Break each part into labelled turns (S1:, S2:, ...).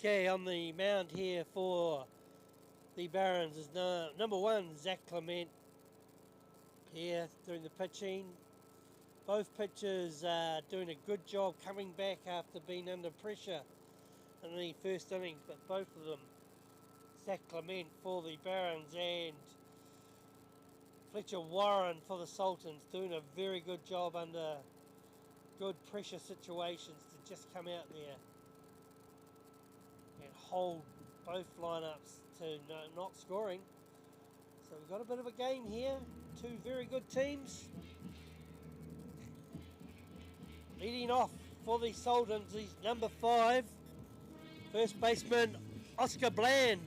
S1: Okay, on the mound here for the Barons is number 1, Zach Clement, here doing the pitching. Both pitchers doing a good job coming back after being under pressure in the first innings, but both of them, Zach Clement for the Barons and Fletcher Warren for the Sultans, doing a very good job under good pressure situations to just come out there and hold both lineups to not scoring. So we've got a bit of a game here. Two very good teams. Leading off for the Sultans is number 5, first baseman Oscar Bland.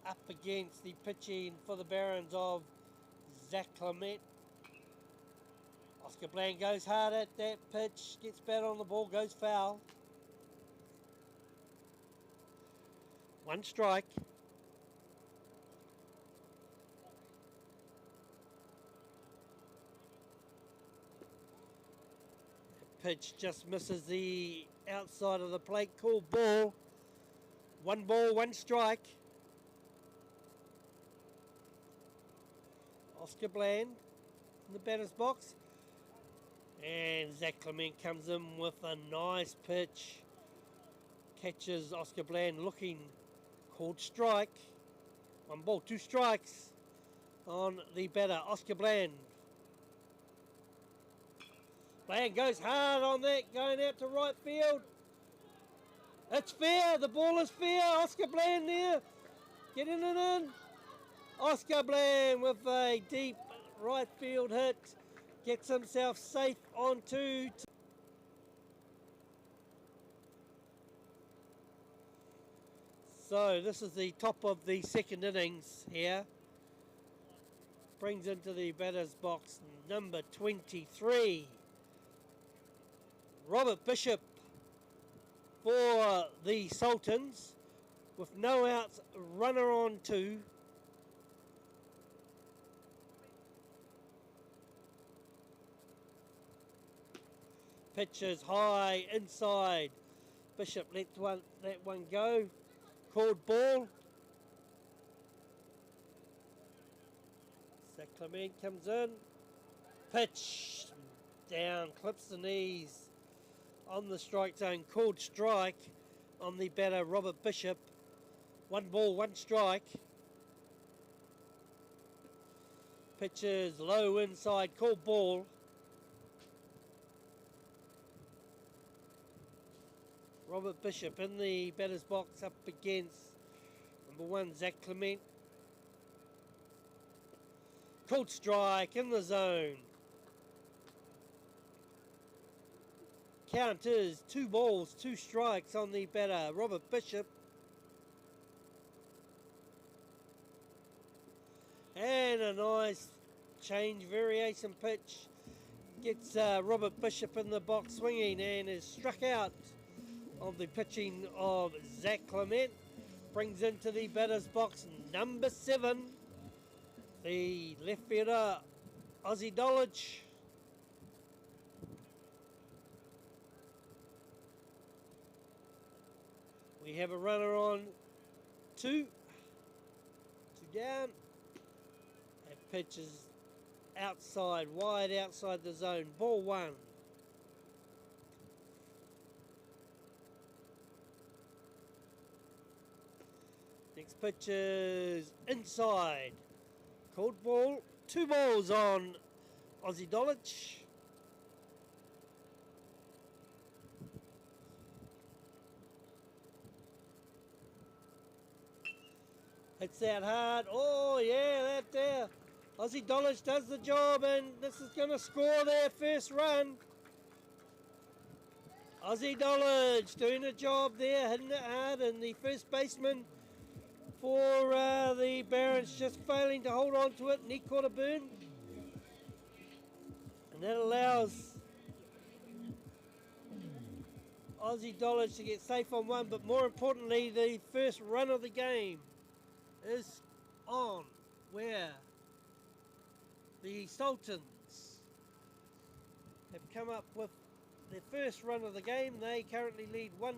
S1: Up against the pitching for the Barons of Zach Clement. Oscar Bland goes hard at that pitch, gets bat on the ball, goes foul. 1 strike. That pitch just misses the outside of the plate, called ball. 1 ball, 1 strike. Oscar Bland in the batter's box. And Zach Clement comes in with a nice pitch. Catches Oscar Bland looking, called strike. 1 ball, 2 strikes on the batter, Oscar Bland. Bland goes hard on that, going out to right field. It's fair, the ball is fair. Oscar Bland there, getting it in. Oscar Bland with a deep right field hit, gets himself safe onto. So this is the top of the second innings here. Brings into the batter's box number 23, Robert Bishop for the Sultans, with no outs, runner on 2. Pitches high inside. Bishop let one go. Called ball. Zach Clement comes in. Pitch down, clips the knees on the strike zone. Called strike on the batter, Robert Bishop. 1 ball, 1 strike. Pitches low inside, called ball. Robert Bishop in the batter's box up against number 1, Zach Clement. Called strike in the zone. Count is 2 balls, 2 strikes on the batter, Robert Bishop. And a nice change variation pitch gets Robert Bishop in the box swinging and is struck out of the pitching of Zach Clement. Brings into the batter's box number 7, the left fielder Ozzy Dolich. We have a runner on 2 down. That pitch is outside, wide outside the zone, ball 1. Next pitch is inside. Called ball. 2 balls on Ozzy Dolich. Hits out hard. Oh yeah, that there. Ozzy Dolich does the job, and this is going to score their first run. Ozzy Dolich doing a job there, hitting it hard, and the first baseman for the Barons just failing to hold on to it, and he caught a burn. And that allows Ozzy Dolich to get safe on 1, but more importantly, the first run of the game is on, where the Sultans have come up with their first run of the game. They currently lead 1-0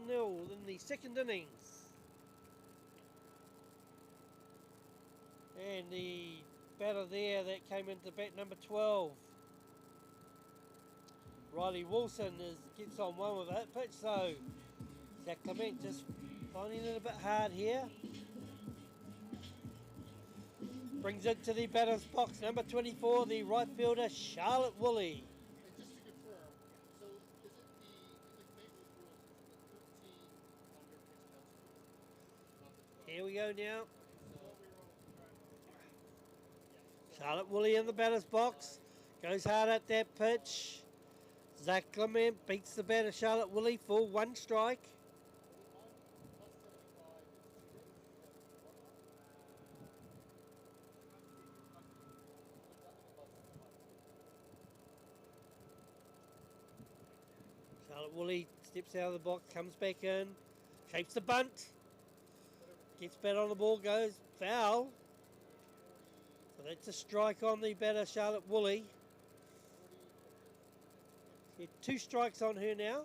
S1: in the second innings. And the batter there that came into bat, number 12, Riley Wilson, gets on one with a hit pitch, so Zach Clement just finding it a bit hard here. Brings it to the batter's box, number 24, the right fielder, Charlotte Woolley.
S2: And just to confirm, so is it in the Major League rules, is it the 13 under pitch counts rules, not the 12?
S1: Here we go now.
S2: So
S1: Charlotte Woolley in the batter's box. Goes hard at that pitch. Zach Clement beats the batter Charlotte Woolley for 1 strike. Charlotte Woolley steps out of the box, comes back in, shapes the bunt, gets bat on the ball, goes foul. So that's a strike on the batter Charlotte Woolley. 2 strikes on her now.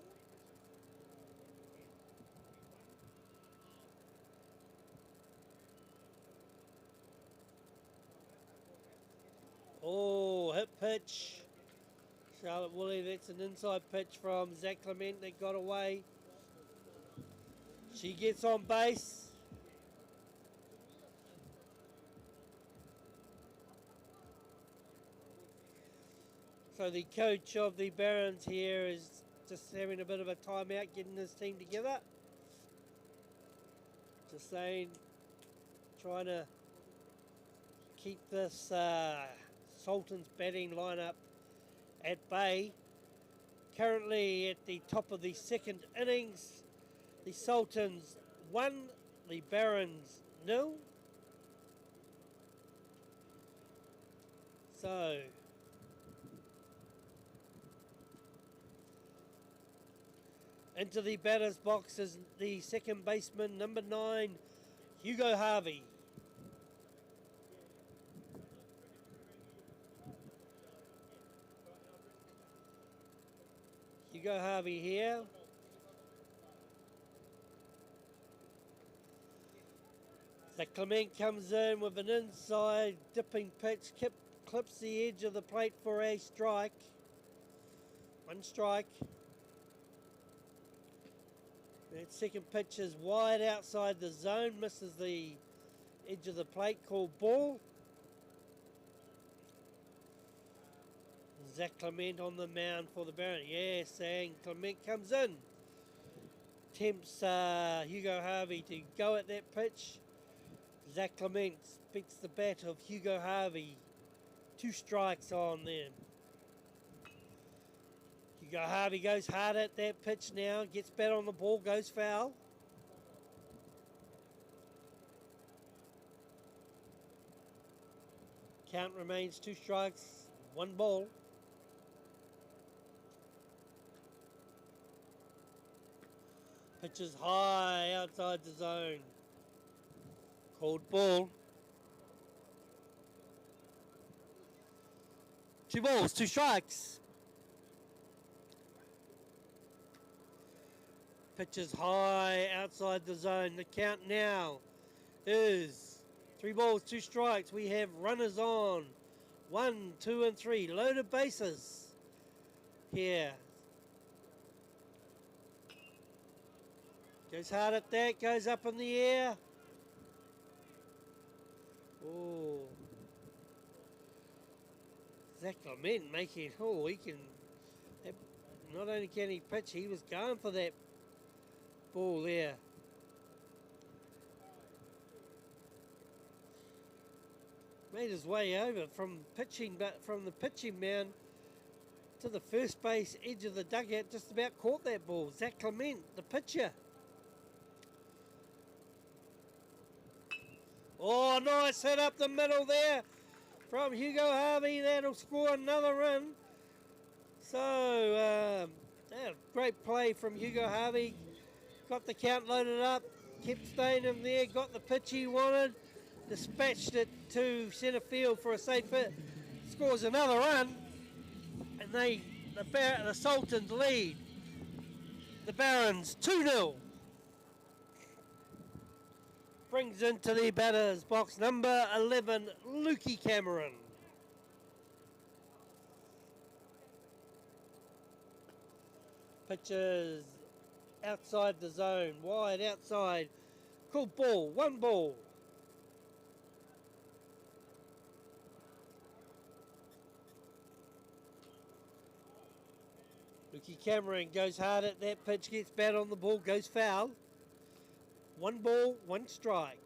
S1: Oh, hit pitch. Charlotte Woolley, that's an inside pitch from Zach Clement that got away. She gets on base. So the coach of the Barons here is just having a bit of a timeout, getting his team together. Just saying, trying to keep this Sultans batting lineup at bay. Currently at the top of the second innings, the Sultans 1, the Barons 0. So into the batter's box is the second baseman, number 9, Hugo Harvey. Hugo Harvey here. Zach Clement comes in with an inside dipping pitch, clips the edge of the plate for a strike. 1 strike. That second pitch is wide outside the zone, misses the edge of the plate, called ball. Zach Clement on the mound for the Barons. Yes, and Clement comes in. Tempts Hugo Harvey to go at that pitch. Zach Clement beats the bat of Hugo Harvey. 2 strikes on them. Hugo Harvey goes hard at that pitch now, gets bat on the ball, goes foul. Count remains 2 strikes, 1 ball. Pitch is high outside the zone. Called ball. 2 balls, 2 strikes. Pitch is high outside the zone. The count now is 3 balls, 2 strikes. We have runners on. 1, 2, and 3. Loaded bases here. Goes hard at that. Goes up in the air. Oh. Zach Clement making, he can, not only can he pitch, he was going for that ball there. Made his way over from pitching, but from the pitching mound to the first base edge of the dugout, just about caught that ball. Zach Clement, the pitcher. Oh, nice hit up the middle there from Hugo Harvey. That'll score another run. So, great play from Hugo Harvey. Got the count loaded up, kept staying in there, got the pitch he wanted, dispatched it to centre field for a safe hit, scores another run, and they the Sultans lead the Barons 2-0. Brings into the batter's box number 11, Lukey Cameron. Pitches outside the zone, wide outside. Called ball, 1 ball. Lukey Cameron goes hard at that pitch, gets bat on the ball, goes foul. 1 ball, 1 strike.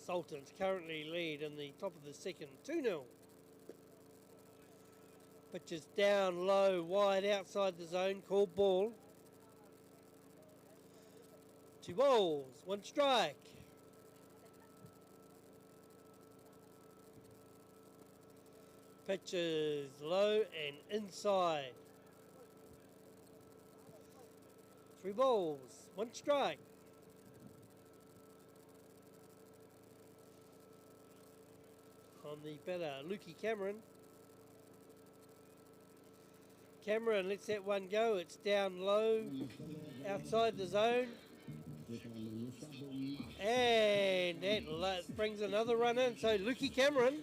S1: Sultans currently lead in the top of the second, 2-0. Pitches down low, wide outside the zone, called ball. 2 balls, 1 strike. Pitches low and inside. 3 balls, 1 strike. On the batter, Lukey Cameron. Cameron lets that one go. It's down low, outside the zone. And that brings another run in. So Lukey Cameron,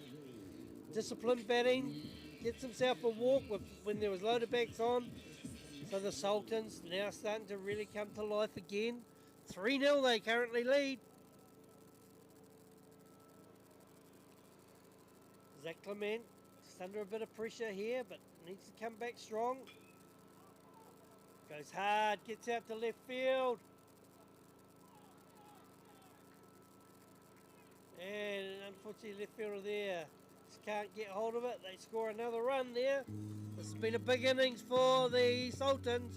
S1: disciplined batting, gets himself a walk when there was loaded backs on. So the Sultans now starting to really come to life again. 3-0 they currently lead. Zach Clement just under a bit of pressure here, but needs to come back strong. Goes hard, gets out to left field. And unfortunately left fielder there just can't get hold of it. They score another run there. This has been a big innings for the Sultans.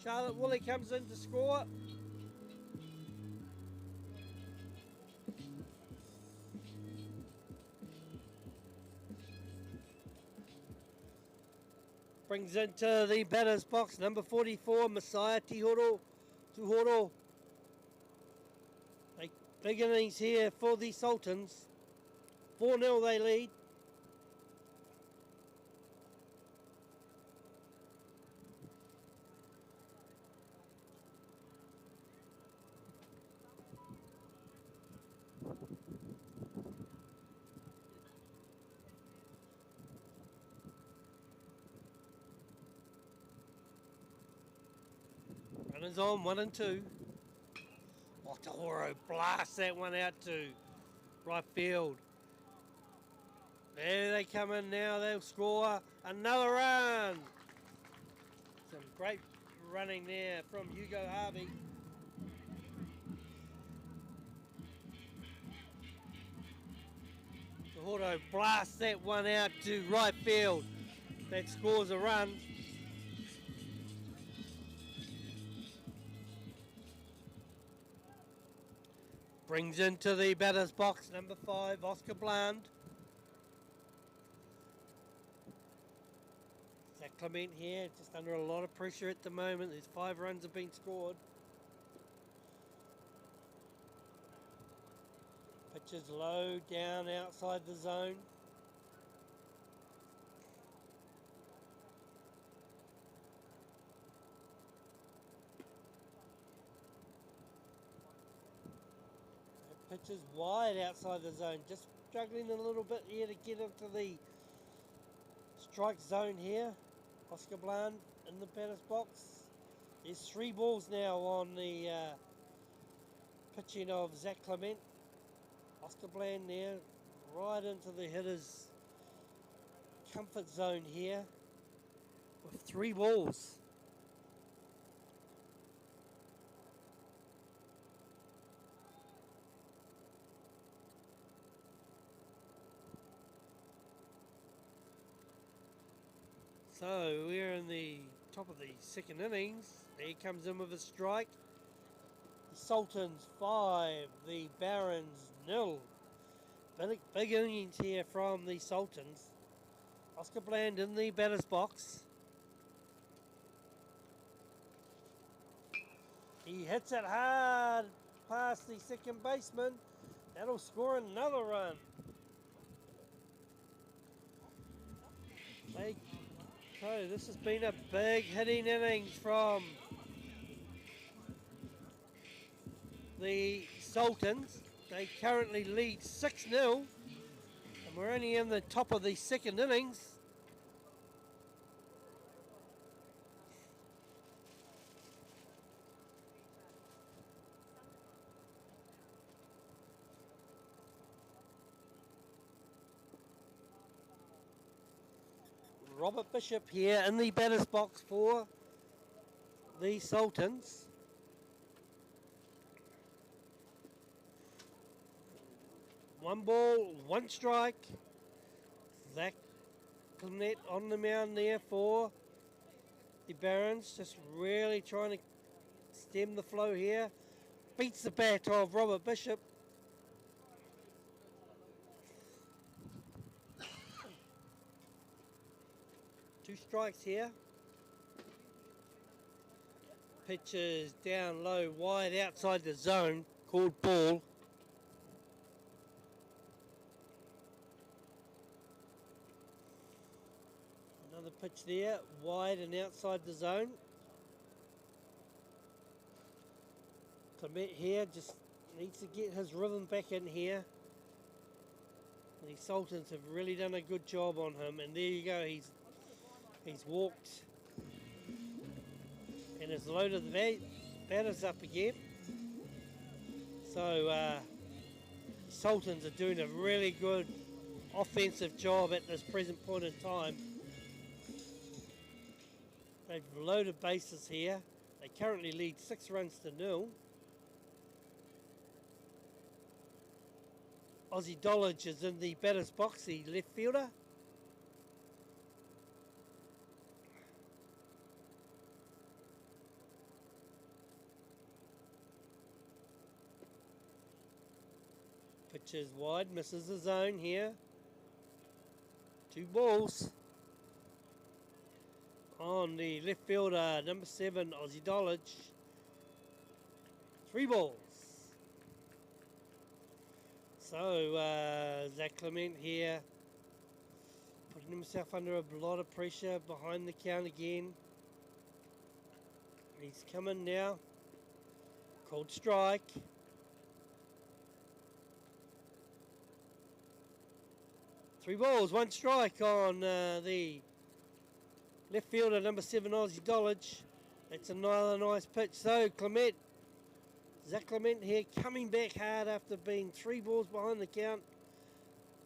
S1: Charlotte Woolley comes in to score. Brings into the batter's box number 44, Messiah Tuhoro. Big innings here for the Sultans. 4-0 they lead. Runners on, 1 and 2. Oh, Tahoro blasts that one out to right field. There they come in now. They'll score another run. Some great running there from Hugo Harvey. Tahoro blasts that one out to right field. That scores a run. Brings into the batter's box number 5, Oscar Bland. Zach Clement here, just under a lot of pressure at the moment. There's 5 runs have been scored. Pitches low, down outside the zone. Pitches wide outside the zone, just struggling a little bit here to get into the strike zone here. Oscar Bland in the batter's box. There's 3 balls now on the pitching of Zach Clement. Oscar Bland there, right into the hitter's comfort zone here with 3 balls. So we're in the top of the second innings. There he comes in with a strike. The Sultans 5, the Barons 0. Big innings here from the Sultans. Oscar Bland in the batter's box. He hits it hard past the second baseman. That'll score another run. So this has been a big hitting innings from the Sultans. They currently lead 6-0, and we're only in the top of the second innings. Robert Bishop here in the batter's box for the Sultans. One ball, one strike. Zach Clement on the mound there for the Barons, just really trying to stem the flow here. Beats the bat of Robert Bishop. Two strikes here. Pitch is down low, wide outside the zone, called ball. Another pitch there, wide and outside the zone. Clement here just needs to get his rhythm back in here. The Sultans have really done a good job on him, and there you go, he's walked and has loaded the batters up again. So Sultans are doing a really good offensive job at this present point in time. They've loaded bases here. They currently lead 6-0. Ozzy Dollage is in the batter's box, the left fielder. Pitch is wide, misses the zone here. 2 balls. On the left fielder, number 7, Ozzy Dollage. 3 balls. So Zach Clement here, putting himself under a lot of pressure behind the count again. He's coming now. Called strike. Three balls, 1 strike on the left fielder, number 7, Ozzy Dollage. That's another nice pitch. So Zach Clement here coming back hard after being 3 balls behind the count.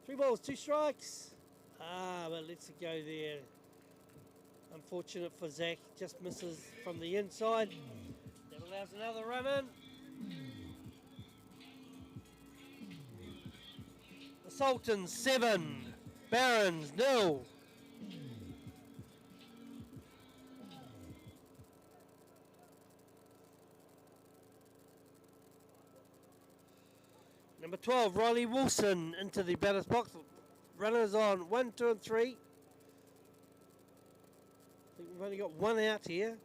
S1: 3 balls, 2 strikes. But lets it go there. Unfortunate for Zach, just misses from the inside. That allows another run in. The Sultans 7, Barons 0. Number 12, Riley Wilson into the batter's box. Runners on 1, 2 and 3. I think we've only got 1 out here.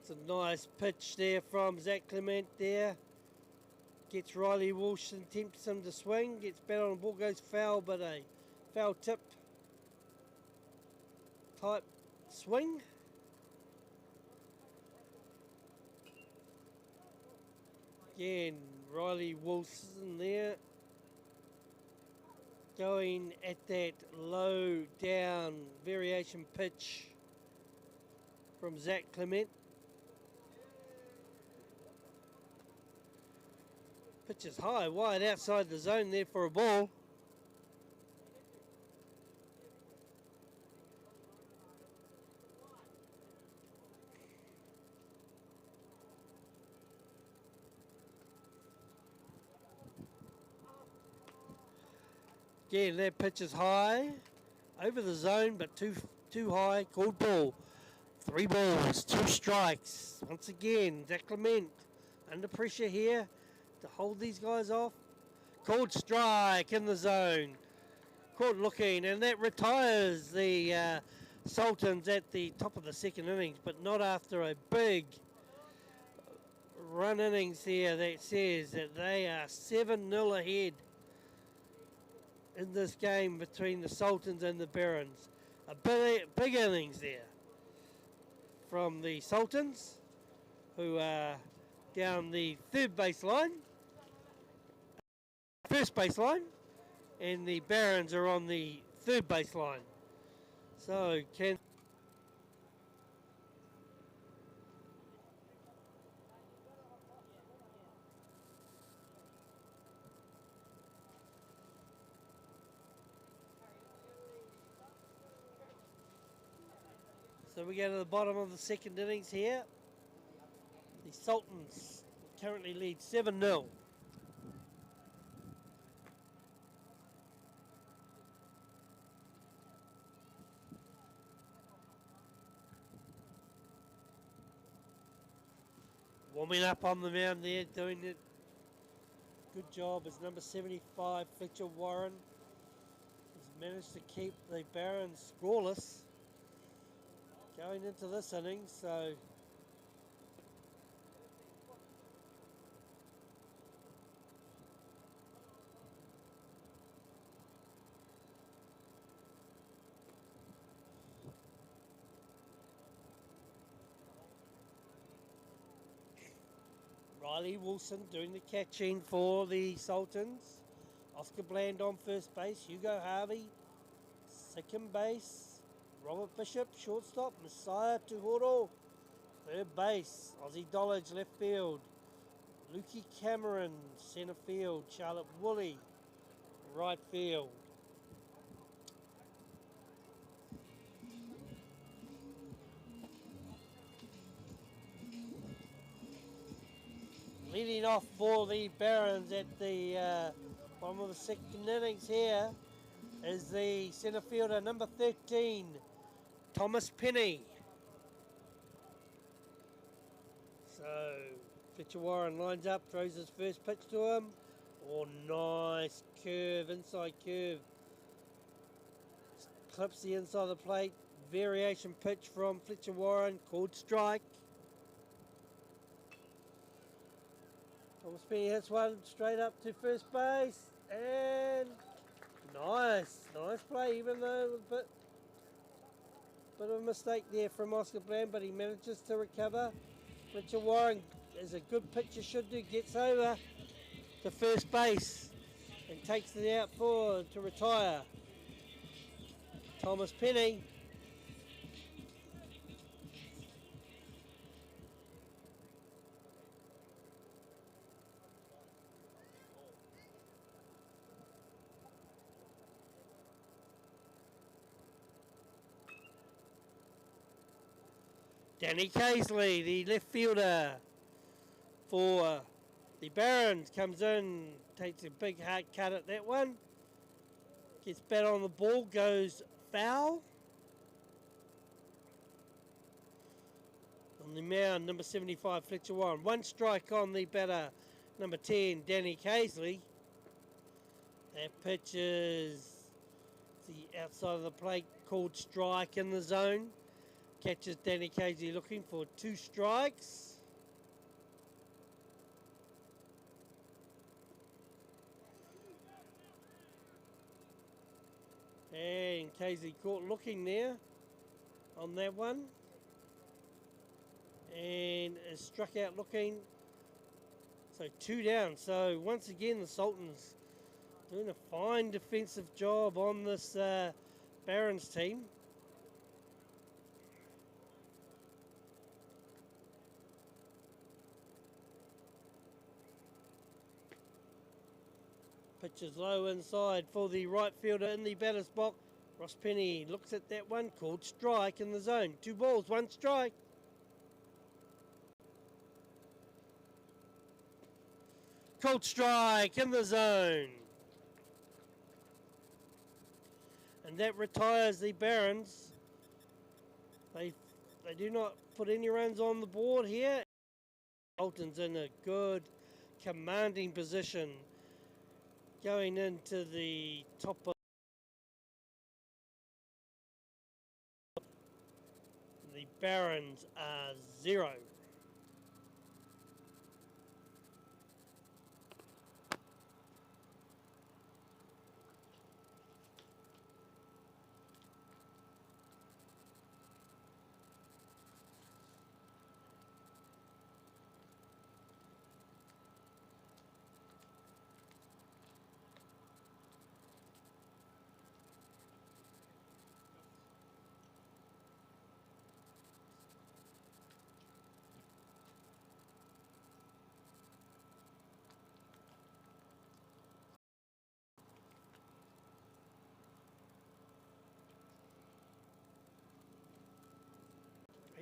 S1: It's a nice pitch there from Zach Clement there. Gets Riley Wilson, tempts him to swing. Gets bat on the ball, goes foul, but a foul tip type swing. Again, Riley Wilson there, going at that low down variation pitch from Zach Clement. Pitch is high, wide outside the zone there for a ball. Again, that pitch is high, over the zone, but too high, called ball. 3 balls, 2 strikes. Once again, Zach Clement under pressure here to hold these guys off. Called strike in the zone. Caught looking, and that retires the Sultans at the top of the second innings, but not after a big run innings here that says that they are 7-0 ahead in this game between the Sultans and the Barons. A big innings there from the Sultans, who are down the first baseline, and the Barons are on the third baseline. So we go to the bottom of the second innings here. The Sultans currently lead 7-0. Warming up on the mound there, doing it. Good job as number 75, Fletcher Warren, has managed to keep the Barons scoreless going into this inning. So Riley Wilson doing the catching for the Sultans. Oscar Bland on first base. Hugo Harvey, second base. Robert Bishop, shortstop. Messiah Tuhoro, third base. Ozzie Dollage, left field. Lukey Cameron, centre field. Charlotte Woolley, right field. Leading off for the Barons at the bottom of the second innings here is the centre fielder, number 13, Thomas Penny. So Fletcher Warren lines up, throws his first pitch to him. Oh, nice curve, inside curve. Clips the inside of the plate. Variation pitch from Fletcher Warren, called strike. Thomas Penny hits one straight up to first base, and nice play, even though it was a bit of a mistake there from Oscar Bland, but he manages to recover. Fletcher Warren, as a good pitcher should do, gets over to first base and takes it out to retire. Thomas Penny. Danny Casely, the left fielder for the Barons, comes in, takes a big hard cut at that one. Gets bat on the ball, goes foul. On the mound, number 75, Fletcher Warren. One strike on the batter, number 10, Danny Casely. That pitch is the outside of the plate, called strike in the zone. Catches Danny Casey looking for 2 strikes. And Casey caught looking there on that one. And is struck out looking. So 2 down. So once again the Sultans doing a fine defensive job on this Barons team. Pitch is low inside for the right fielder in the batter's box. Ross Penny looks at that one, called strike in the zone. 2 balls, 1 strike. Called strike in the zone. And that retires the Barons. They do not put any runs on the board here. Sultans in a good commanding position going into the top of Barons are 0.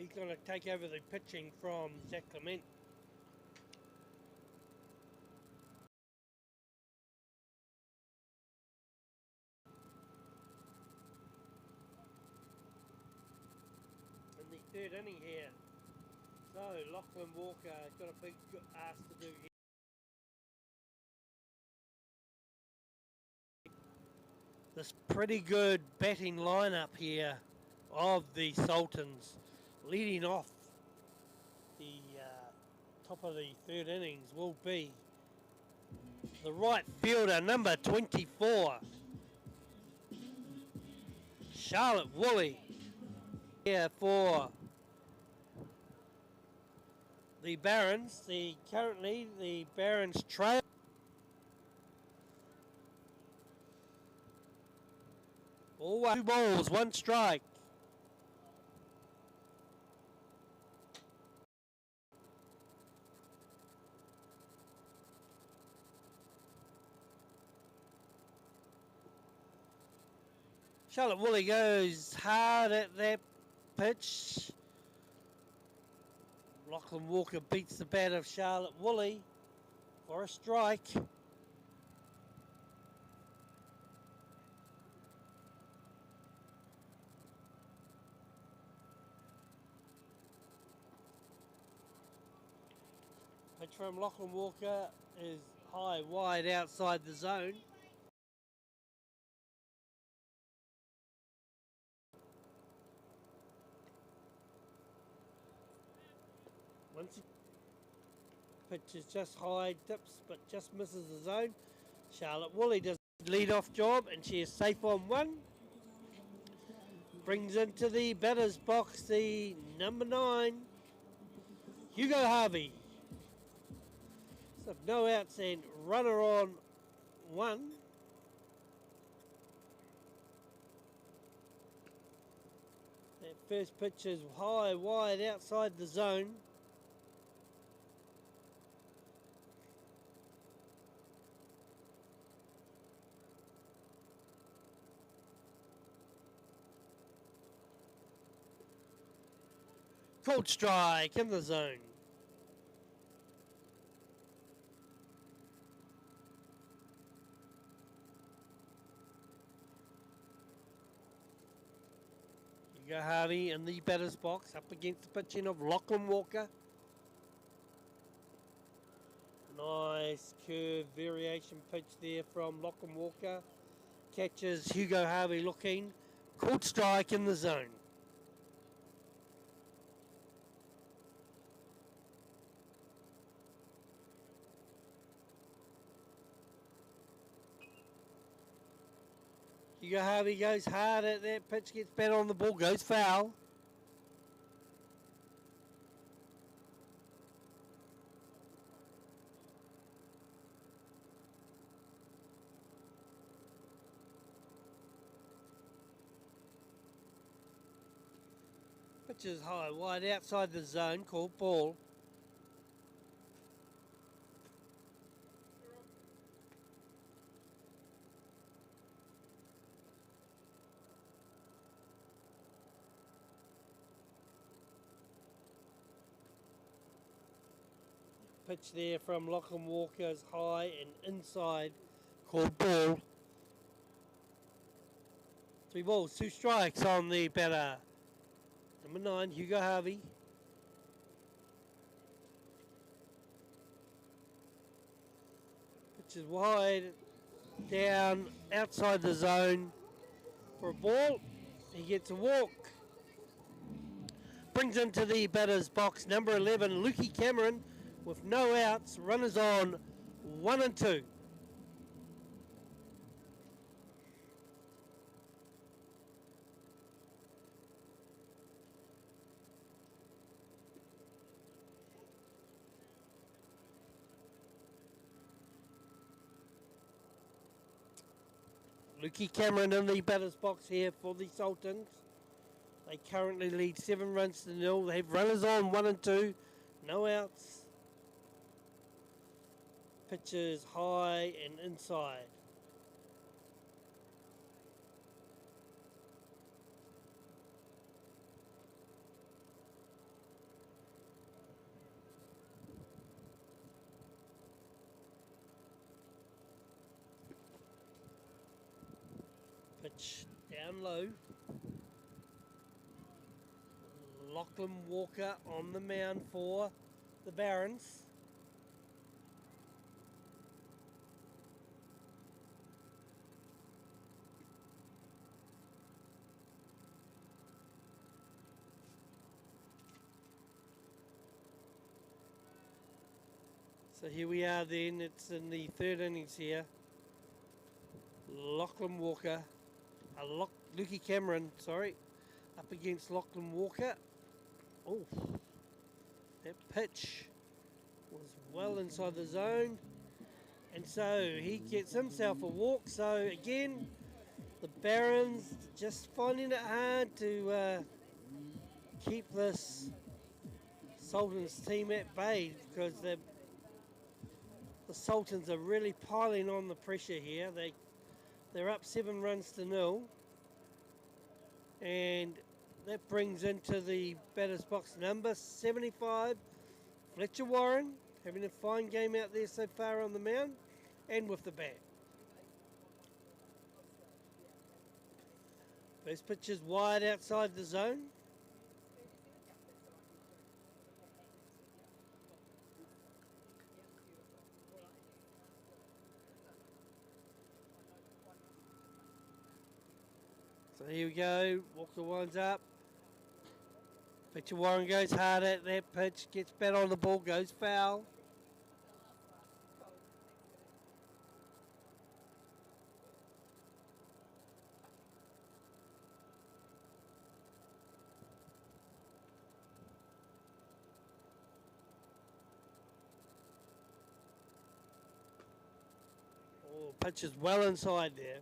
S1: He's going to take over the pitching from Zach Clement. In the third inning here. So Lachlan Walker has got a big ask to do here. This pretty good batting lineup here of the Sultans, leading off the top of the third innings will be the right fielder, number 24, Charlotte Woolley. Here for the Barons, currently the Barons trail. All 2 balls, 1 strike. Charlotte Woolley goes hard at that pitch. Lachlan Walker beats the bat of Charlotte Woolley for a strike. Pitch from Lachlan Walker is high, wide outside the zone. Once he pitches just high, dips, but just misses the zone. Charlotte Woolley does the lead-off job, and she is safe on 1. Brings into the batter's box the number 9, Hugo Harvey. So no outs and runner on 1. That first pitch is high, wide outside the zone. Cold strike in the zone. Hugo Harvey in the batter's box up against the pitching of Lachlan Walker. Nice curve variation pitch there from Lachlan Walker. Catches Hugo Harvey looking. Cold strike in the zone. Hugo Harvey goes hard at that pitch, gets better on the ball, goes foul. Pitch is high, wide outside the zone, called ball. Pitch there from Lachlan Walker is high and inside, called ball. 3 balls, 2 strikes on the batter. Number 9, Hugo Harvey. Pitch is wide, down, outside the zone for a ball. He gets a walk. brings into the batter's box number 11, Lukey Cameron, with no outs, runners on 1 and 2. Lukey Cameron in the batter's box here for the Sultans. They currently lead 7 runs to 0. They have runners on 1 and 2. No outs. Pitches high and inside. Pitch down low. Lachlan Walker on the mound for the Barons. So here we are then, it's in the 3rd innings here. Lachlan Walker, Lukey Cameron, sorry, up against Lachlan Walker. Oh, that pitch was well inside the zone. And so he gets himself a walk. So again, the Barons just finding it hard to keep this Sultans team at bay, because the Sultans are really piling on the pressure here. They're up 7 runs to 0. And that brings into the batter's box number 75, Fletcher Warren, having a fine game out there so far on the mound and with the bat. First pitch is wide outside the zone. So here we go, Walker winds up. Fletcher Warren goes hard at that pitch, gets bat on the ball, goes foul. Oh, pitch is well inside there.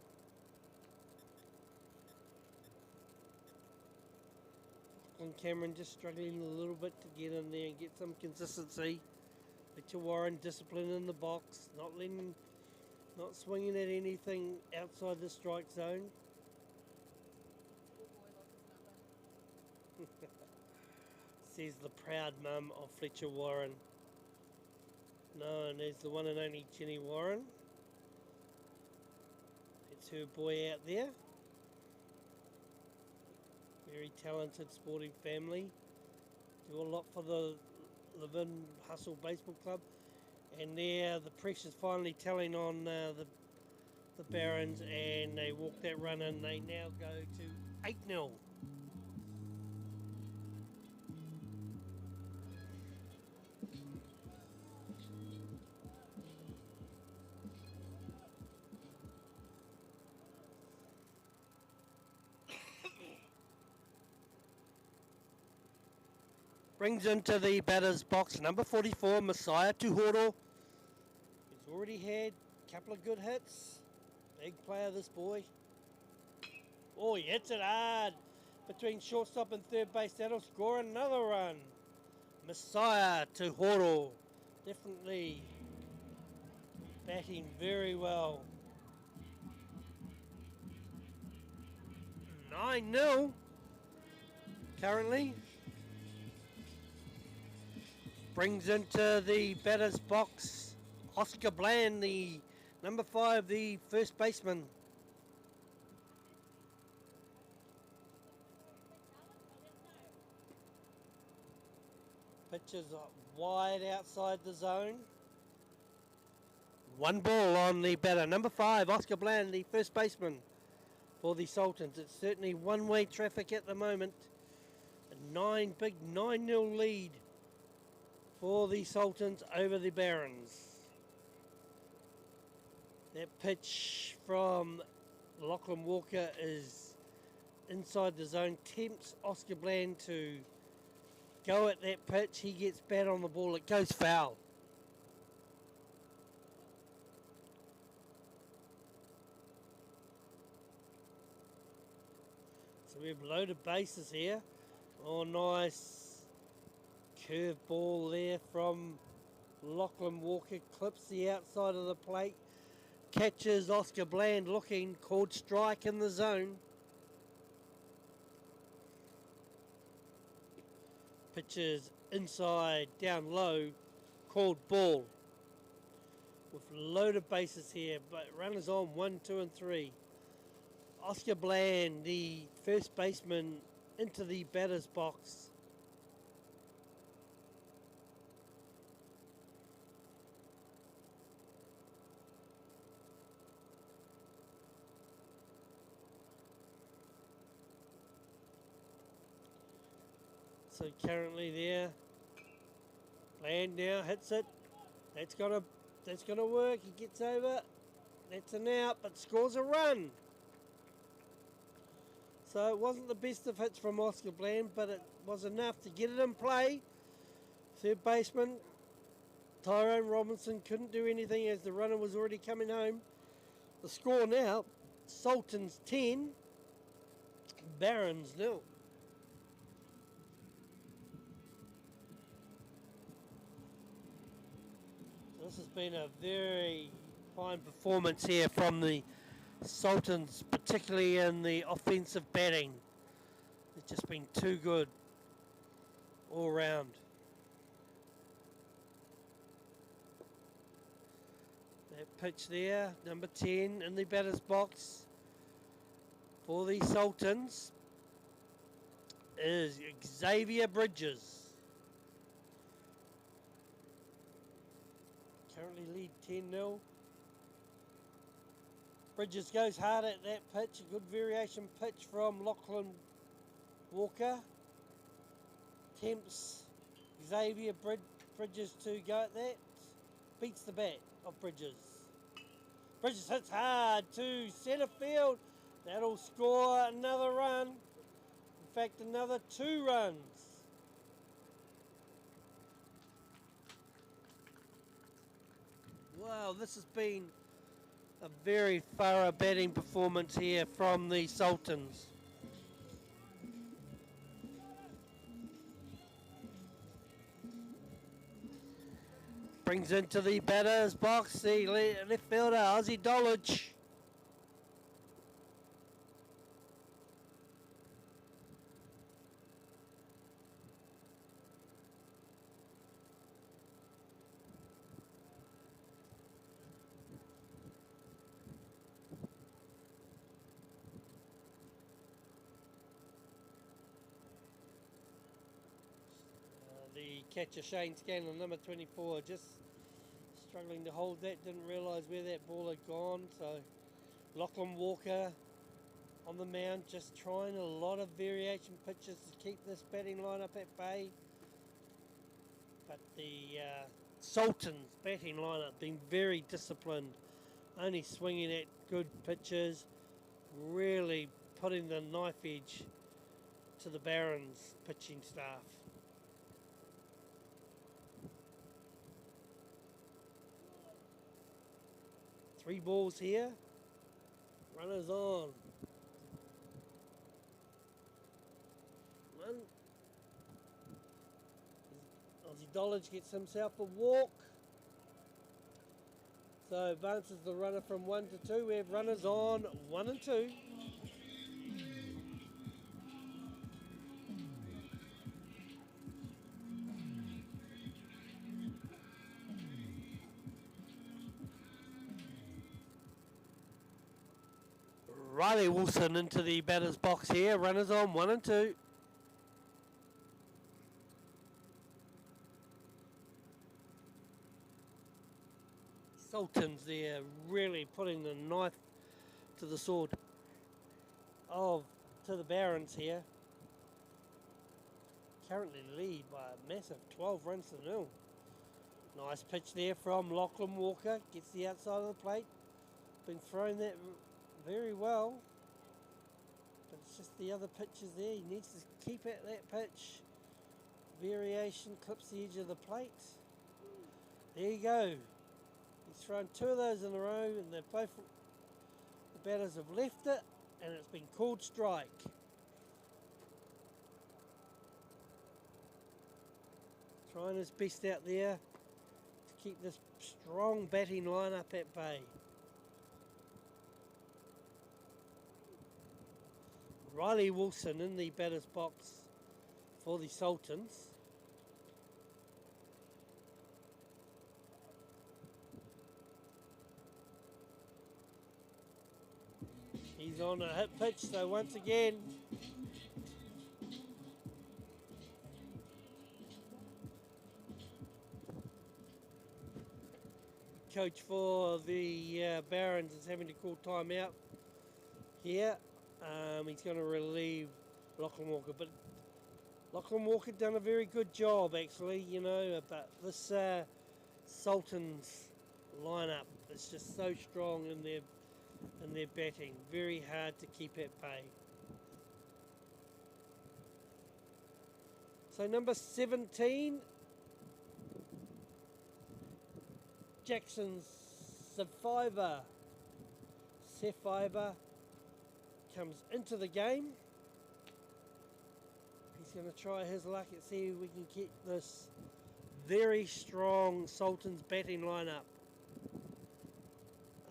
S1: And Cameron just struggling a little bit to get in there and get some consistency. Fletcher Warren discipline in the box, not swinging at anything outside the strike zone. Says the proud mum of Fletcher Warren. Known as the one and only Jenny Warren. It's her boy out there. Very talented sporting family. Do a lot for the Levin Hustle Baseball Club. And there the pressure's finally telling on the Barons, and they walk that run in. They now go to 8-0. Brings into the batter's box number 44, Messiah Tuhoro. He's already had a couple of good hits. Big player, this boy. Oh, he hits it hard between shortstop and third base. That'll score another run. Messiah Tuhoro, definitely batting very well. 9-0 currently. Brings into the batter's box Oscar Bland, the number 5, the first baseman. Pitches wide outside the zone. 1 ball on the batter. Number 5, Oscar Bland, the first baseman for the Sultans. It's certainly one-way traffic at the moment. big 9-0 lead for the Sultans over the Barons. That pitch from Lachlan Walker is inside the zone, tempts Oscar Bland to go at that pitch. He gets bat on the ball, it goes foul. So we have loaded bases here. Oh, nice curve ball there from Lachlan Walker, clips the outside of the plate, catches Oscar Bland looking, called strike in the zone. Pitches inside, down low, called ball. With loaded bases here, but runners on 1, 2 and 3. Oscar Bland, the first baseman, into the batter's box. So currently there, Bland now hits it. That's gonna work. He gets over. That's an out, but scores a run. So it wasn't the best of hits from Oscar Bland, but it was enough to get it in play. Third baseman Tyrone Robinson couldn't do anything as the runner was already coming home. The score now, Sultans 10, Barons 0. This has been a very fine performance here from the Sultans, particularly in the offensive batting. It's just been too good all round. That pitch there, number 10 in the batter's box for the Sultans is Xavier Bridges. Currently lead 10-0. Bridges goes hard at that pitch. A good variation pitch from Lachlan Walker. Tempts Xavier Bridges to go at that. Beats the bat of Bridges. Bridges hits hard to centre field. That'll score another run. In fact, another 2 runs. Wow, this has been a very thorough batting performance here from the Sultans. Brings into the batter's box the left fielder, Ozzy Dolich. The catcher Shane Scanlon, number 24, just struggling to hold that, didn't realise where that ball had gone. So Lachlan Walker on the mound, just trying a lot of variation pitches to keep this batting lineup at bay. But the Sultans batting lineup being very disciplined, only swinging at good pitches, really putting the knife edge to the Barons pitching staff. 3 balls here. Runners on. 1. Ozzy Dolich gets himself a walk. So advances the runner from 1 to 2. We have runners on 1 and 2. Riley Wilson into the batter's box here. Runners on 1 and 2. Sultans there really putting the knife to the sword to the Barons here. currently lead by a massive 12 runs to nil. Nice pitch there from Lachlan Walker. Gets the outside of the plate. Been throwing that very well. But it's just the other pitches there. He needs to keep at that pitch. Variation clips the edge of the plate. There you go. He's thrown 2 of those in a row, and they're both, the batters have left it, and it's been called strike. Trying his best out there to keep this strong batting lineup at bay. Riley Wilson in the batter's box for the Sultans. He's on a hit pitch, so once again coach for the Barons is having to call time out here. He's going to relieve Lachlan Walker, but Lachlan Walker done a very good job actually, you know, but this Sultans lineup is just so strong in their batting, very hard to keep at bay. So number 17, Jackson Sapphire comes into the game. He's going to try his luck and see if we can get this very strong Sultans batting lineup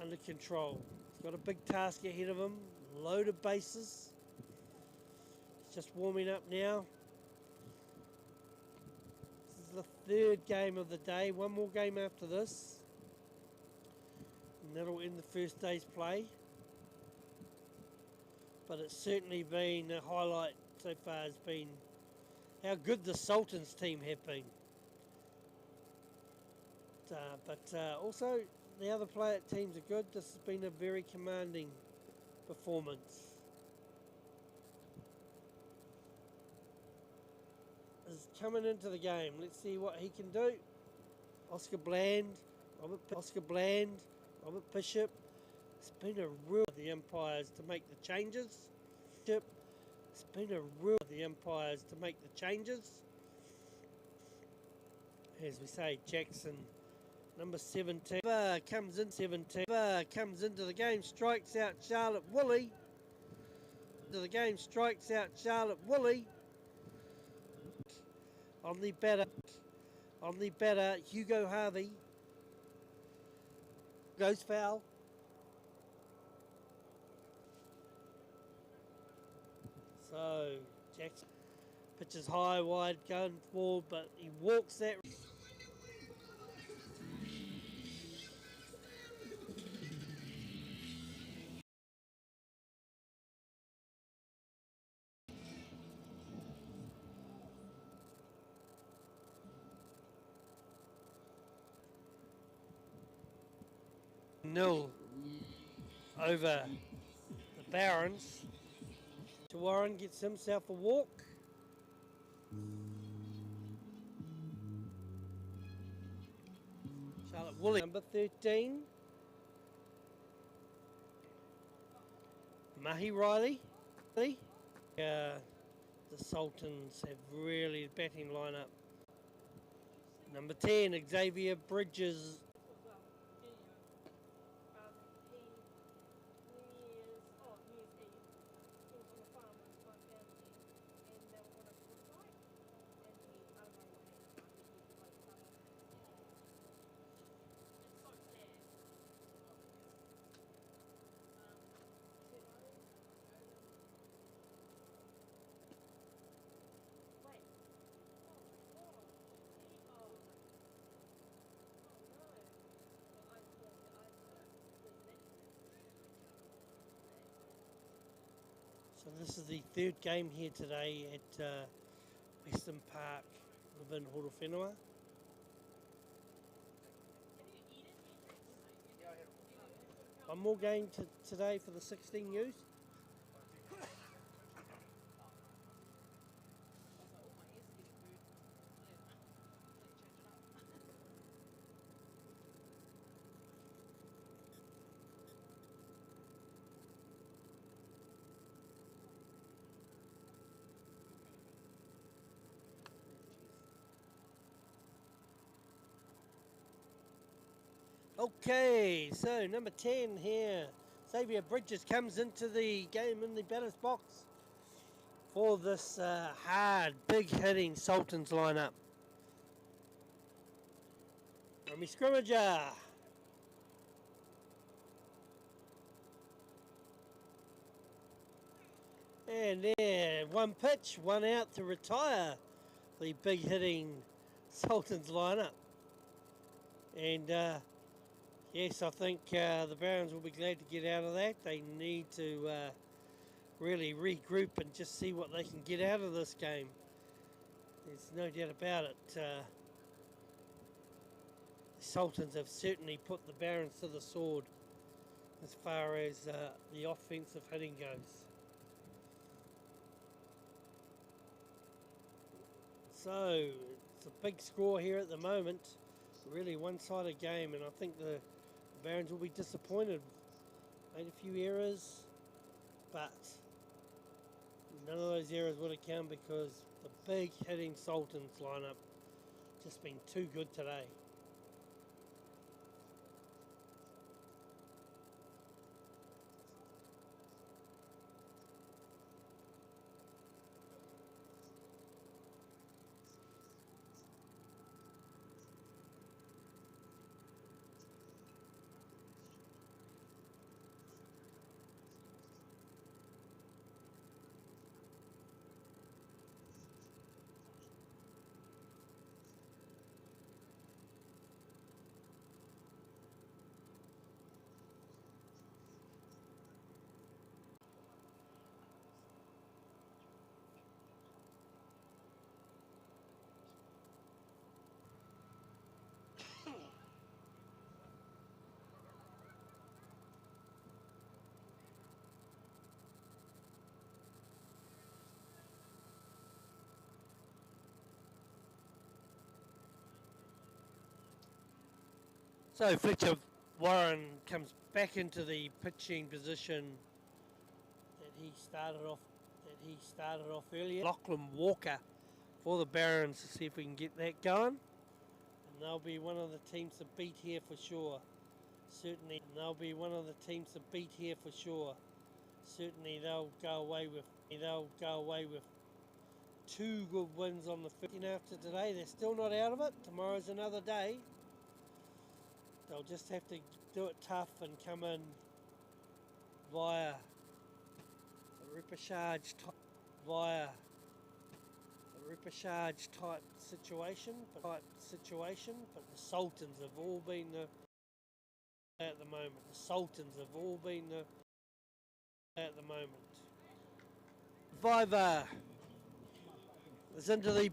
S1: under control. He's got a big task ahead of him, load of bases. He's just warming up now. This is the 3rd game of the day, one more game after this, and that'll end the first day's play. But it's certainly been a highlight so far, has been how good the Sultans team have been. But also the other player teams are good. This has been a very commanding performance. Is coming into the game. Let's see what he can do. Oscar Bland, Robert Bishop. It's been a real the umpires to make the changes. It's been a real the umpires to make the changes. As we say, Jackson, number 17, comes in. 17 comes into the game, strikes out Charlotte Woolley. Into the game, strikes out Charlotte Woolley. On the batter, Hugo Harvey goes foul. So Jackson pitches high, wide, going forward, but he walks that. Nil over the Barons. Warren gets himself a walk. Charlotte Woolley, number 13. Mahi Riley. The Sultans have really batting lineup. Number 10, Xavier Bridges. So this is the 3rd game here today at Western Park within Horowhenua. One more game today for the 16 youth. Okay, so number 10 here, Xavier Bridges comes into the game in the batter's box for this hard, big hitting Sultans lineup. Rummy scrimmager. And there, one pitch, one out to retire the big hitting Sultans lineup. And yes, I think the Barons will be glad to get out of that. They need to really regroup and just see what they can get out of this game. There's no doubt about it. The Sultans have certainly put the Barons to the sword as far as the offensive hitting goes. So it's a big score here at the moment. Really one-sided game, and I think the Barons will be disappointed. Made a few errors, but none of those errors would have come because the big hitting Sultans lineup just been too good today. So Fletcher Warren comes back into the pitching position that he started off earlier. Lachlan Walker for the Barons to see if we can get that going. And they'll be one of the teams to beat here for sure. Certainly, they'll be one of the teams to beat here for sure. Certainly, they'll go away with two good wins on the 15 after today. They're still not out of it. Tomorrow's another day. They'll just have to do it tough and come in via a repechage type situation. But the Sultans have all been at the moment. The Sultans have all been at the moment. Survivor is into the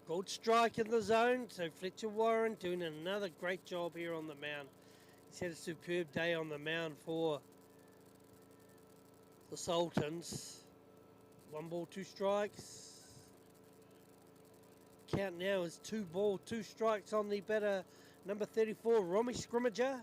S1: good strike in the zone. So Fletcher Warren doing another great job here on the mound. He's had a superb day on the mound for the Sultans. 1 ball, 2 strikes. Count now is 2 ball, 2 strikes on the batter, number 34, Rummy scrimmager.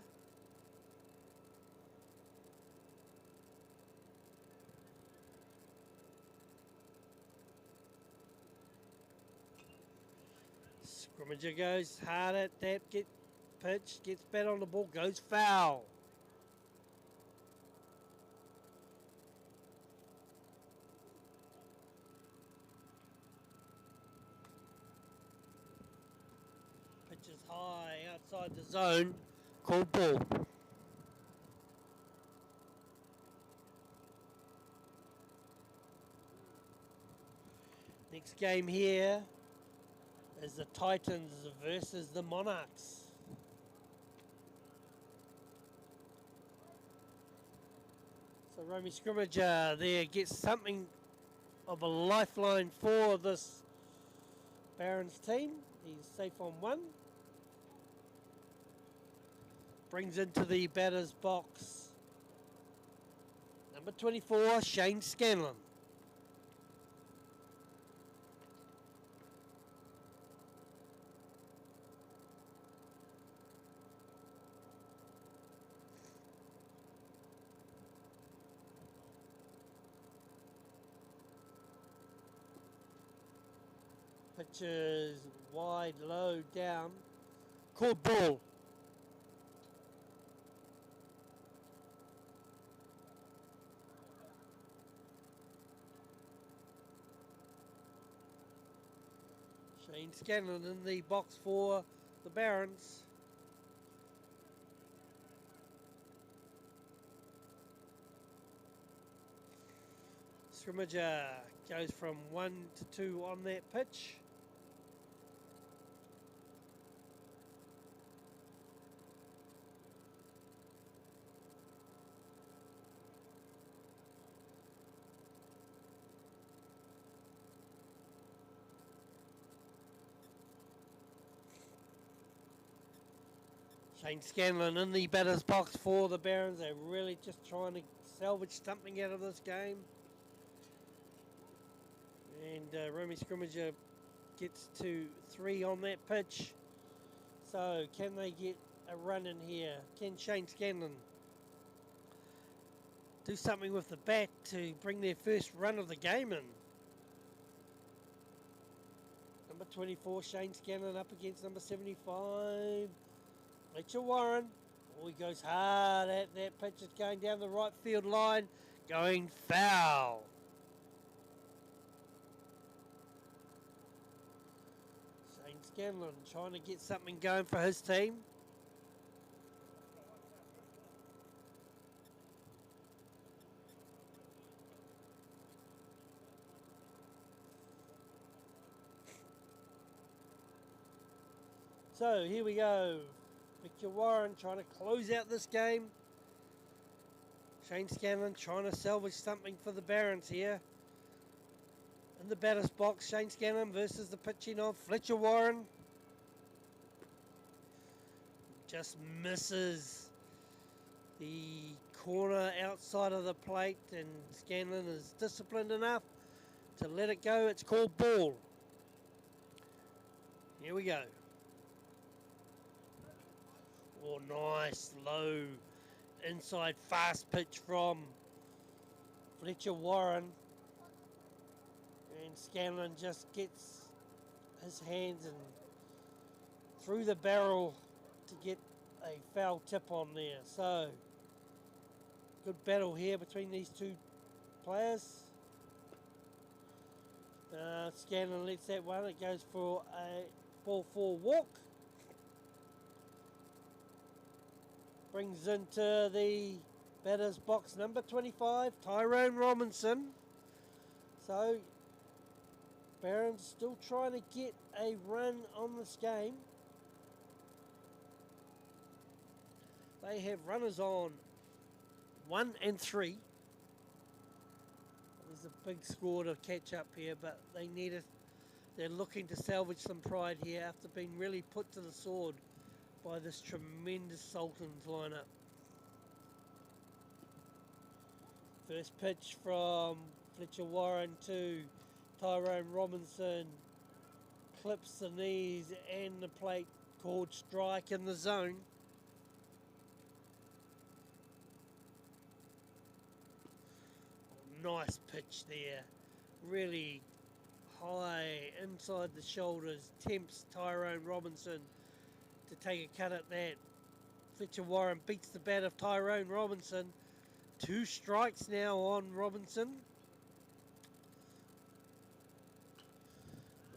S1: Scrimmager goes hard at that, gets bat on the ball, goes foul. Pitch is high outside the zone, called ball. Next game here is the Titans versus the Monarchs. So Rummy scrimmager there gets something of a lifeline for this Barons team. He's safe on 1. Brings into the batter's box number 24, Shane Scanlon. Pitch is wide, low, down. Called ball. Shane Scanlon in the box for the Barons. Scrimmager goes from 1 to 2 on that pitch. Shane Scanlon in the batter's box for the Barons. They're really just trying to salvage something out of this game. And Romy Scrimmager gets to 3 on that pitch. So can they get a run in here? Can Shane Scanlon do something with the bat to bring their first run of the game in? Number 24, Shane Scanlon up against number 75, Fletcher Warren. Oh, he goes hard at that pitch. It's going down the right field line, going foul. Shane Scanlon trying to get something going for his team. So here we go. Victor Warren trying to close out this game. Shane Scanlon trying to salvage something for the Barons here. In the batter's box, Shane Scanlon versus the pitching of Fletcher Warren. Just misses the corner outside of the plate, and Scanlon is disciplined enough to let it go. It's called ball. Here we go. Oh, nice low inside fast pitch from Fletcher Warren. And Scanlon just gets his hands and through the barrel to get a foul tip on there. So, good battle here between these two players. Scanlon lets that one. It goes for a ball 4 walk. Brings into the batter's box number 25, Tyrone Robinson. So, Barons still trying to get a run on this game. They have runners on 1 and 3. There's a big score to catch up here, but they need it. They're looking to salvage some pride here after being really put to the sword by this tremendous Sultans lineup. First pitch from Fletcher Warren to Tyrone Robinson. Clips the knees and the plate, called strike in the zone. Nice pitch there. Really high inside the shoulders. Tempts Tyrone Robinson to take a cut at that. Fletcher Warren beats the bat of Tyrone Robinson. 2 strikes now on Robinson.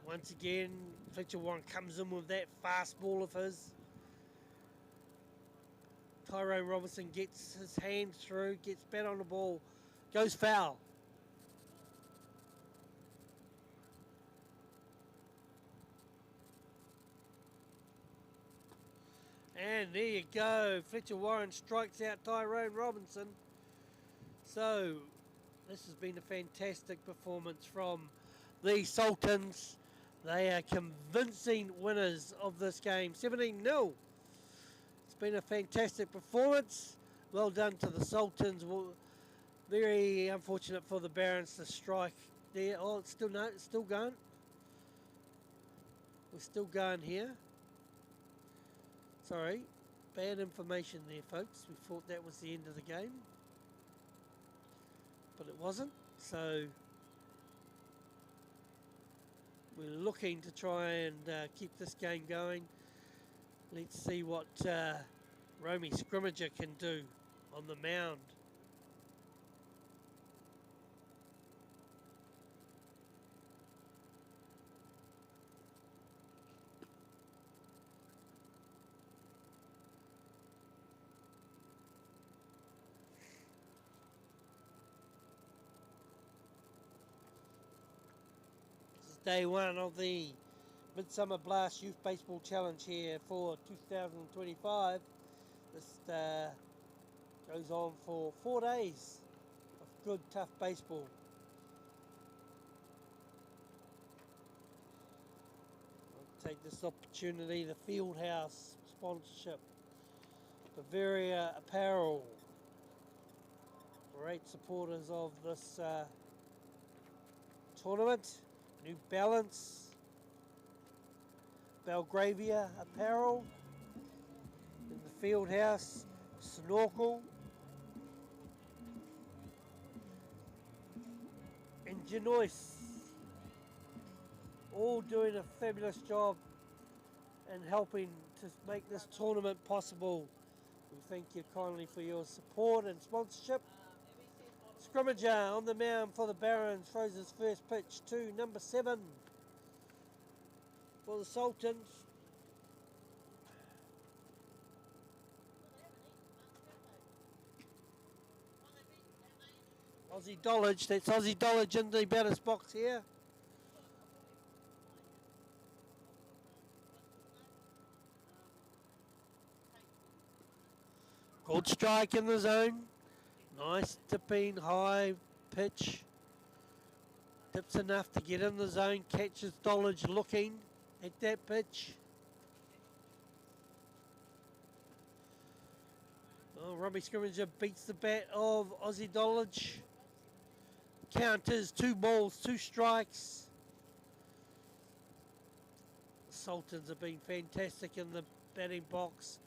S1: Once again, Fletcher Warren comes in with that fastball of his. Tyrone Robinson gets his hand through, gets bat on the ball, goes foul. And there you go. Fletcher Warren strikes out Tyrone Robinson. So, this has been a fantastic performance from the Sultans. They are convincing winners of this game. 17-0. It's been a fantastic performance. Well done to the Sultans. Very unfortunate for the Barons to strike there. Oh, it's still going. We're still going here. Sorry, bad information there, folks. We thought that was the end of the game, but it wasn't. So we're looking to try and keep this game going. Let's see what Romy Scrimmager can do on the mound. Day one of the Midsummer Blast Youth Baseball Challenge here for 2025. This goes on for 4 days of good, tough baseball. I'll take this opportunity, the Fieldhouse sponsorship, Bavaria Apparel, great supporters of this tournament. New Balance, Belgravia Apparel, in the Fieldhouse, Snorkel, and Genoise, all doing a fabulous job and helping to make this tournament possible. We thank you kindly for your support and sponsorship. Scrimmager on the mound for the Barons throws his first pitch to number 7 for the Sultans. Aussie Dollage, that's Aussie Dollage in the batter's box here. Good strike in the zone. Nice tipping high pitch. Tips enough to get in the zone. Catches Dollage looking at that pitch. Oh, Romy Scrimmager beats the bat of Aussie Dollage. Count is 2 balls, 2 strikes. The Sultans have been fantastic in the batting box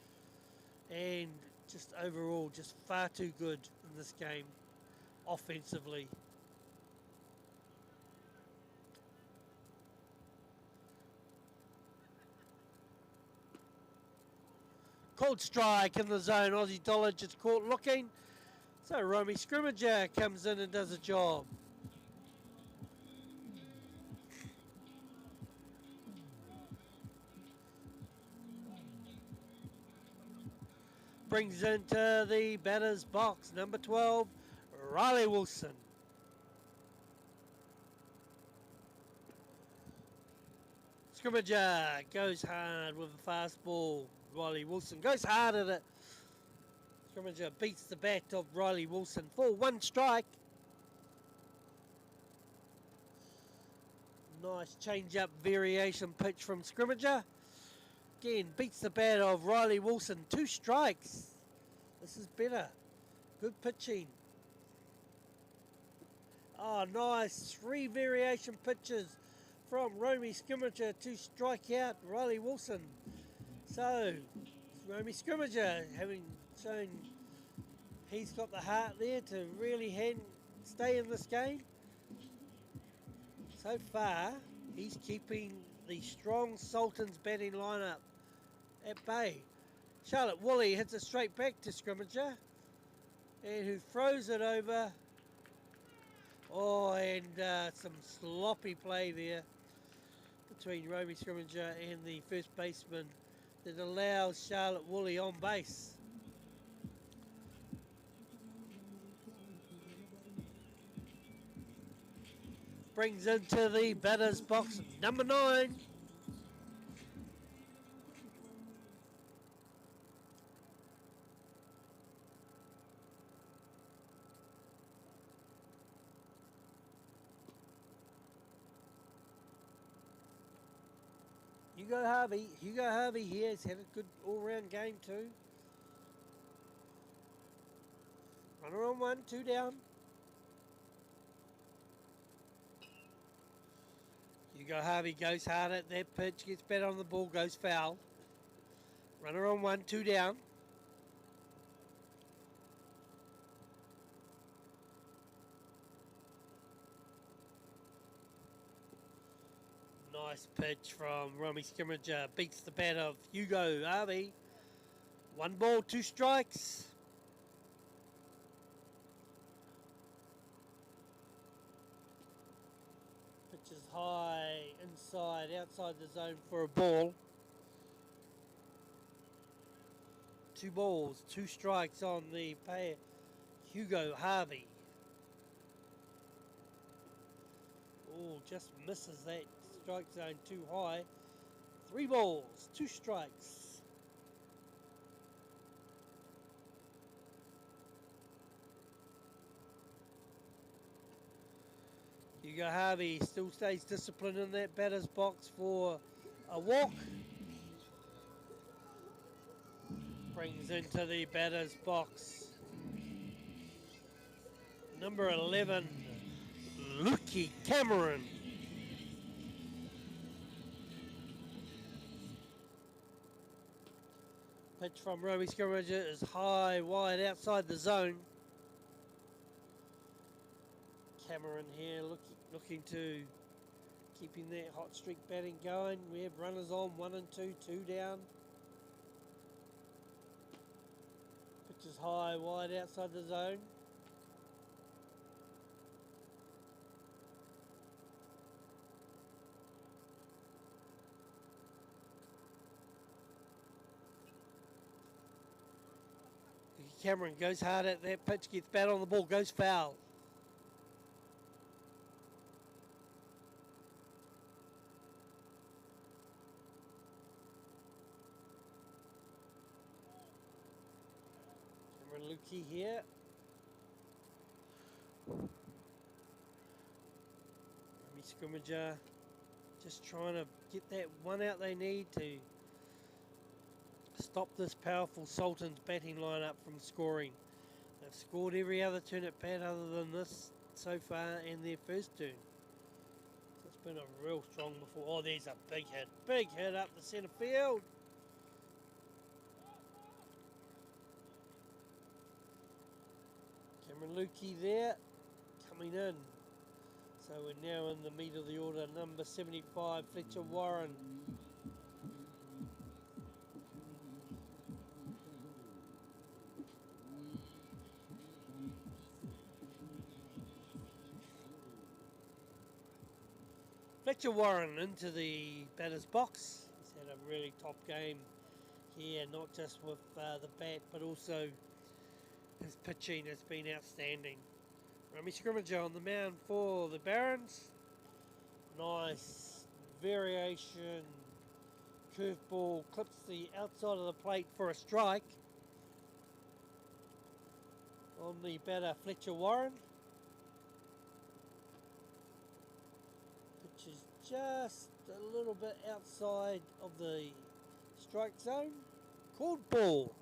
S1: and just overall just far too good in this game offensively. Called strike in the zone. Aussie Dollage is caught looking. So Romy Scrimmager comes in and does a job. Brings into the batter's box number 12, Riley Wilson. Scrimmager goes hard with a fastball. Riley Wilson goes hard at it. Scrimmager beats the bat of Riley Wilson for 1 strike. Nice change-up variation pitch from Scrimmager. Again, beats the bat of Riley Wilson. 2 strikes. This is better. Good pitching. Oh, nice. 3 variation pitches from Romy Scrimmager to strike out Riley Wilson. So, Romy Scrimmager having shown he's got the heart there to really stay in this game. So far, he's keeping the strong Sultans batting lineup at bay. Charlotte Woolley hits it straight back to Scrimmager, and who throws it over. Oh, and some sloppy play there between Romy Scrimmager and the first baseman that allows Charlotte Woolley on base. Brings into the batter's box number 9. Hugo Harvey. Hugo Harvey here has had a good all-round game too. Runner on 1, 2 down. Hugo Harvey goes hard at that pitch, gets bat on the ball, goes foul. Runner on 1, 2 down. Nice pitch from Romy Scrimmager. Beats the bat of Hugo Harvey. 1 ball, 2 strikes. Pitch is high, inside, outside the zone for a ball. 2 balls, 2 strikes on the pair. Hugo Harvey. Oh, just misses that strike zone too high. 3 balls, 2 strikes. Hugo Harvey still stays disciplined in that batter's box for a walk. Brings into the batter's box number 11, Lukey Cameron. Pitch from Romy Scrimmager is high, wide, outside the zone. Cameron here looking to keeping that hot streak batting going. We have runners on, 1 and 2, 2 down. Pitch is high, wide, outside the zone. Cameron goes hard at that pitch, gets bat on the ball, goes foul. Cameron Lukey here. Romy Scrimmager just trying to get that one out they need to stop this powerful Sultans batting lineup from scoring. They've scored every other turn at bat other than this so far in their first turn. So it's been a real strong before. Oh, there's a big hit up the centre field. Cameron Lukey there, coming in. So we're now in the meat of the order, number 75, Fletcher Warren. Fletcher Warren into the batter's box. He's had a really top game here, not just with the bat, but also his pitching has been outstanding. Romy Scrimmager on the mound for the Barons. Nice variation. Curveball clips the outside of the plate for a strike. On the batter, Fletcher Warren. Pitch is just a little bit outside of the strike zone. Called ball.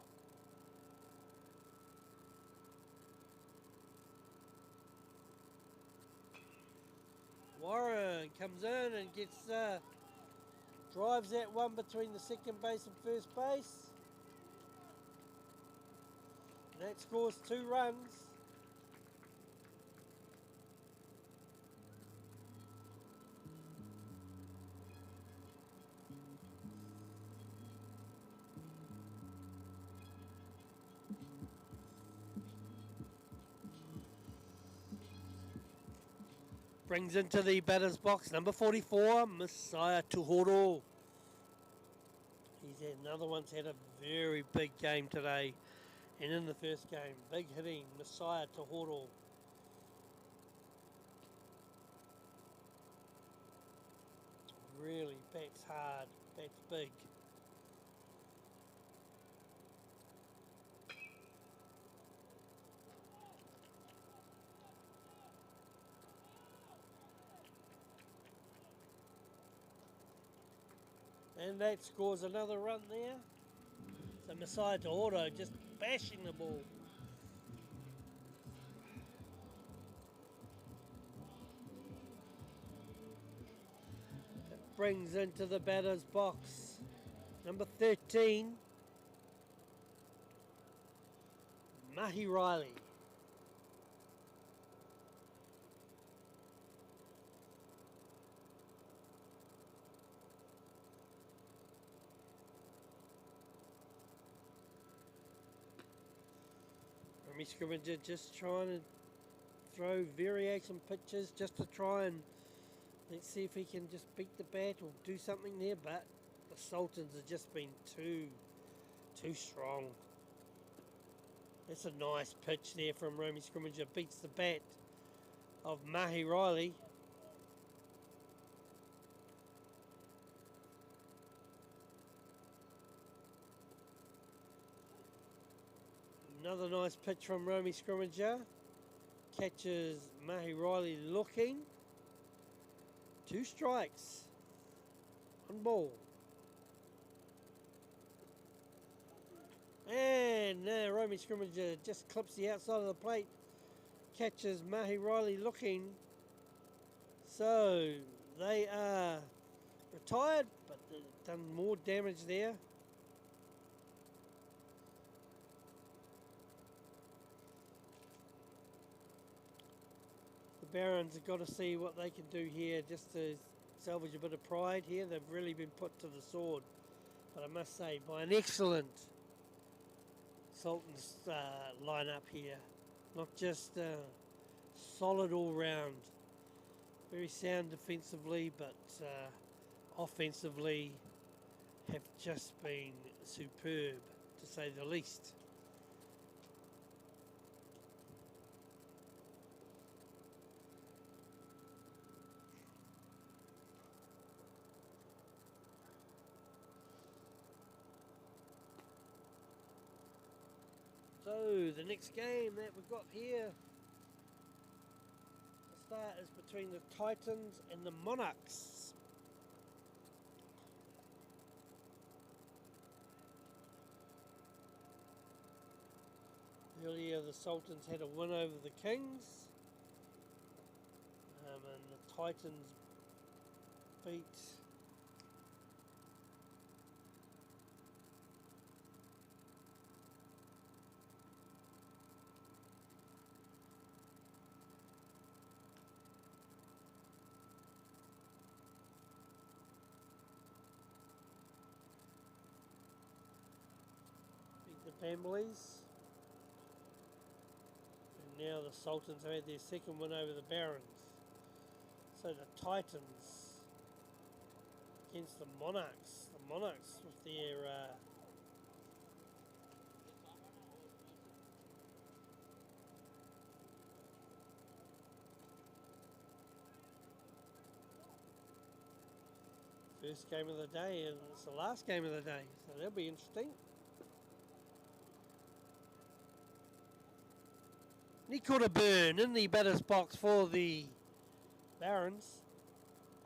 S1: Warren comes in and gets drives that one between the second base and first base. And that scores 2 runs. Brings into the batter's box number 44, Messiah Tuhoro. He's had another one's had a very big game today. And in the first game, big hitting, Messiah Tuhoro. Really bats hard, bats big. And that scores another run there. So Messiah Tuhoro just bashing the ball. It brings into the batter's box number 13, Mahi Riley. Romy Scrimmager just trying to throw variation pitches just to try and let's see if he can just beat the bat or do something there, but the Sultans have just been too strong. That's a nice pitch there from Romy Scrimmager. Beats the bat of Mahi Riley. Another nice pitch from Romy Scrimmager. Catches Mahi Riley looking. 2 strikes. 1 ball. And now Romy Scrimmager just clips the outside of the plate. Catches Mahi Riley looking. So they are retired, but they've done more damage there. The Barons have got to see what they can do here just to salvage a bit of pride here. They've really been put to the sword. But I must say, by an excellent Sultans line-up here. Not just solid all round. Very sound defensively, but offensively have just been superb, to say the least. So the next game that we've got here, the start is between the Titans and the Monarchs. Earlier the Sultans had a win over the Kings, and the Titans beat the Pamblies. And now the Sultans have had their second win over the Barons. So the Titans against the Monarchs. The Monarchs with their first game of the day, and it's the last game of the day, so that'll be interesting. Nicola Byrne in the batter's box for the Barons,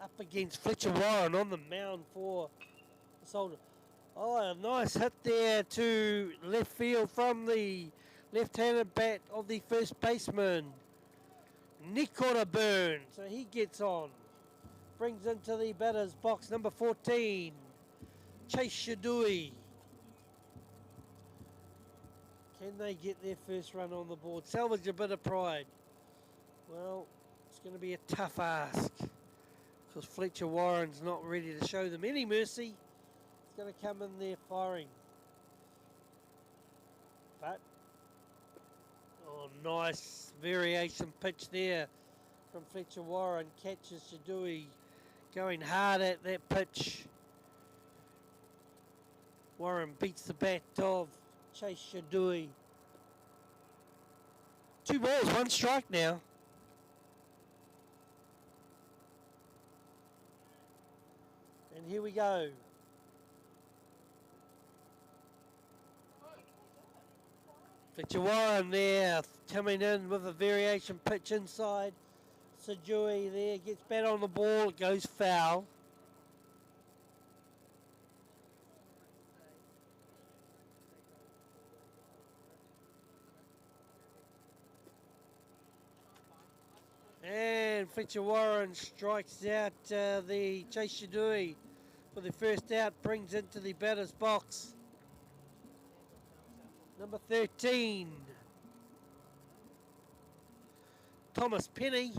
S1: up against Fletcher Warren on the mound for the Sultans. Oh, a nice hit there to left field from the left-handed bat of the first baseman, Nicola Byrne. So he gets on. Brings into the batter's box number 14, Chase Shadui. Can they get their first run on the board? Salvage a bit of pride. Well, it's going to be a tough ask because Fletcher Warren's not ready to show them any mercy. It's going to come in there firing. But, oh, nice variation pitch there from Fletcher Warren. Catches Shadui going hard at that pitch. Warren beats the bat of Chase Shadui. 2 balls, 1 strike now. And here we go. Fletcher Warren there coming in with a variation pitch inside. Shadui there gets bat on the ball, it goes foul. And Fletcher Warren strikes out the Chase Shadui for the first out, brings into the batter's box number 13, Thomas Penny.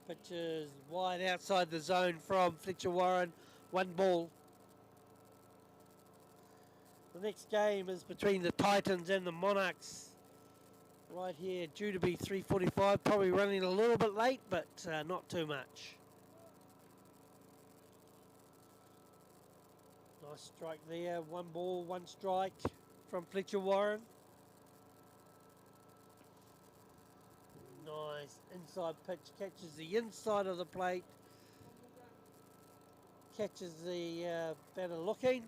S1: Pitch is wide outside the zone from Fletcher Warren. 1 ball. The next game is between the Titans and the Monarchs. Right here, due to be 3:45. Probably running a little bit late, but not too much. Nice strike there. 1 ball, 1 strike from Fletcher Warren. Nice inside pitch, catches the inside of the plate, catches the batter looking.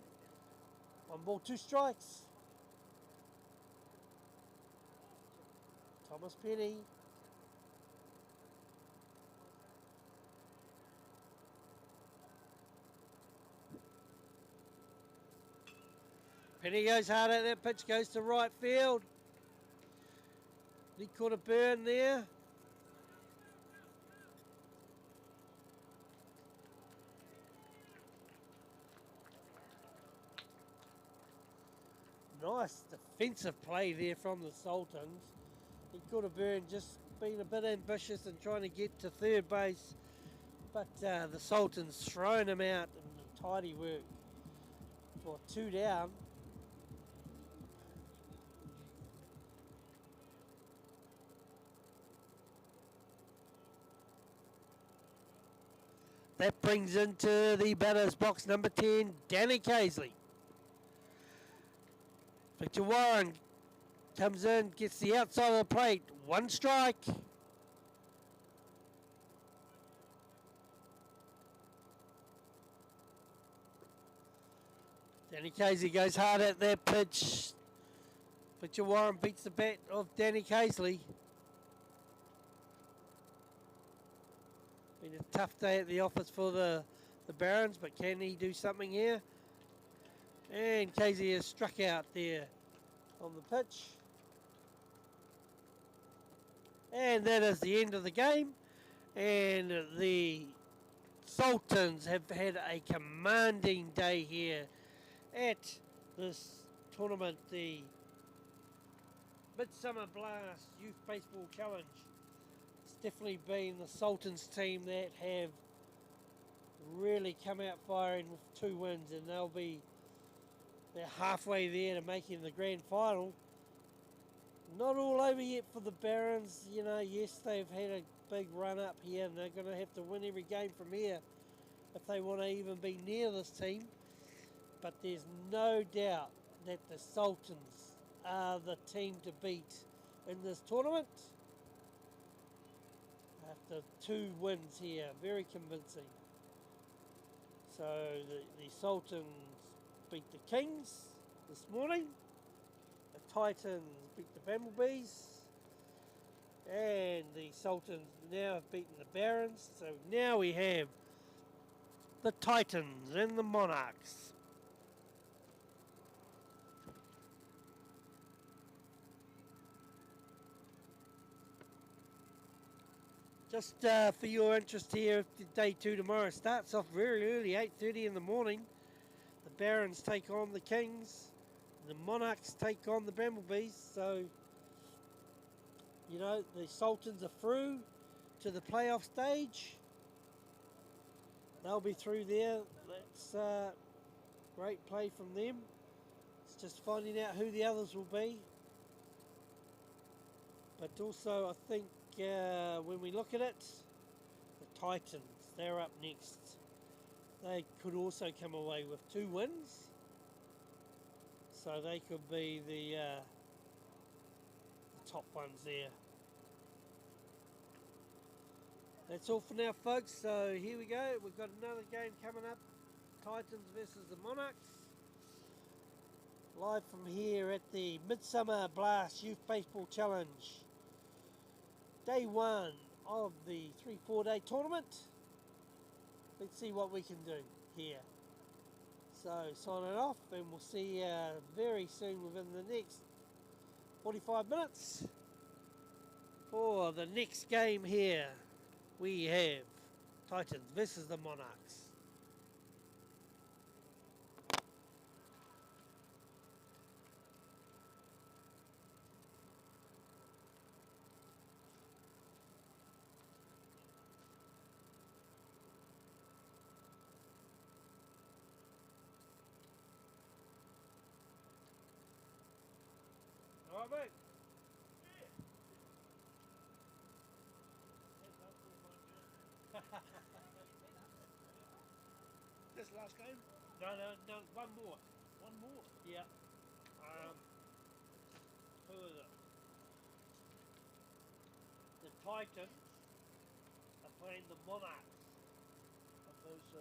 S1: 1 ball, 2 strikes. Thomas Penny. Penny goes hard at that pitch, goes to right field. He caught a burn there. Nice defensive play there from the Sultans. He caught a burn, just being a bit ambitious and trying to get to third base. But the Sultans throwing him out in tidy work for 2 down. That brings into the batter's box number 10, Danny Casely. Fletcher Warren comes in, gets the outside of the plate. 1 strike. Danny Casely goes hard at that pitch. Fletcher Warren beats the bat of Danny Casely. Been a tough day at the office for the Barons, but can he do something here? And Casey has struck out there on the pitch. And that is the end of the game. And the Sultans have had a commanding day here at this tournament, the Midsummer Blast Youth Baseball Challenge. It's definitely been the Sultans team that have really come out firing with 2 wins, and they're halfway there to making the grand final. Not all over yet for the Barons. You know, yes, they've had a big run up here, and they're going to have to win every game from here if they want to even be near this team. But there's no doubt that the Sultans are the team to beat in this tournament. After 2 wins here, very convincing. So the Sultans beat the Kings this morning. The Titans beat the Bumblebees. And the Sultans now have beaten the Barons. So now we have the Titans and the Monarchs. Just for your interest here, day 2 tomorrow starts off very early, 8:30 in the morning. The Barons take on the Kings. The Monarchs take on the Bumblebees. So, you know, the Sultans are through to the playoff stage. They'll be through there. That's great play from them. It's just finding out who the others will be. But also, I think when we look at it, the Titans, they're up next. They could also come away with 2 wins. So they could be the top ones there. That's all for now, folks. So here we go. We've got another game coming up. Titans versus the Monarchs. Live from here at the Midsummer Blast Youth Baseball Challenge. Day 1 of the 3-4 day tournament. Let's see what we can do here. So signing off, and we'll see you very soon within the next 45 minutes for the next game here. We have Titans versus the Monarchs. mate?
S3: This last game?
S1: No, one more.
S3: One more.
S1: Yeah. Who is it? The Titans are playing the Monarchs.
S3: Okay, so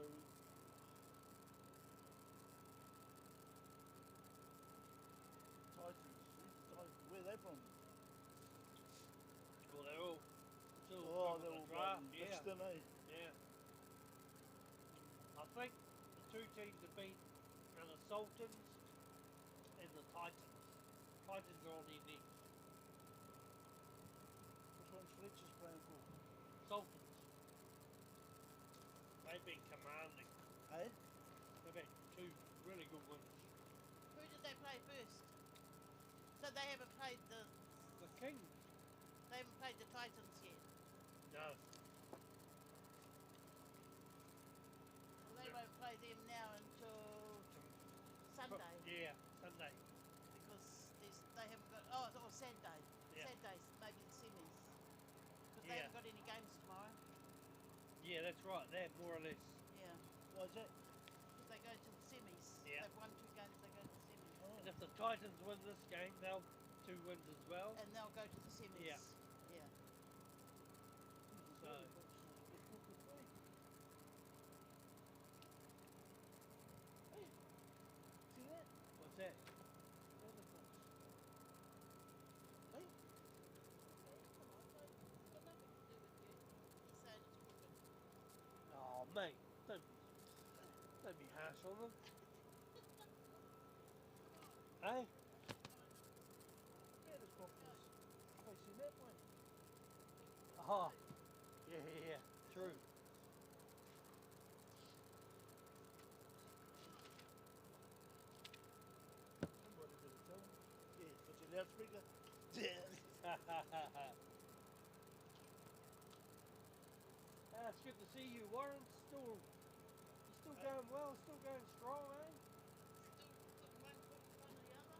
S3: Titans. Who's the Titans? Where are they from?
S1: Well, they're all still
S3: Oh,
S1: from
S3: they're
S1: the
S3: all
S1: draft.
S3: bloody
S1: Yeah,
S3: Brixton, eh?
S1: yeah. I think the two teams have been the Sultans and the Titans. Titans are on their next.
S3: Which one's Fletcher's playing for?
S1: Sultans. They've been commanding.
S3: Hey?
S1: They've had two really good wins.
S4: Who did they play first? So they haven't played the
S1: Kings?
S4: Titans yet.
S1: No.
S4: Well, they
S1: No.
S4: won't play them now until Sunday
S1: Yeah, Sunday.
S4: because they haven't got. Or Saturday.
S1: Yeah.
S4: Saturdays, maybe the semis. Because they
S1: Yeah.
S4: haven't got any games tomorrow.
S1: Yeah, that's right. They're more or less.
S4: Yeah.
S3: Why is that?
S4: Because they go to the semis.
S1: Yeah.
S4: They've won 2 games. They go to the semis.
S3: Oh.
S1: And if the Titans win this game, they'll 2 wins as well.
S4: And they'll go to the semis.
S1: Yeah.
S4: Yeah.
S1: So.
S3: Hey, see that?
S1: What's that?
S3: Elephants. Hey?
S4: Got nothing to do with you. He's saying it's crooked.
S1: Oh, mate, don't be harsh on them. Hey?
S3: Yeah, this conference. Facing that way.
S1: Oh, yeah, true.
S3: Somebody better tell them. Yeah, put your loudspeaker. Yeah.
S1: It's good to see you, Warren. You're still going well, still going strong, eh?
S4: Still putting one foot in front of the other.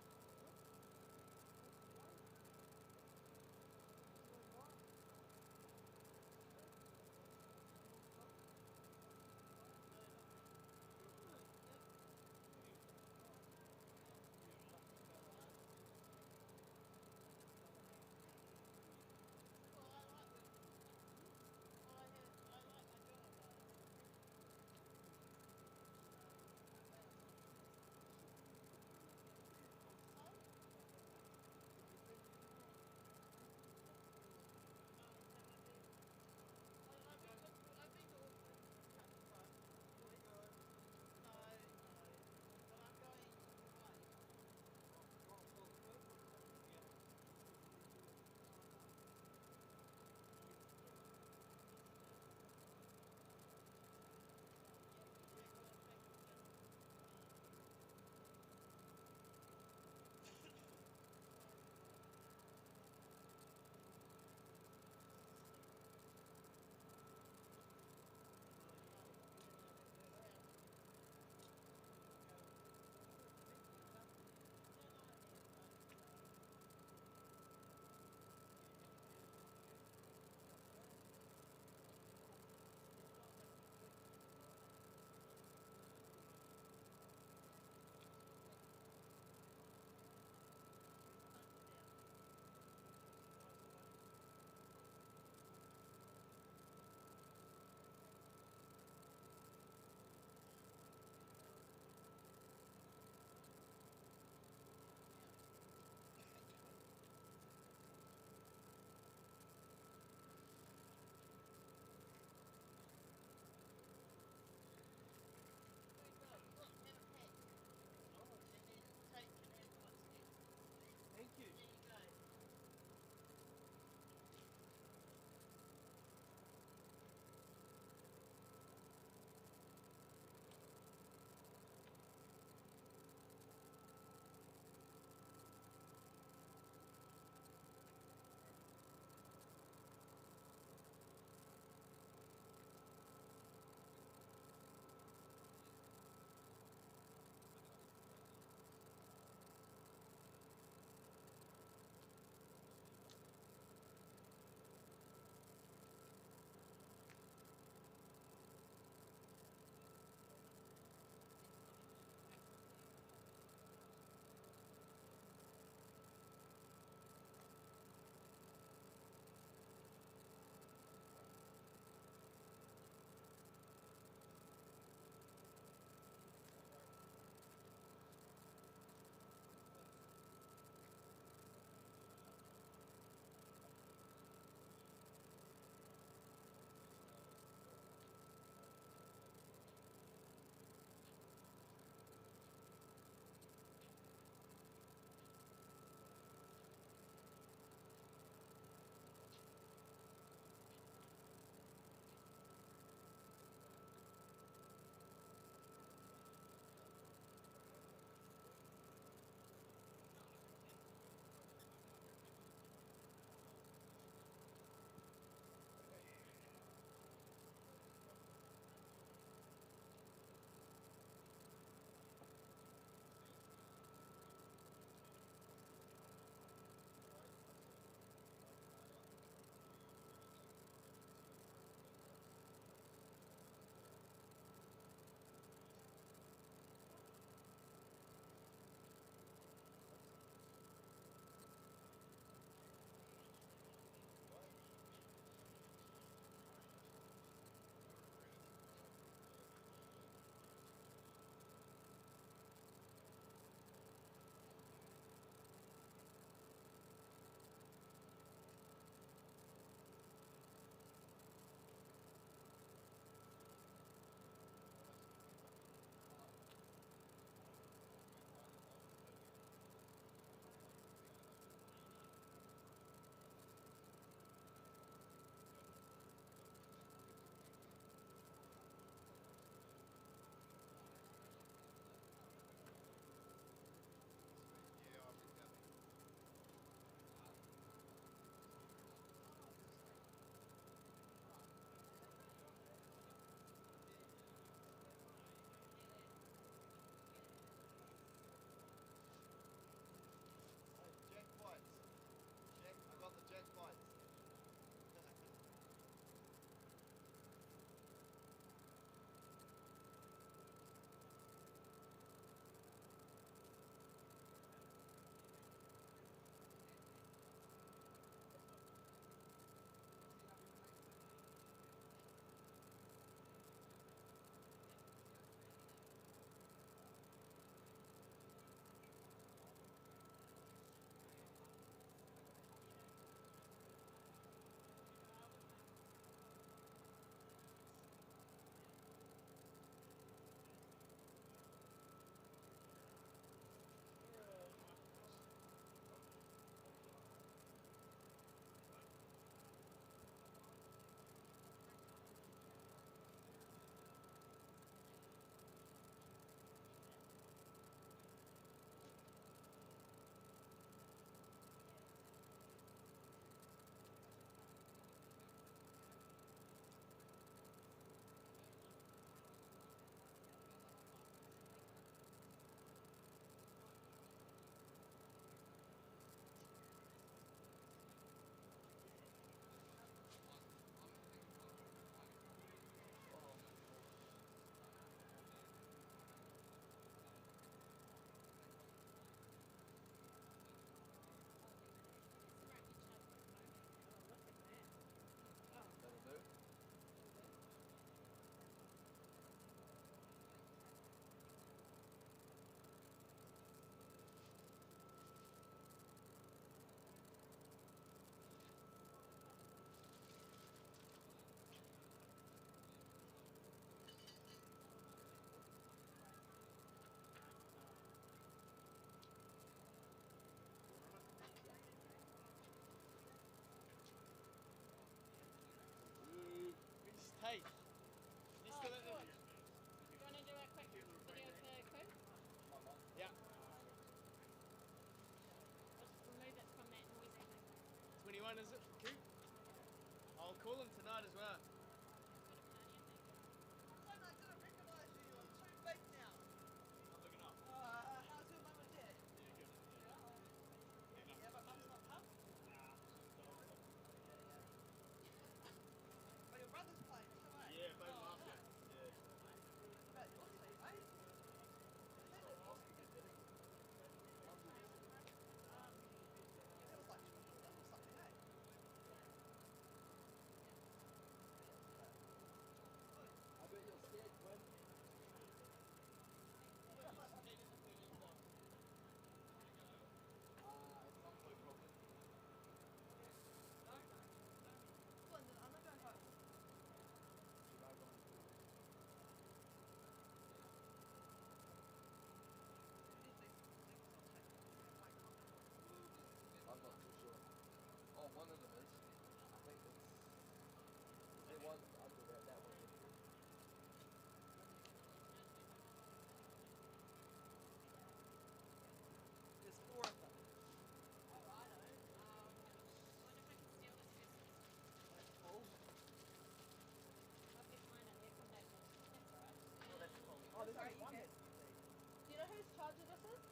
S4: sorry, you
S3: one
S4: go.
S3: has to be taken.
S4: Do you know whose charger this is?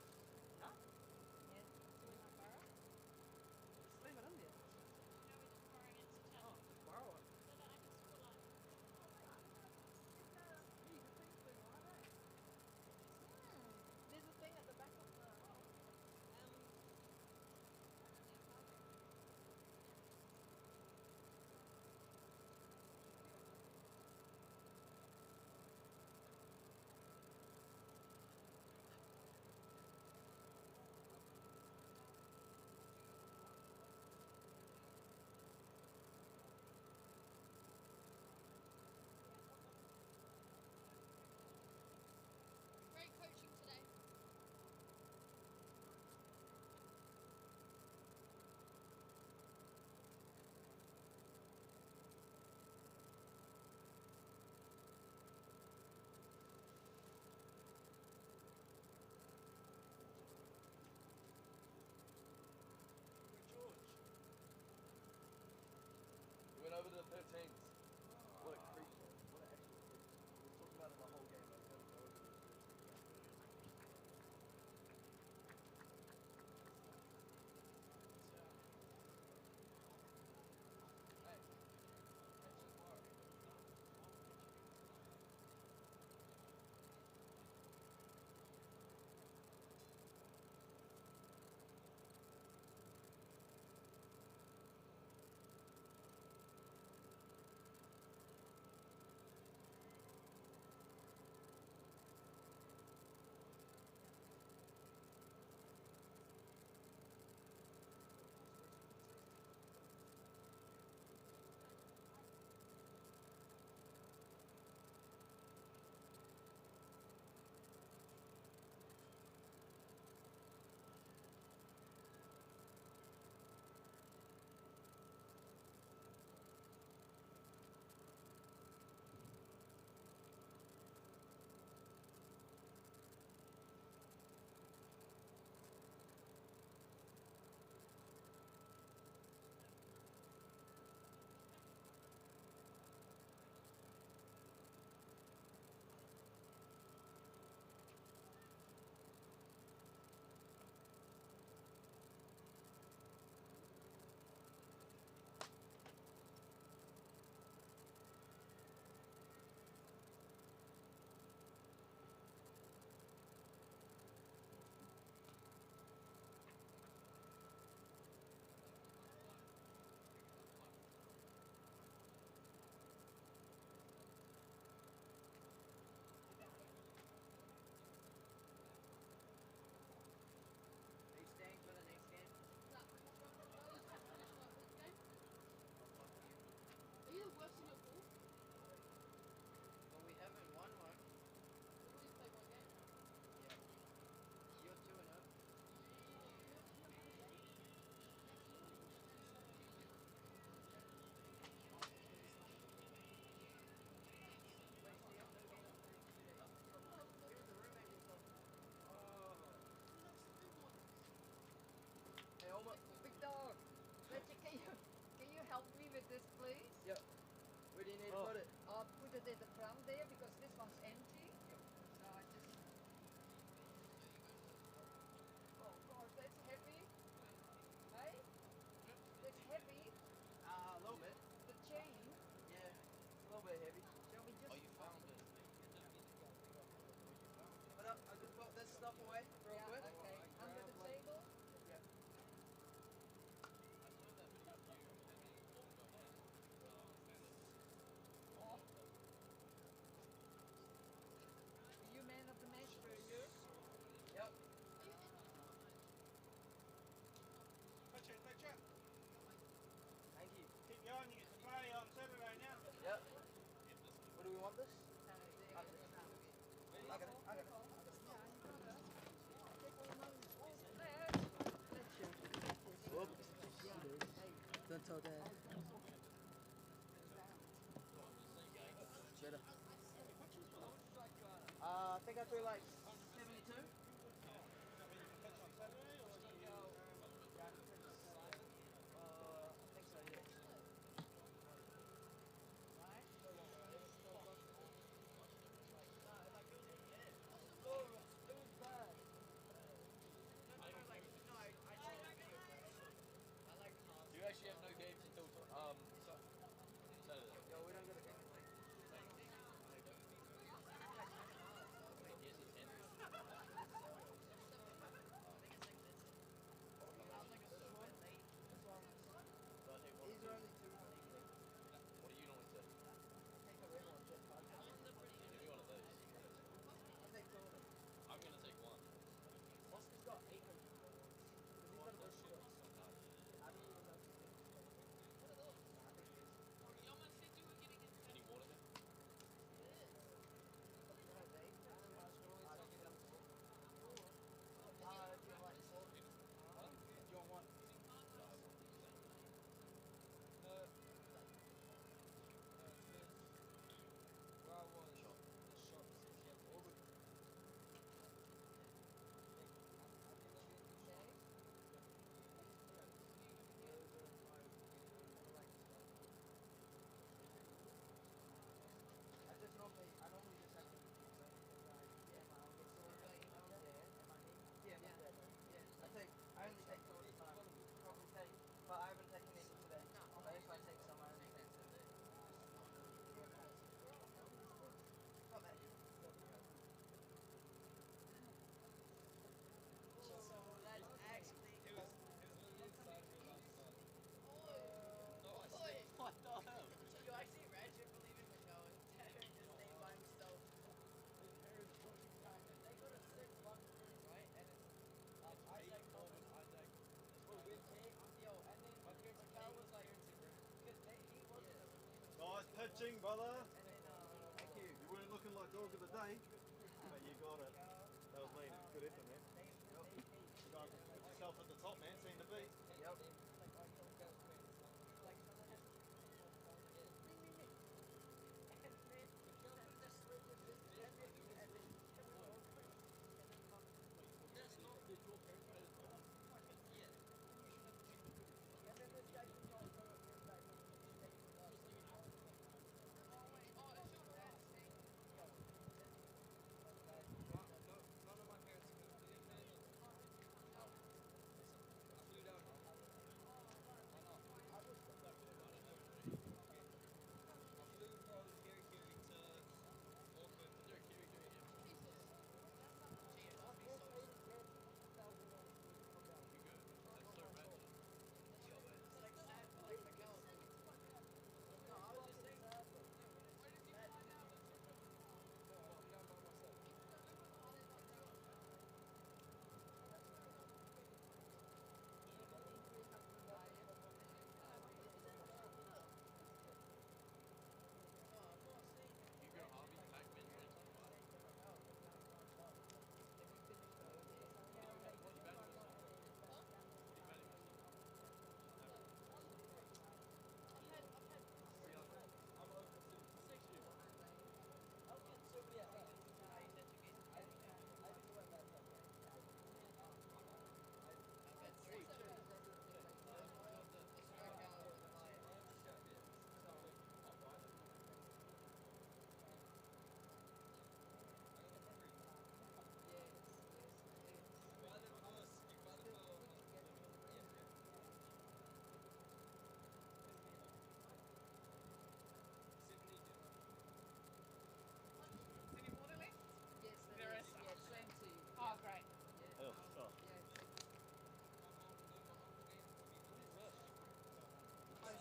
S3: No.
S4: Yeah. Do we not borrow?
S3: Just leave it in there.
S5: No, we're just borrowing it to charge
S3: Oh,
S5: it.
S3: just borrow it.
S5: No, no, I can just pull out.
S3: Gee, the thing's doing alright, eh?
S4: There's a thing at the back of the.
S5: Great coaching today.
S3: Good George.
S6: We went over to the 13s. What a creature. What an actual creature. We were talking about it the whole game. I was going to go over this Hey, that's just hard.
S7: Are you staying for the next game?
S5: Are you the worst in your pool?
S7: Well, we haven't won one.
S5: We've only played one game.
S7: Yeah. You're 2-0.
S6: Hey, Oma.
S7: Big dog! Reggie, can you help me with this, please?
S6: Yep. Where do you need to
S1: Oh.
S6: put it?
S7: I'll put it at the front there because this one's empty. So I just... Oh gosh, that's heavy. Hey? That's heavy.
S6: A little bit.
S7: The chain.
S6: Yeah. It's a little bit heavy.
S7: Shall we just...
S6: Oh, you found it. But I just put this stuff away real
S7: Yeah,
S6: quick.
S7: okay. Under the table.
S6: Yeah.
S7: Oh. You man of the match for you.
S6: Yep.
S3: Pitch it, pitch it.
S6: Thank you.
S3: Keep going, you get to play on Saturday now.
S6: Yep. What do we want this?
S7: There.
S6: I got it. I got it. Whoops. Don't tell Dad. Better. I think I threw like 72.
S3: Pitch on Saturday or do you,
S6: I think so, yeah.
S8: Ching, brother.
S6: Thank you.
S8: You weren't looking like dog of the day, but you got it. That was mean. Good effort, man. You guys put yourself at the top, man. Seem to be.
S6: Yep.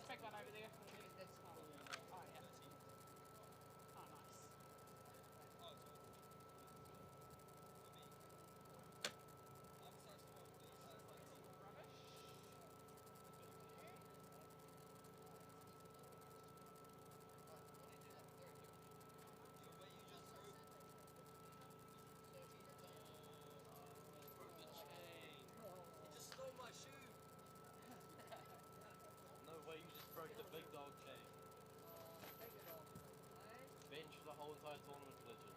S4: Big one over there. Oh, yeah. Oh, nice.
S6: He just stole my shoe. No way, you just broke the big dog chain. Bench for the whole entire tournament, legend.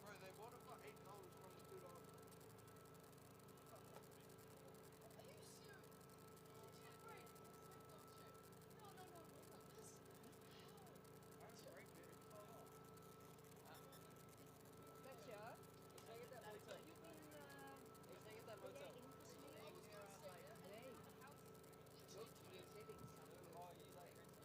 S6: Bro, they bought it for $8 from the $2.
S5: Are you serious? Did you break? No, no, no, no, no. This.
S7: Nee.
S5: How?
S7: Settings.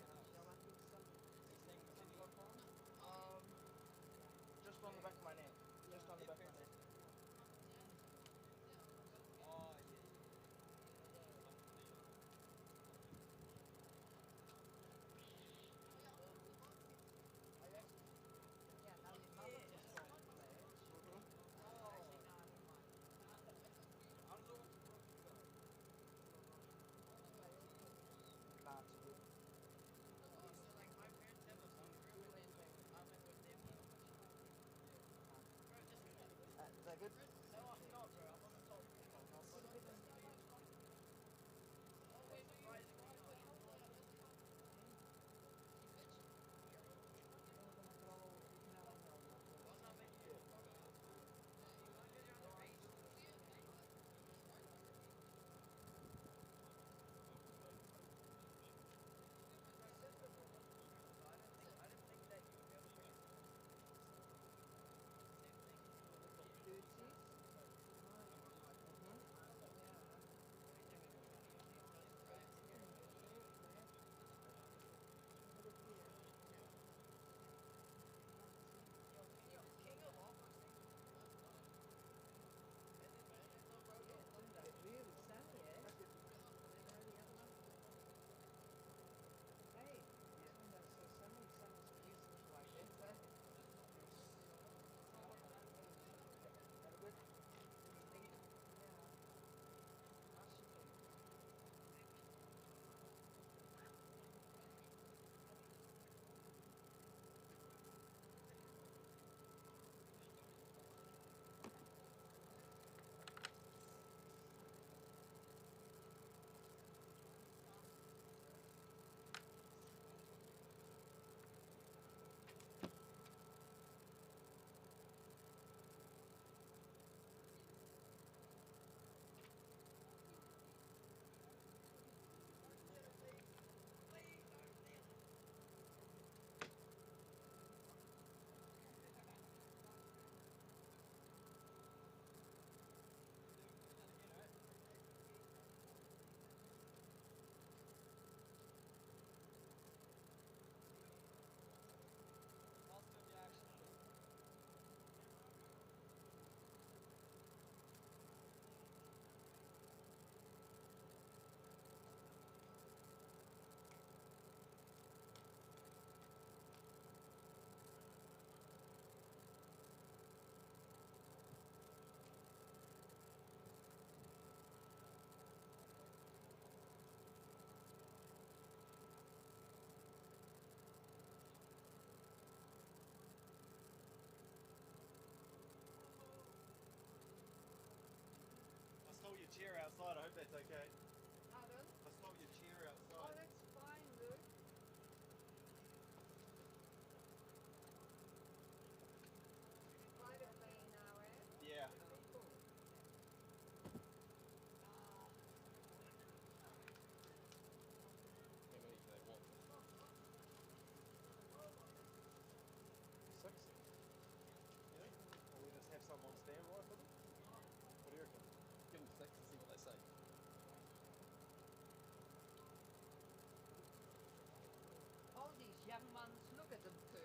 S7: Sultans, look at them turn.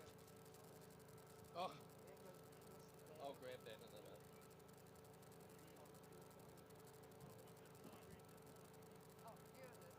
S6: Oh, I'll grab that in a minute.
S7: Oh, here it is.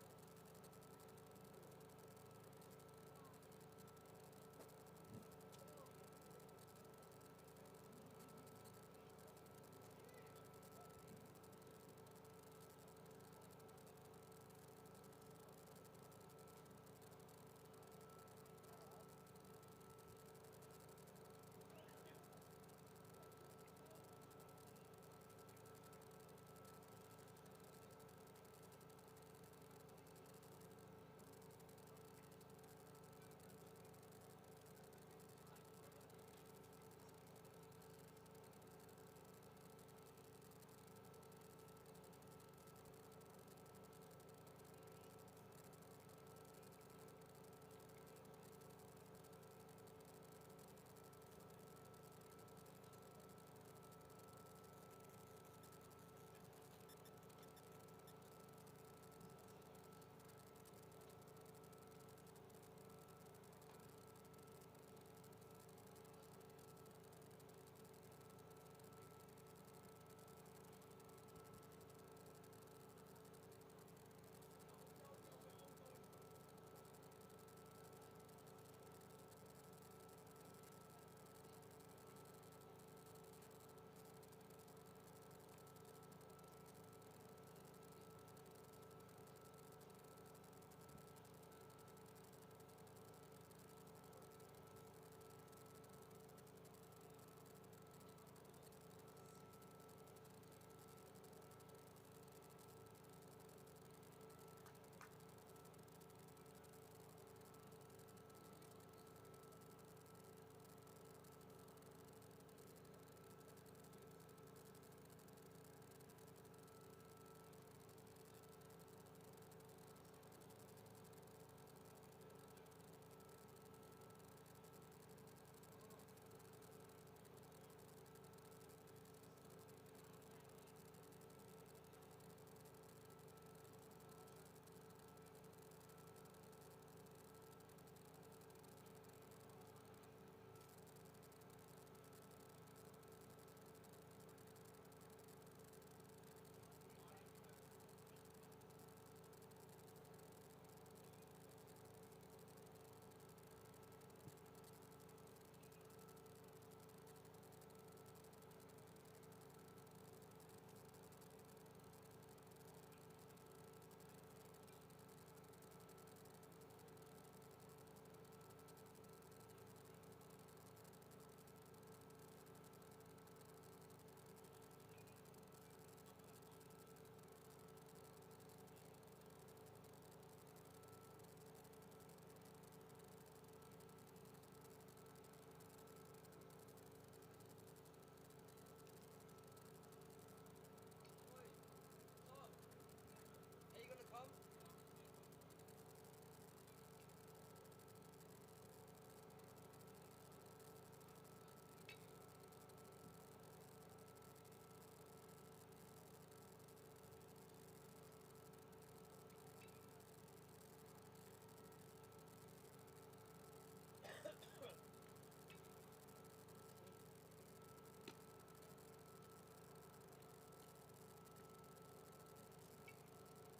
S6: Are you gonna come?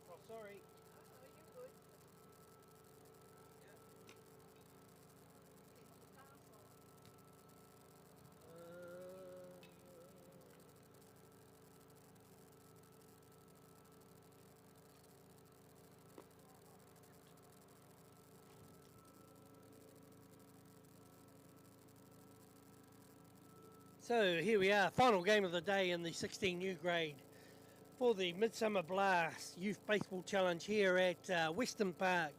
S1: Oh, sorry.
S7: Oh, no, you're good. Take the pass off.
S1: So here we are, final game of the day in the 16U grade for the Midsummer Blast Youth Baseball Challenge here at Western Park,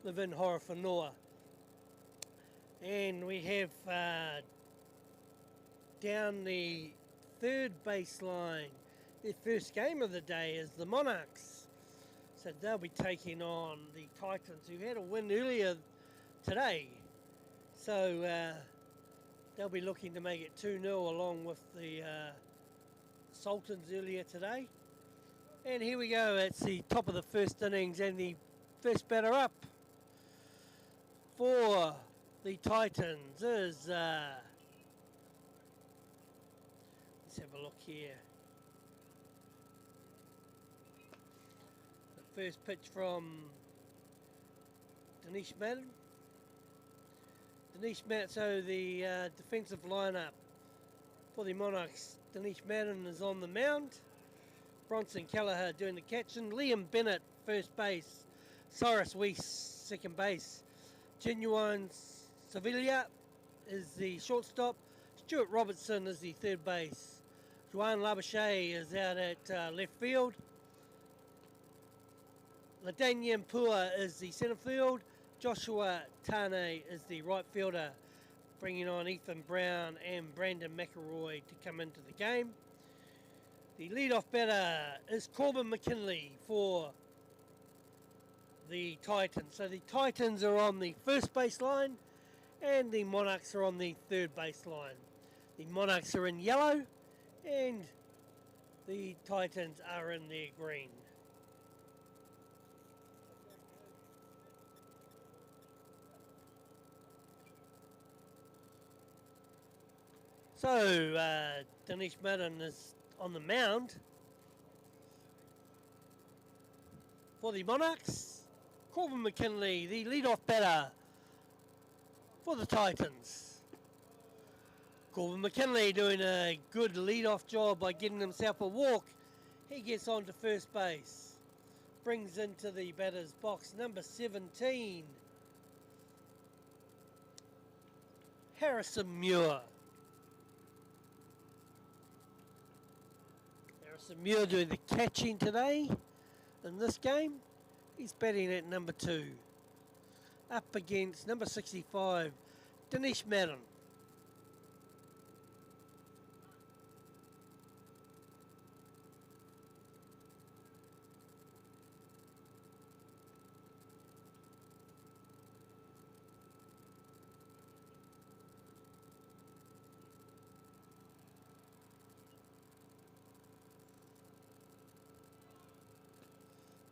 S1: live in Horowhenua. And we have down the third baseline, their first game of the day is the Monarchs. So they'll be taking on the Titans, who had a win earlier today. So they'll be looking to make it 2-0 along with the Sultans earlier today. And here we go, it's the top of the first innings and the first batter up for the Titans is, let's have a look here. The first pitch from Dinesh Madden. So the defensive lineup for the Monarchs. Dinesh Madden is on the mound. Bronson Kelleher doing the catching. Liam Bennett, first base. Cyrus Weiss, second base. Genuine Sevilla is the shortstop. Stuart Robertson is the third base. Juan Labouche is out at left field. Ladanian Pua is the centre field. Joshua Tane is the right fielder, bringing on Ethan Brown and Brandon McElroy to come into the game. The leadoff batter is Corbin McKinley for the Titans. So the Titans are on the first base line and the Monarchs are on the third base line. The Monarchs are in yellow and the Titans are in their green. So, Dinesh Madden is on the mound for the Monarchs. Corbin McKinley, the leadoff batter for the Titans. Corbin McKinley doing a good leadoff job by getting himself a walk. He gets on to first base. Brings into the batter's box number 17, Harrison Muir. Muir doing the catching today in this game. He's batting at number 2. Up against number 65, Dinesh Madden.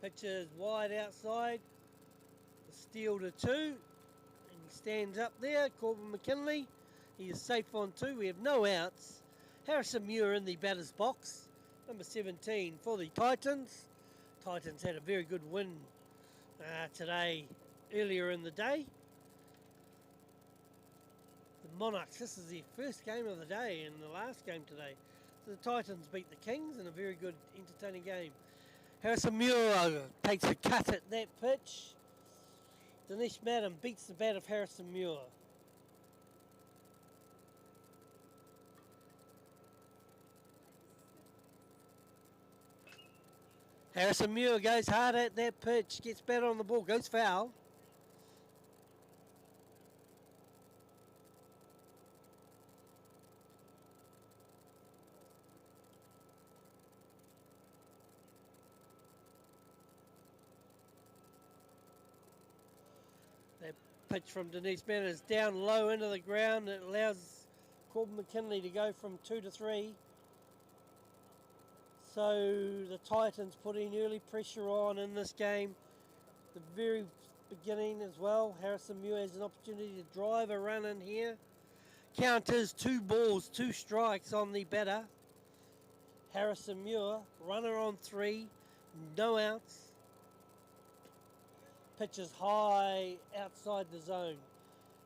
S1: Pitch is wide outside, steal to 2, and he stands up there, Corbin McKinley. He is safe on 2, we have no outs. Harrison Muir in the batter's box, number 17 for the Titans. Titans had a very good win today, earlier in the day. The Monarchs, this is their first game of the day and the last game today. So the Titans beat the Kings in a very good, entertaining game. Harrison Muir takes a cut at that pitch. Dinesh Madden beats the bat of Harrison Muir. Harrison Muir goes hard at that pitch, gets bat on the ball, goes foul. Pitch from Dinesh Madden is down low into the ground. It allows Corbin McKinley to go from 2 to 3. So the Titans putting early pressure on in this game. The very beginning as well. Harrison Muir has an opportunity to drive a run in here. Count is 2 balls, 2 strikes on the batter. Harrison Muir, runner on 3, no outs. Pitch is high outside the zone.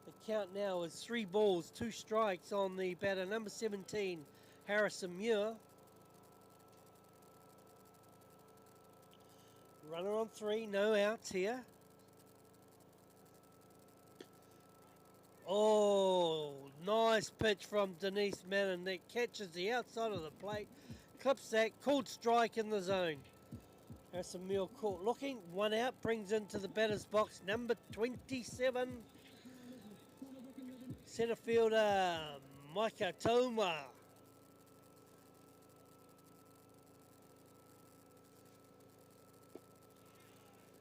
S1: The count now is 3 balls, 2 strikes on the batter, number 17, Harrison Muir. Runner on 3, no outs here. Oh, nice pitch from Dinesh Madden that catches the outside of the plate, clips that, called strike in the zone. Harrison Muir caught looking, 1 out, brings into the batter's box number 27, centre fielder Micah Toma.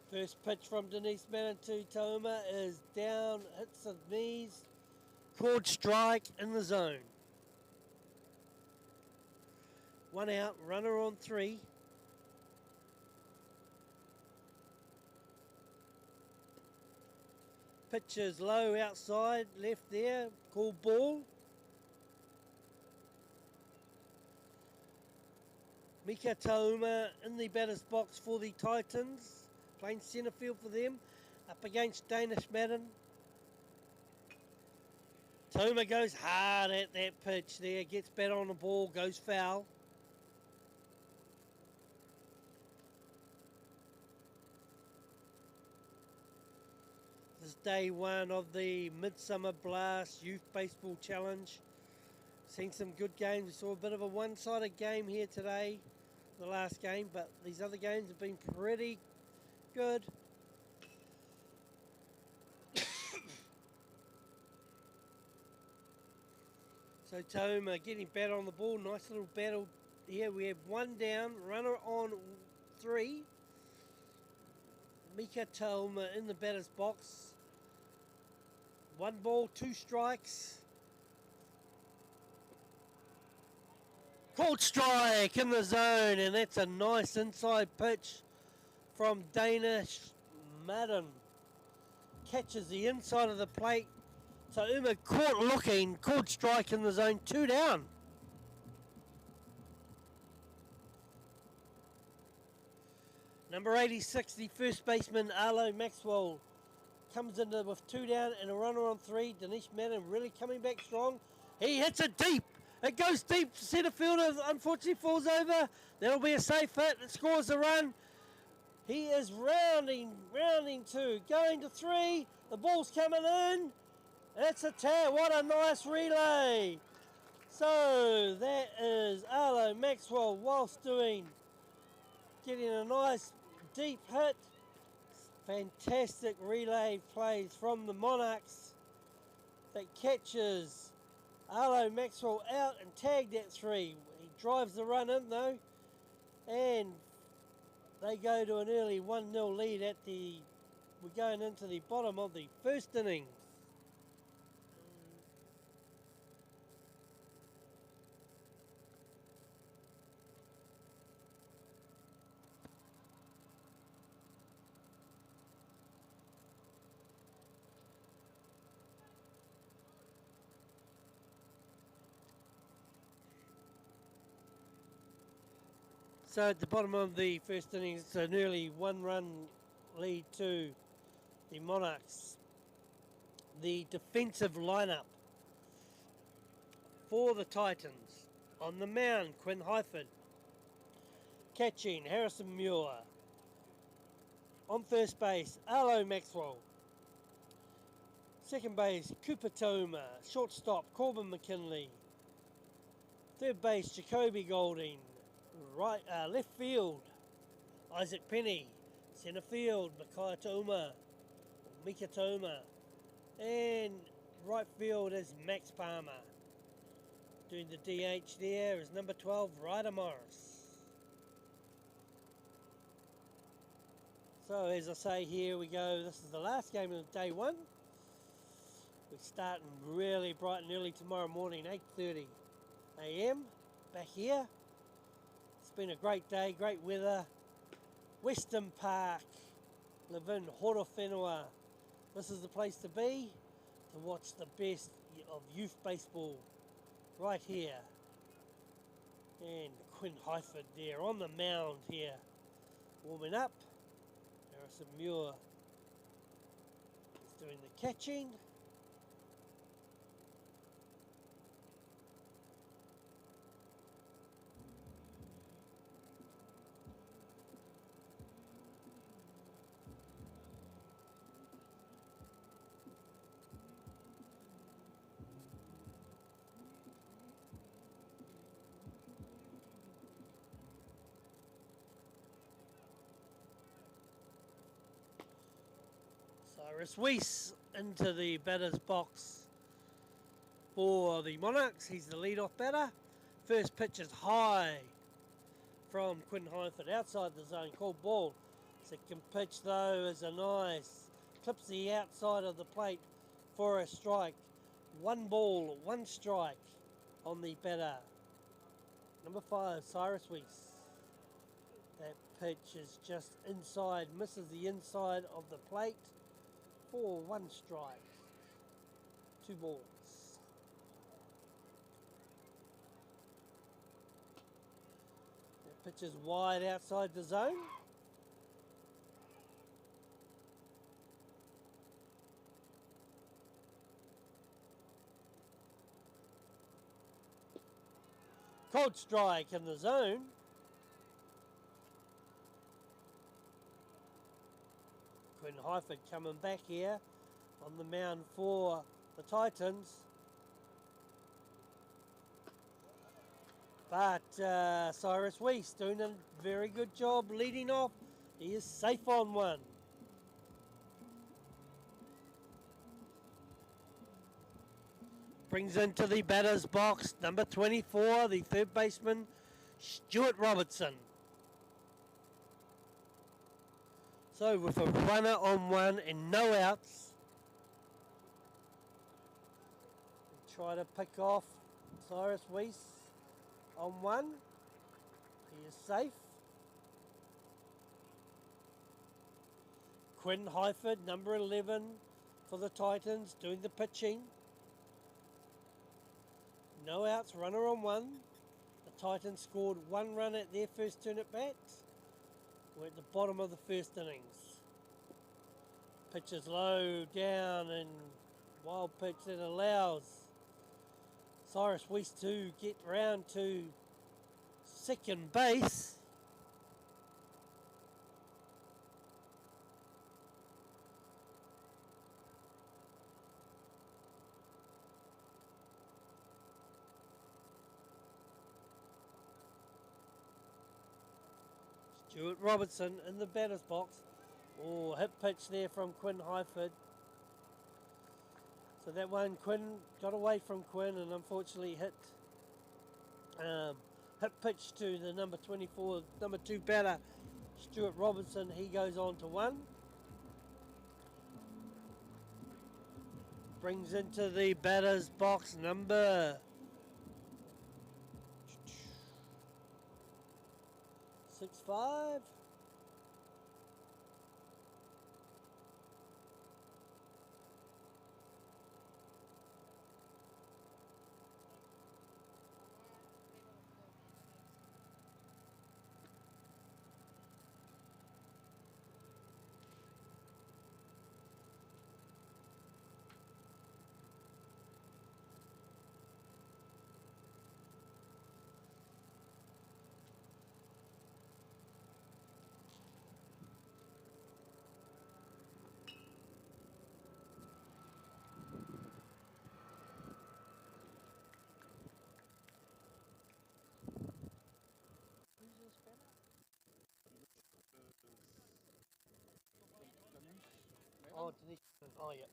S1: First pitch from Dinesh Madden to Toma is down, hits the knees, called strike in the zone. 1 out, runner on 3. pitch is low outside, left there, called ball. Mika Tauma in the batter's box for the Titans, playing centre field for them, up against Danish Madden. Tauma goes hard at that pitch there, gets better on the ball, goes foul. This is day one of the Midsummer Blast Youth Baseball Challenge. Seen some good games. We saw a bit of a one-sided game here today, the last game, but these other games have been pretty good. So Tauma getting better on the ball. Nice little battle here. We have one down, runner on 3. Mika Tauma in the batter's box. 1 ball, 2 strikes. Called strike in the zone, and that's a nice inside pitch from Danish Madden. Catches the inside of the plate. So Uma caught looking, called strike in the zone, 2 down. Number 86, the first baseman, Arlo Maxwell, comes in with 2 down and a runner on 3. Danish Madden really coming back strong. He hits it deep. It goes deep. Centre fielder unfortunately falls over. That'll be a safe hit. It scores a run. He is rounding 2, going to 3. The ball's coming in. That's a tag. What a nice relay. So that is Arlo Maxwell whilst getting a nice deep hit. Fantastic relay plays from the Monarchs that catches Arlo Maxwell out and tagged at 3. He drives the run in though, and they go to an early 1-0 lead we're going into the bottom of the first innings. So at the bottom of the first innings, it's an early 1-run lead to the Monarchs. The defensive lineup for the Titans. On the mound, Quinn Hyford. Catching, Harrison Muir. On first base, Arlo Maxwell. Second base, Cooper Tauma. Shortstop, Corbin McKinley. Third base, Jacoby Golding. Left field, Isaac Penny. Centre field, Mika Tauma. And right field is Max Palmer. Doing the DH there is number 12, Ryder Morris. So as I say, here we go. This is the last game of day 1. We're starting really bright and early tomorrow morning, 8:30 a.m. back here. It's been a great day, great weather. Western Park, live in Horowhenua. This is the place to be to watch the best of youth baseball right here. And Quinn Hyford there on the mound here, warming up. Harrison Muir is doing the catching. Cyrus Weiss into the batter's box for the Monarchs. He's the leadoff batter. First pitch is high from Quinn Hyford outside the zone, called ball. Second pitch though is a nice, clips the outside of the plate for a strike. 1 ball, 1 strike on the batter. Number 5, Cyrus Weiss. That pitch is just inside, misses the inside of the plate for 1 strike. 2 balls. That pitch is wide outside the zone. Cold strike in the zone. Quinn Highford coming back here on the mound for the Titans. But Cyrus Weiss doing a very good job leading off. He is safe on 1. Brings into the batter's box number 24, the third baseman, Stuart Robertson. So with a runner on 1 and no outs, we try to pick off Cyrus Weiss on 1. He is safe. Quinn Highford, number 11 for the Titans, doing the pitching. No outs, runner on 1. The Titans scored 1 run at their first turn at bat. We're at the bottom of the first innings. Pitch is low down and wild pitch that allows Cyrus Weiss to get round to second base. Stuart Robertson in the batter's box. Oh, hit pitch there from Quinn Highford. So that one, Quinn got away from Quinn and unfortunately hit pitch to the number 24, number 2 batter, Stuart Robertson. He goes on to 1. Brings into the batter's box number 6-5. Oh, Denise. Oh, yeah.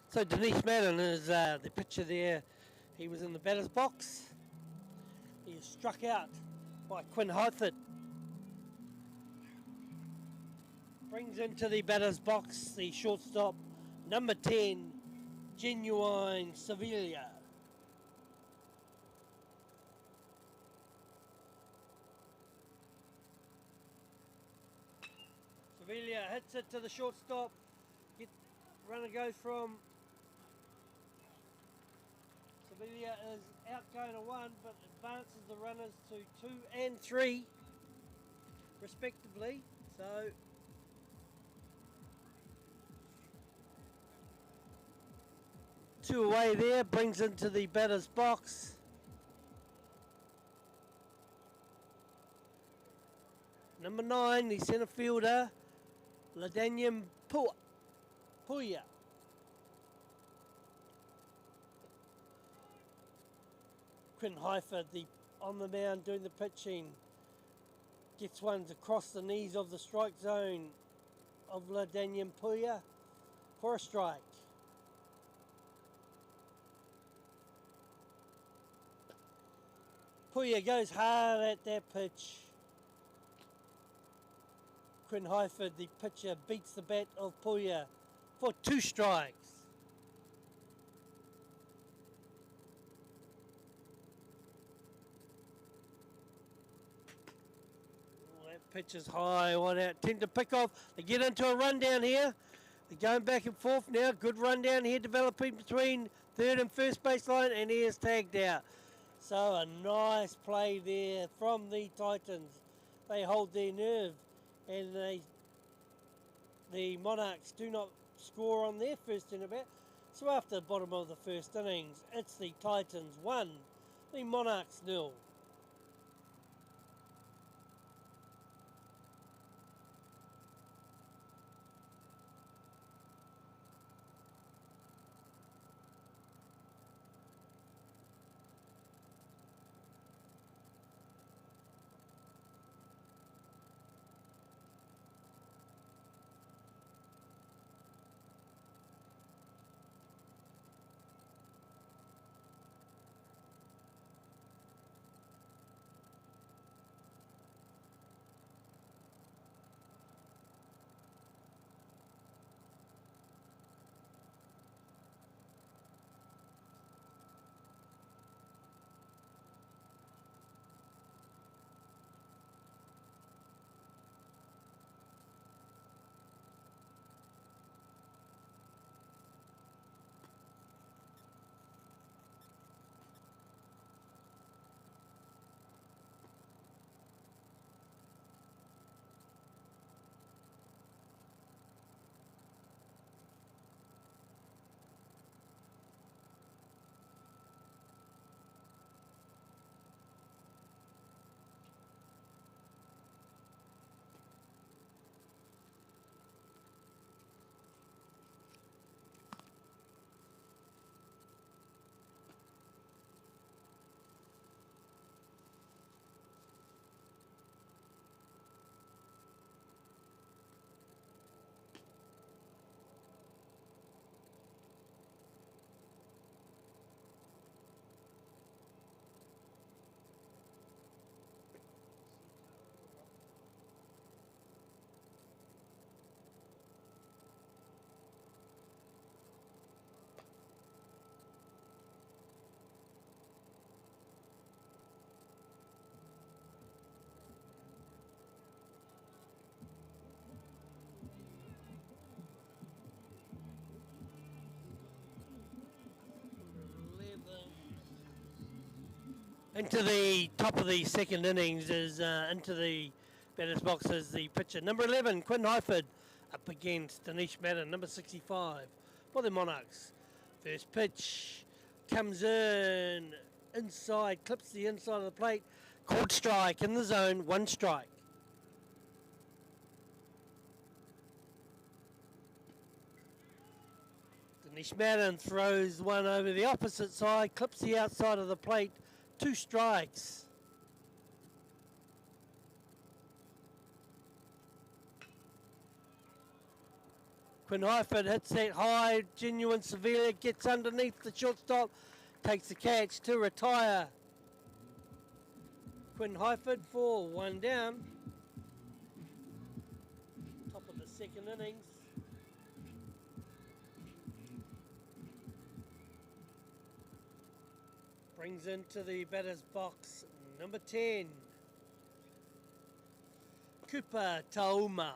S1: So Denise Madden is the pitcher there. He was in the batter's box. He is struck out by Quinn Highford. Brings into the batter's box the shortstop, number 10, Genuine Sevilla. Sevilla hits it to the shortstop. Runner goes from Sevilla is out going to 1, but advances the runners to 2 and 3 respectively. So two away there, brings into the batter's box number 9, the centre fielder, Ladanian Puya. Quinn Highford, on the mound doing the pitching, gets ones across the knees of the strike zone of Ladanian Puya for a strike. Puya goes hard at that pitch. Quinn Highford, the pitcher, beats the bat of Puya for 2 strikes. Pitch is high, one out. Tend to pick off. They get into a run down here. They're going back and forth now. Good run down here developing between third and first baseline, and he is tagged out. So a nice play there from the Titans. They hold their nerve, and the Monarchs do not score on their first in about. So after the bottom of the first innings, it's the Titans 1, the Monarchs 0. Into the top of the second innings is into the batter's box is the pitcher. Number 11, Quinn Hyford, up against Danish Madden, number 65, for the Monarchs. First pitch comes in, inside, clips the inside of the plate. Called strike in the zone, 1 strike. Danish Madden throws one over the opposite side, clips the outside of the plate, 2 strikes. Quinn Hyford hits that high, genuine Sevilla, gets underneath the shortstop, takes the catch to retire. Quinn Hyford for 1 down. Top of the second innings. Brings into the batter's box number 10, Cooper Tauma.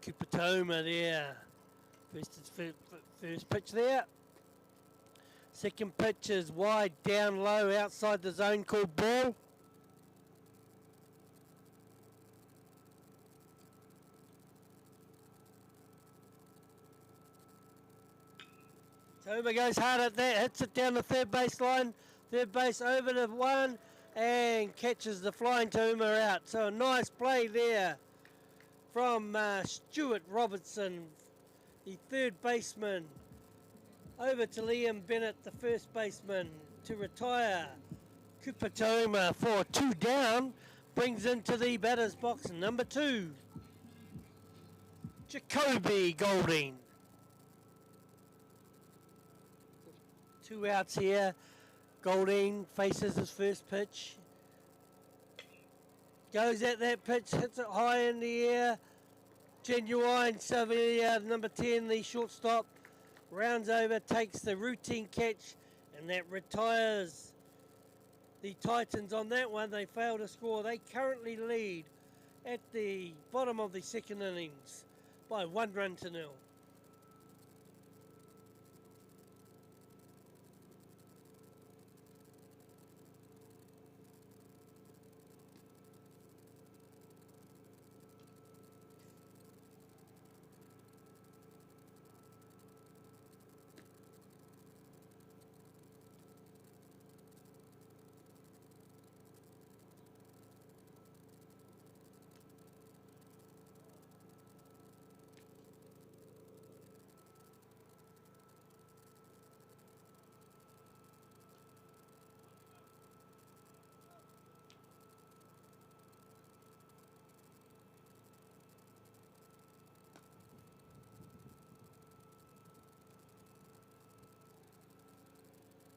S1: Cooper Tauma there. First pitch there. Second pitch is wide, down low, outside the zone, called ball. Tauma goes hard at that, hits it down the third base line. Third base over to 1 and catches the flying Tauma out. So a nice play there from Stuart Robertson, the third baseman, over to Liam Bennett, the first baseman, to retire. Cooper Tauma for 2 down, brings into the batter's box number 2, Jacoby Golding. 2 outs here. Golding faces his first pitch. Goes at that pitch, hits it high in the air. Genuine Sevilla, number 10, the shortstop, rounds over, takes the routine catch, And that retires the Titans on that one. They fail to score. They currently lead at the bottom of the second innings by 1 run to 0.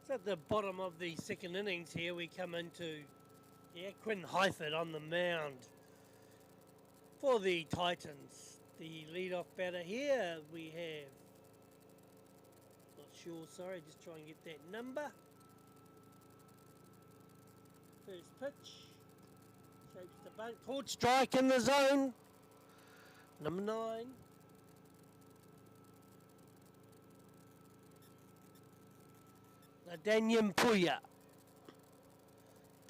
S1: So at the bottom of the second innings here, we come into Quinn Heiford on the mound for the Titans. The leadoff batter here we have, not sure, sorry, just try and get that number. First pitch, shapes the bunt, caught strike in the zone, number 9. Daniel Puya.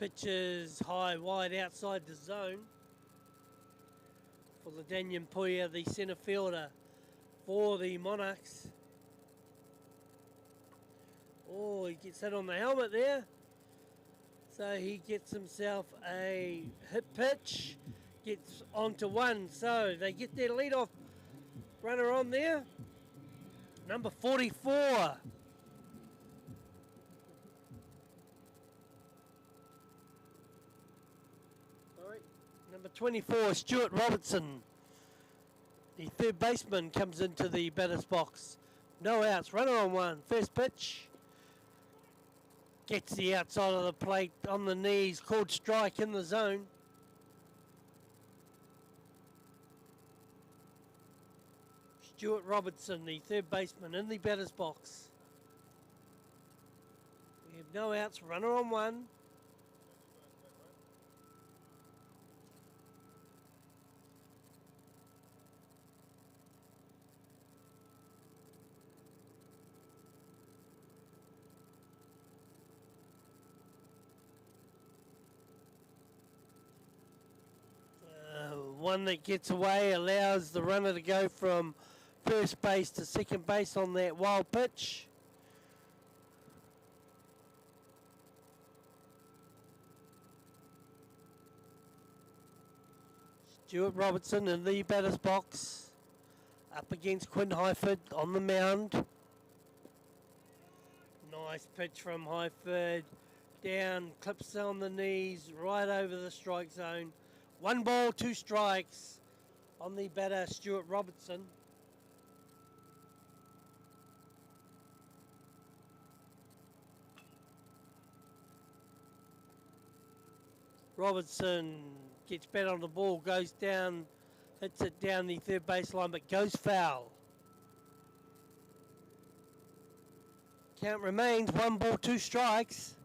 S1: Pitches high, wide outside the zone for Daniel Puya, the centre fielder for the Monarchs. Oh, he gets hit on the helmet there. So he gets himself a hit pitch, gets onto 1. So they get their leadoff runner on there. Number 44. Number 24, Stuart Robertson. The third baseman comes into the batter's box. No outs, runner on 1. First pitch. Gets the outside of the plate on the knees, called strike in the zone. Stuart Robertson, the third baseman, in the batter's box. We have no outs, runner on 1. One that gets away allows the runner to go from first base to second base on that wild pitch. Stuart Robertson in the batter's box, up against Quinn Heiford on the mound. Nice pitch from Heiford, down, clips on the knees, right over the strike zone. 1 ball, 2 strikes on the batter, Stuart Robertson. Robertson gets bat on the ball, goes down, hits it down the third baseline, but goes foul. Count remains 1 ball, 2 strikes.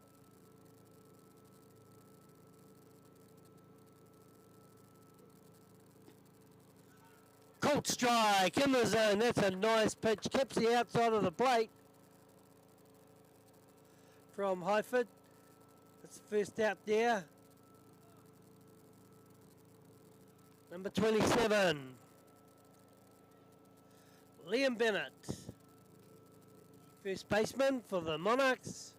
S1: Caught strike in the zone. That's a nice pitch. Keeps the outside of the plate from Heiford. That's the first out there. Number 27, Liam Bennett, first baseman for the Monarchs.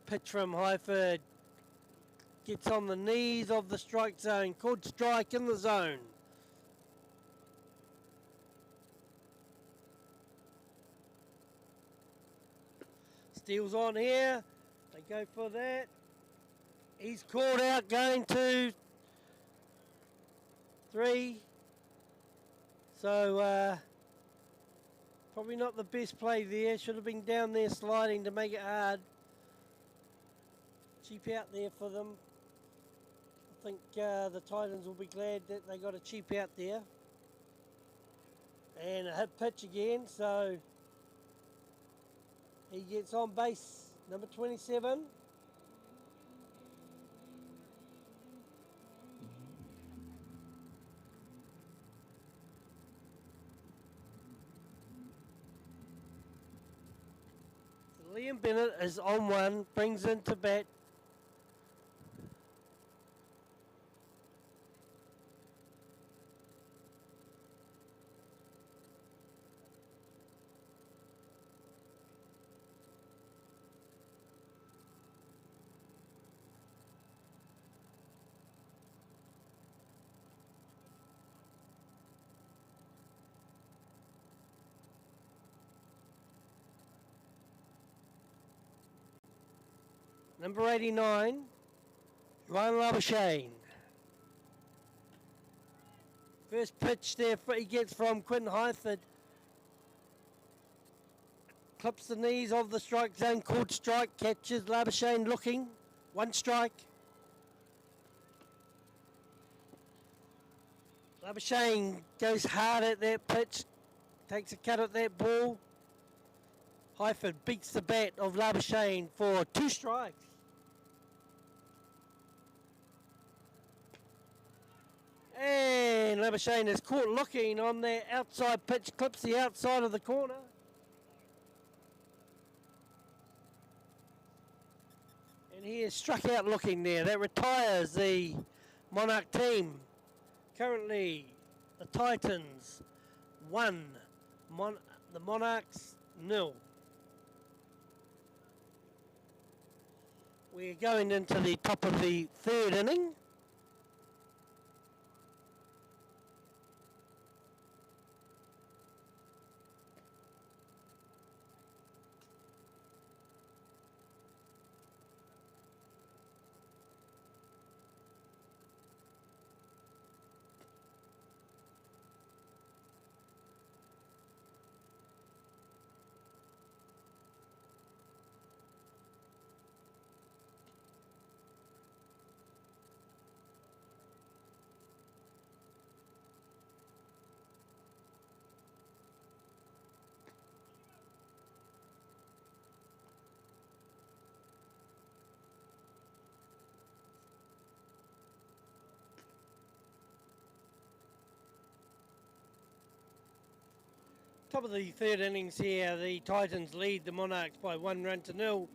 S1: Pitch from Heiford, gets on the knees of the strike zone. Called strike in the zone. Steals on here. They go for that. He's called out, going to 3. So probably not the best play there. Should have been down there sliding to make it hard. Cheap out there for them. I think the Titans will be glad that they got a cheap out there. And a hit pitch again, so He gets on base, number 27. Liam Bennett is on one, brings into bat. Number 89, Ryan Labuschagne. First pitch there he gets from Quinton Hyford. Clips the knees of the strike zone, called strike, catches Labuschagne looking. One strike. Labuschagne goes hard at that pitch, takes a cut at that ball. Hyford beats the bat of Labuschagne for 2 strikes. And Labuschagne is caught looking on that outside pitch, clips the outside of the corner. And he is struck out looking there. That retires the Monarch team. Currently, the Titans 1, the Monarchs 0. We're going into the top of the 3rd inning. Top of the 3rd innings here, the Titans lead the Monarchs by 1 run to 0.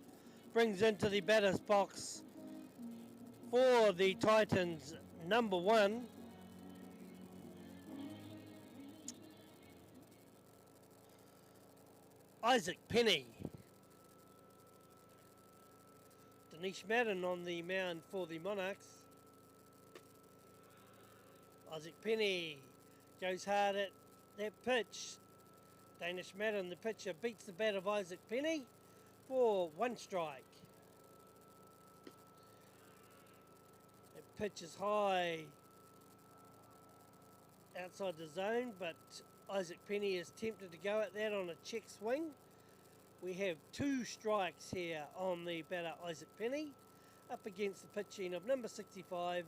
S1: Brings into the batter's box for the Titans, number 1. Isaac Penny. Danish Madden on the mound for the Monarchs. Isaac Penny goes hard at that pitch. Danish Madden, the pitcher, beats the bat of Isaac Penny for 1 strike. That pitch is high outside the zone, but Isaac Penny is tempted to go at that on a check swing. We have 2 strikes here on the batter Isaac Penny, up against the pitching of number 65,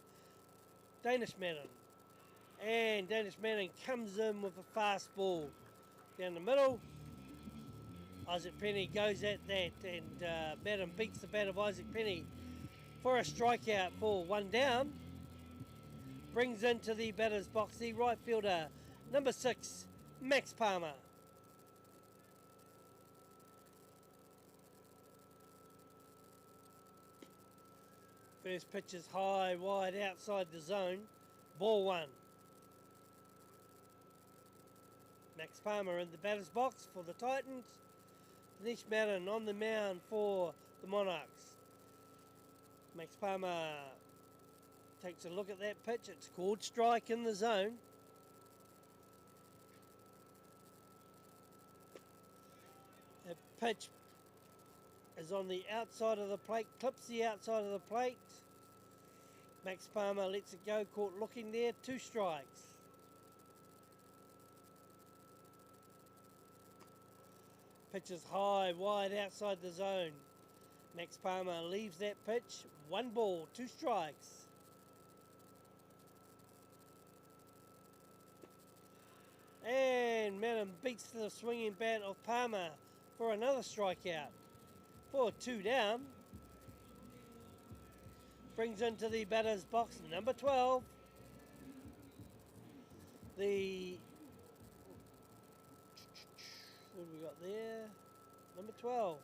S1: Danish Madden. And Danish Madden comes in with a fastball down the middle. Isaac Penny goes at that, and Madden beats the bat of Isaac Penny for a strikeout for 1 down. Brings into the batter's box the right fielder, number 6, Max Palmer. First pitch is high, wide, outside the zone. Ball 1. Max Palmer in the batter's box for the Titans. Danish Madden on the mound for the Monarchs. Max Palmer takes a look at that pitch. It's called strike in the zone. The pitch is on the outside of the plate, clips the outside of the plate. Max Palmer lets it go, caught looking there, 2 strikes. Pitch is high, wide, outside the zone. Max Palmer leaves that pitch, 1 ball, 2 strikes. And Madden beats the swinging bat of Palmer for another strikeout. For 2 down. Brings into the batter's box number 12. The... What have we got there? Number 12.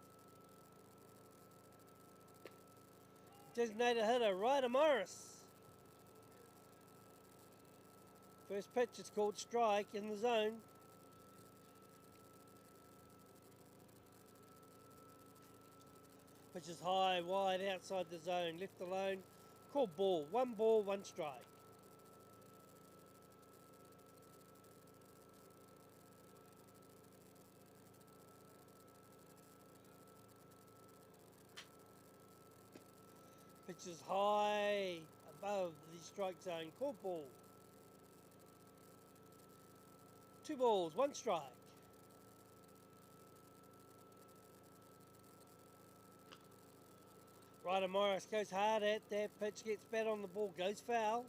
S1: Designated hitter, Ryder Morris. First pitch is called strike in the zone. Pitch is high, wide, outside the zone, left alone. Called ball, 1 strike. Pitch is high, above the strike zone, called ball. 2 balls, 1 strike. Ryder Morris goes hard at that pitch, gets bat on the ball, goes foul.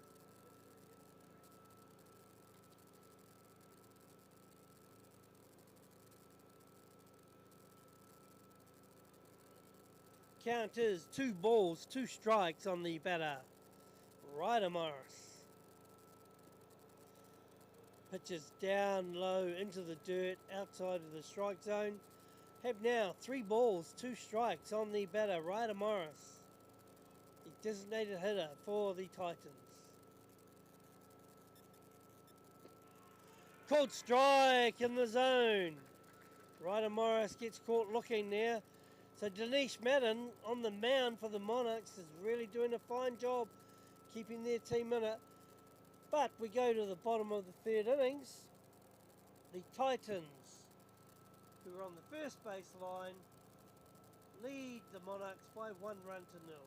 S1: Count is 2 balls, 2 strikes on the batter, Ryder Morris. Pitch is down low into the dirt, outside of the strike zone. Have now 3 balls, 2 strikes on the batter, Ryder Morris, the designated hitter for the Titans. Called strike in the zone. Ryder Morris gets caught looking there. So Dinesh Madden on the mound for the Monarchs is really doing a fine job keeping their team in it. But we go to the bottom of the 3rd innings. The Titans, who are on the first baseline, lead the Monarchs by 1 run to 0.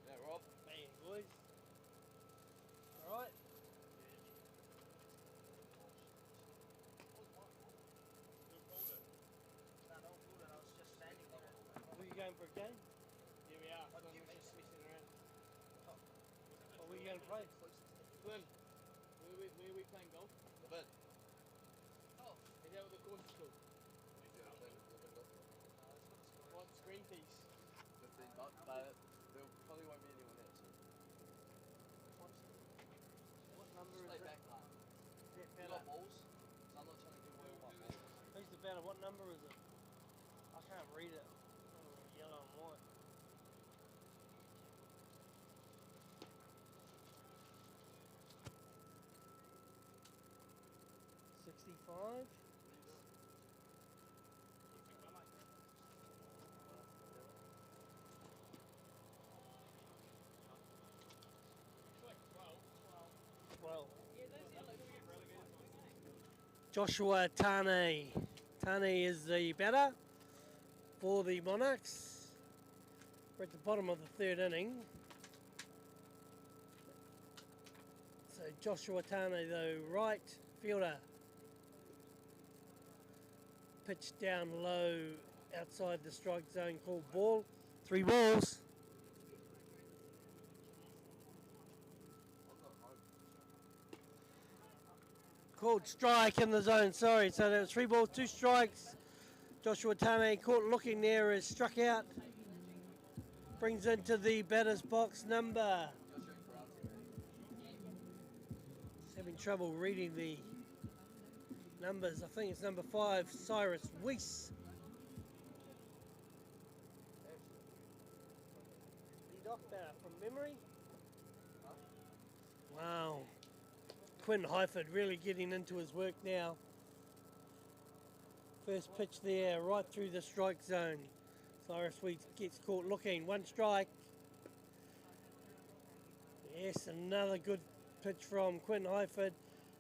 S6: Yeah, Rob.
S1: Hey, boys. All right. Were you going for a game?
S3: Here we are. We're just messing around.
S1: Or were you going to play?
S3: Glenn, where are we playing golf?
S6: The bed.
S3: Oh. Is that what the course is called? What's green piece?
S6: $15, but there probably won't be anyone there, so
S3: What number
S6: stay
S3: is that?
S6: back, man.
S1: That
S6: You
S1: batter.
S6: got balls, so I'm not trying to give away all my balls.
S1: Who's the batter? What number is it? I can't read it. Oh, yellow and white. $65. Well, Joshua Tane. Tane is the batter for the Monarchs. We're at the bottom of the 3rd inning. So Joshua Tane, though, right fielder. Pitch down low outside the strike zone, called ball. 3 balls. Called strike in the zone, sorry. So there was 3 balls, 2 strikes. Joshua Tane caught looking there, is struck out. Brings into the batter's box number. He's having trouble reading the numbers. I think it's number 5, Cyrus Weiss. Lead off Emery? Wow. Quinn Highford really getting into his work now. First pitch there, right through the strike zone. Cyrus Weeds gets caught looking. One strike. Yes, another good pitch from Quinn Highford.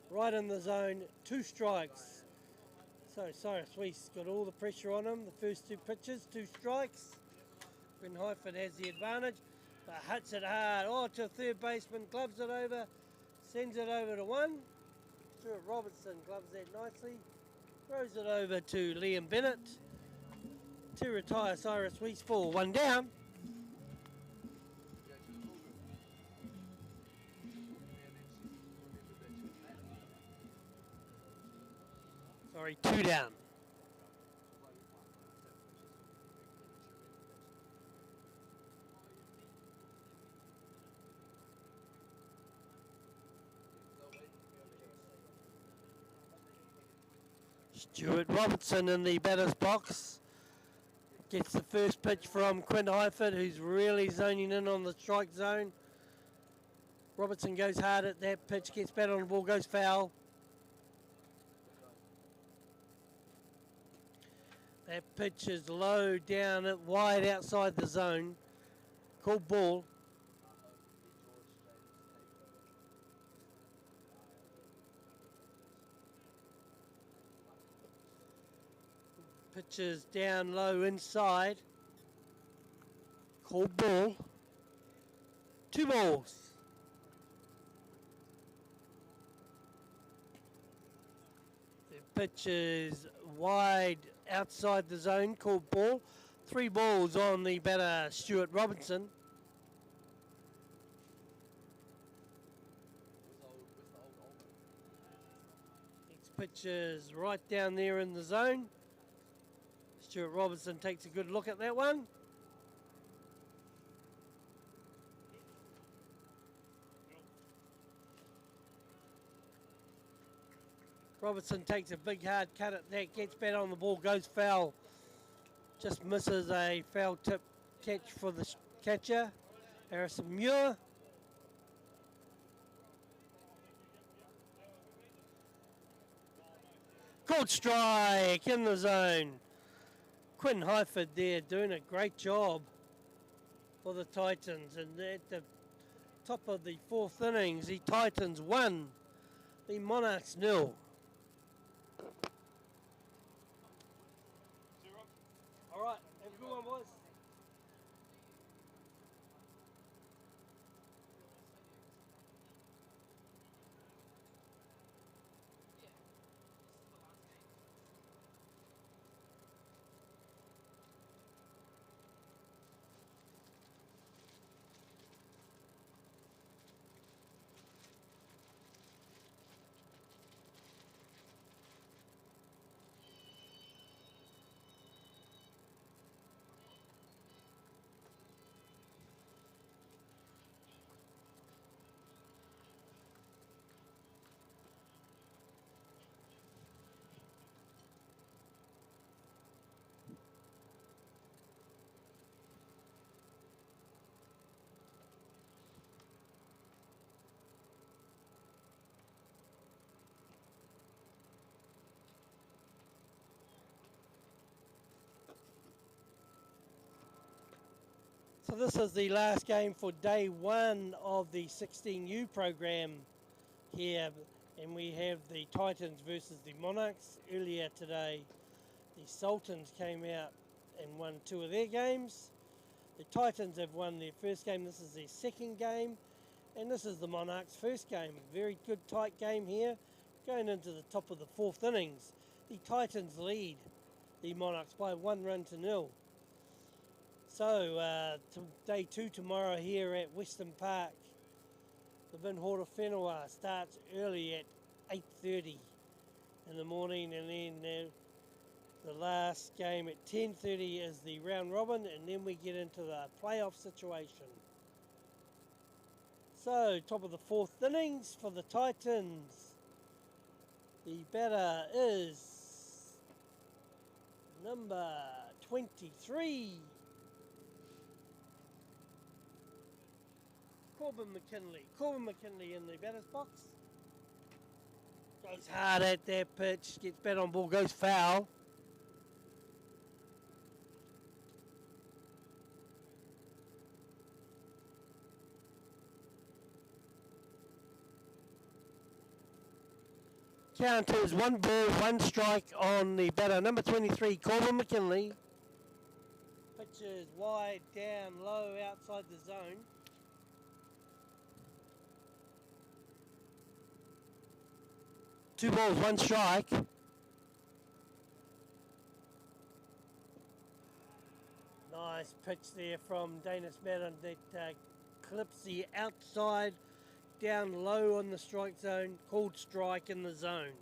S1: Right in the zone. 2 strikes. So Cyrus Weeds got all the pressure on him. The first 2 pitches, 2 strikes. Quinn Highford has the advantage, but hits it hard. Oh, to third baseman, gloves it over, sends it over to 1. Stuart Robertson gloves that nicely. Throws it over to Liam Bennett to retire Cyrus Weeks for 1 down. Sorry, 2 down. Stuart Robertson in the batter's box. Gets the first pitch from Quinn Highford, who's really zoning in on the strike zone. Robertson goes hard at that pitch, gets batted on the ball, goes foul. That pitch is low down, wide outside the zone. Called ball. Pitches down low inside. Called ball. 2 balls. The pitch is wide outside the zone. Called ball. 3 balls on the batter, Stuart Robinson. Next pitch is right down there in the zone. Stuart Robertson takes a good look at that one. Robertson takes a big hard cut at that, gets bat on the ball, goes foul. Just misses a foul tip catch for the catcher, Harrison Muir. Called strike in the zone. Quinn Highford there doing a great job for the Titans, and at the top of the 4th innings, the Titans won, the Monarchs 0. All right, have a good one, boys. So this is the last game for day 1 of the 16U program here, and we have the Titans versus the Monarchs. Earlier today, the Sultans came out and won 2 of their games. The Titans have won their first game. This is their second game, and this is the Monarchs' first game. Very good tight game here, going into the top of the 4th innings. The Titans lead the Monarchs by 1 run to 0. So, day 2 tomorrow here at Western Park. The Vinhora Whenua starts early at 8:30 in the morning, and then the last game at 10:30 is the round robin, and then we get into the playoff situation. So, top of the 4th innings for the Titans. The batter is number 23. Corbin McKinley. Corbin McKinley in the batter's box. Goes hard at that pitch. Gets bat on ball. Goes foul. Count is 1 ball, 1 strike on the batter. Number 23, Corbin McKinley. Pitch is wide, down, low, outside the zone. Two balls, 1 strike. Nice pitch there from Danish Madden that clips the outside, down low on the strike zone, called strike in the zone.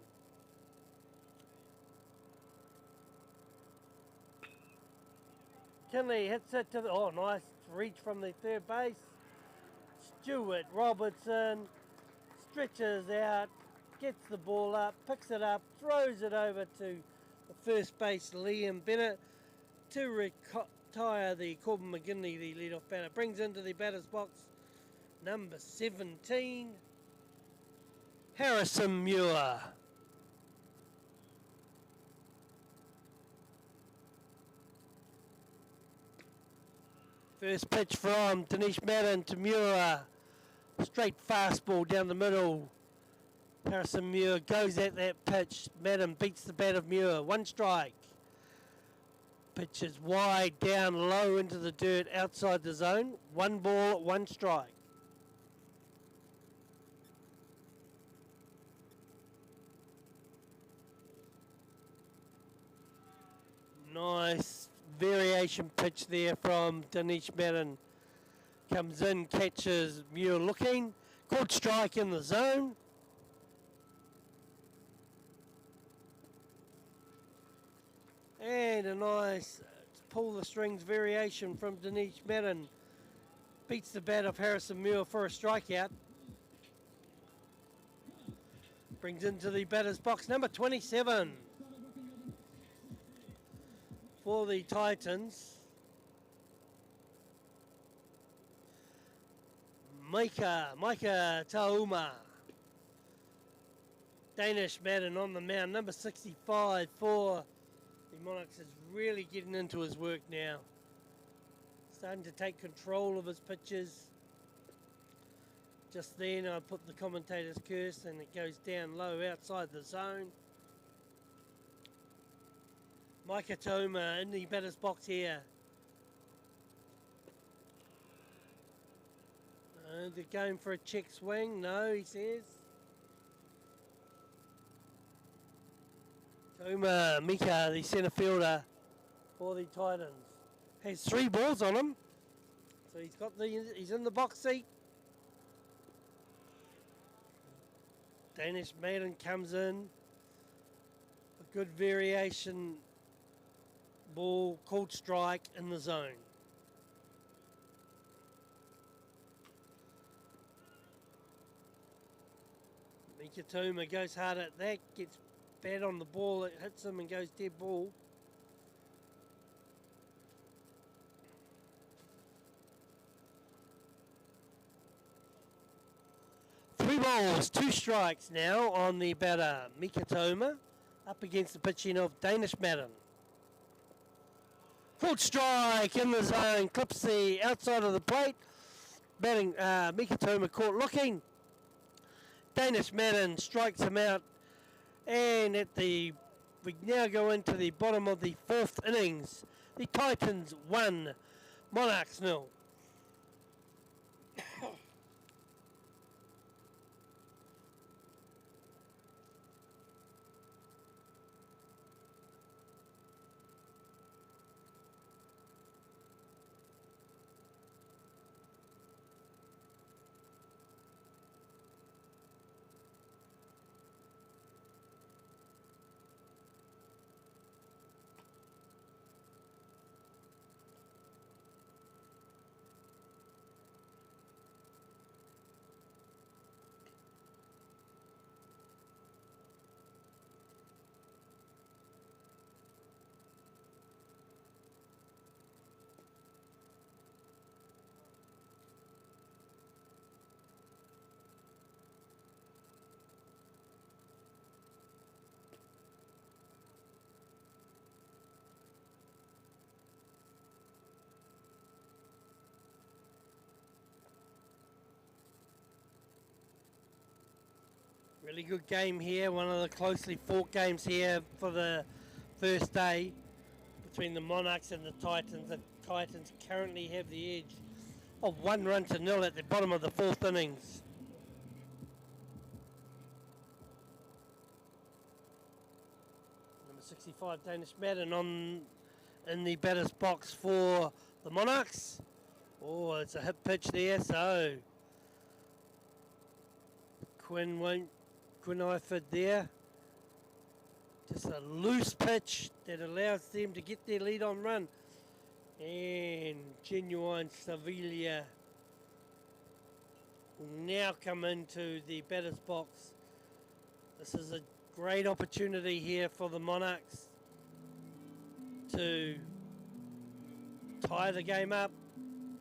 S1: Kinley hits it to the, oh nice reach from the third base. Stuart Robertson stretches out, gets the ball up, picks it up, throws it over to the first base Liam Bennett to retire the Corbin McKinley, the leadoff batter. Brings into the batter's box number 17, Harrison Muir. First pitch from Dinesh Madden to Muir. Straight fastball down the middle. Harrison Muir goes at that pitch. Madden beats the bat of Muir. 1 strike. Pitch is wide, down low into the dirt outside the zone. 1 ball, 1 strike. Nice variation pitch there from Dinesh Madden. Comes in, catches Muir looking. Caught strike in the zone. And a nice pull the strings variation from Dinesh Madden. Beats the bat of Harrison Muir for a strikeout. Brings into the batter's box number 27 for the Titans. Micah Tauma. Danish Madden on the mound. Number 65 for the Monarchs is really getting into his work now. Starting to take control of his pitches. Just then I put the commentator's curse and it goes down low outside the zone. Micah Tauma in the batter's box here. They're going for a check swing. No, he says. Tauma Mika, the centre fielder for the Titans, has 3 balls on him. So he's in the box seat. Danish Madden comes in. A good variation ball, called strike in the zone. Mika Tauma goes hard at that, gets bat on the ball, it hits him and goes dead ball. Three balls, 2 strikes now on the batter, Mika Tauma, up against the pitching of Danish Madden. Caught strike in the zone, clips the outside of the plate. Batting, Mika Tauma caught looking. Danish Madden strikes him out. And we now go into the bottom of the 4th innings. The Titans 1, Monarchs 0. Really good game here. One of the closely fought games here for the first day between the Monarchs and the Titans. The Titans currently have the edge of 1-0 at the bottom of the fourth innings. Number 65, Danish Madden in the batter's box for the Monarchs. Oh, it's a hit pitch there, so Quinn Iford there. Just a loose pitch that allows them to get their lead on run. And Genuine Sevilla will now come into the batter's box. This is a great opportunity here for the Monarchs to tie the game up.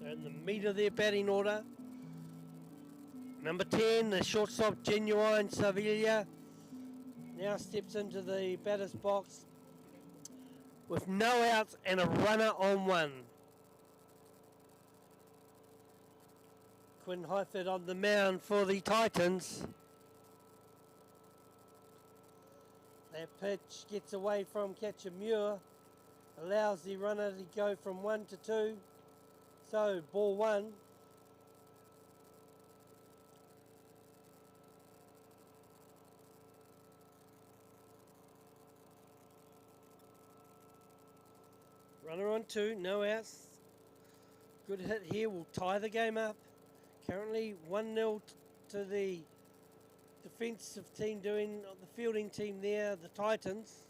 S1: They're in the meat of their batting order. Number 10, the shortstop Genuine Sevilla, now steps into the batter's box with no outs and a runner on one. Quinn Highford on the mound for the Titans. That pitch gets away from catcher Muir, allows the runner to go from 1 to 2. So, ball 1. Runner on 2, no outs. Good hit here will tie the game up. Currently 1-0 to the defensive team doing the fielding team there, the Titans.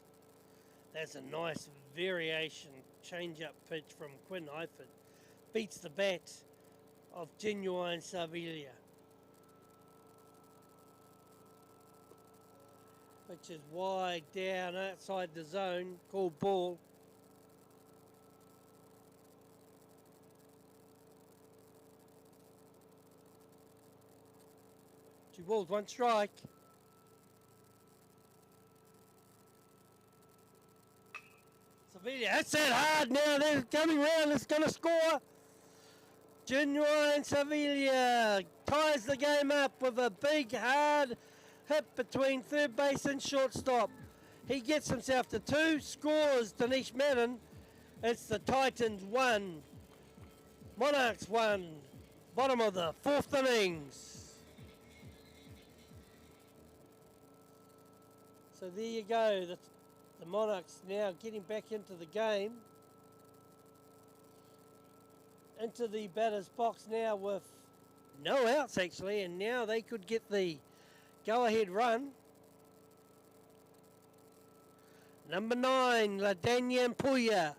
S1: That's a nice variation change-up pitch from Quinn Highford. Beats the bat of Genuine Sevilla. Pitch is wide down outside the zone, called ball. 2 balls, 1 strike. Sevilla, that's it hard now. They're coming round. It's going to score. Genuine Sevilla ties the game up with a big hard hit between third base and shortstop. He gets himself to 2, scores Danish Madden. It's the Titans 1, Monarchs 1, bottom of the fourth innings. So there you go, the Monarchs now getting back into the game. Into the batter's box now with no outs actually, and now they could get the go-ahead run. Number 9, Ladanya Puya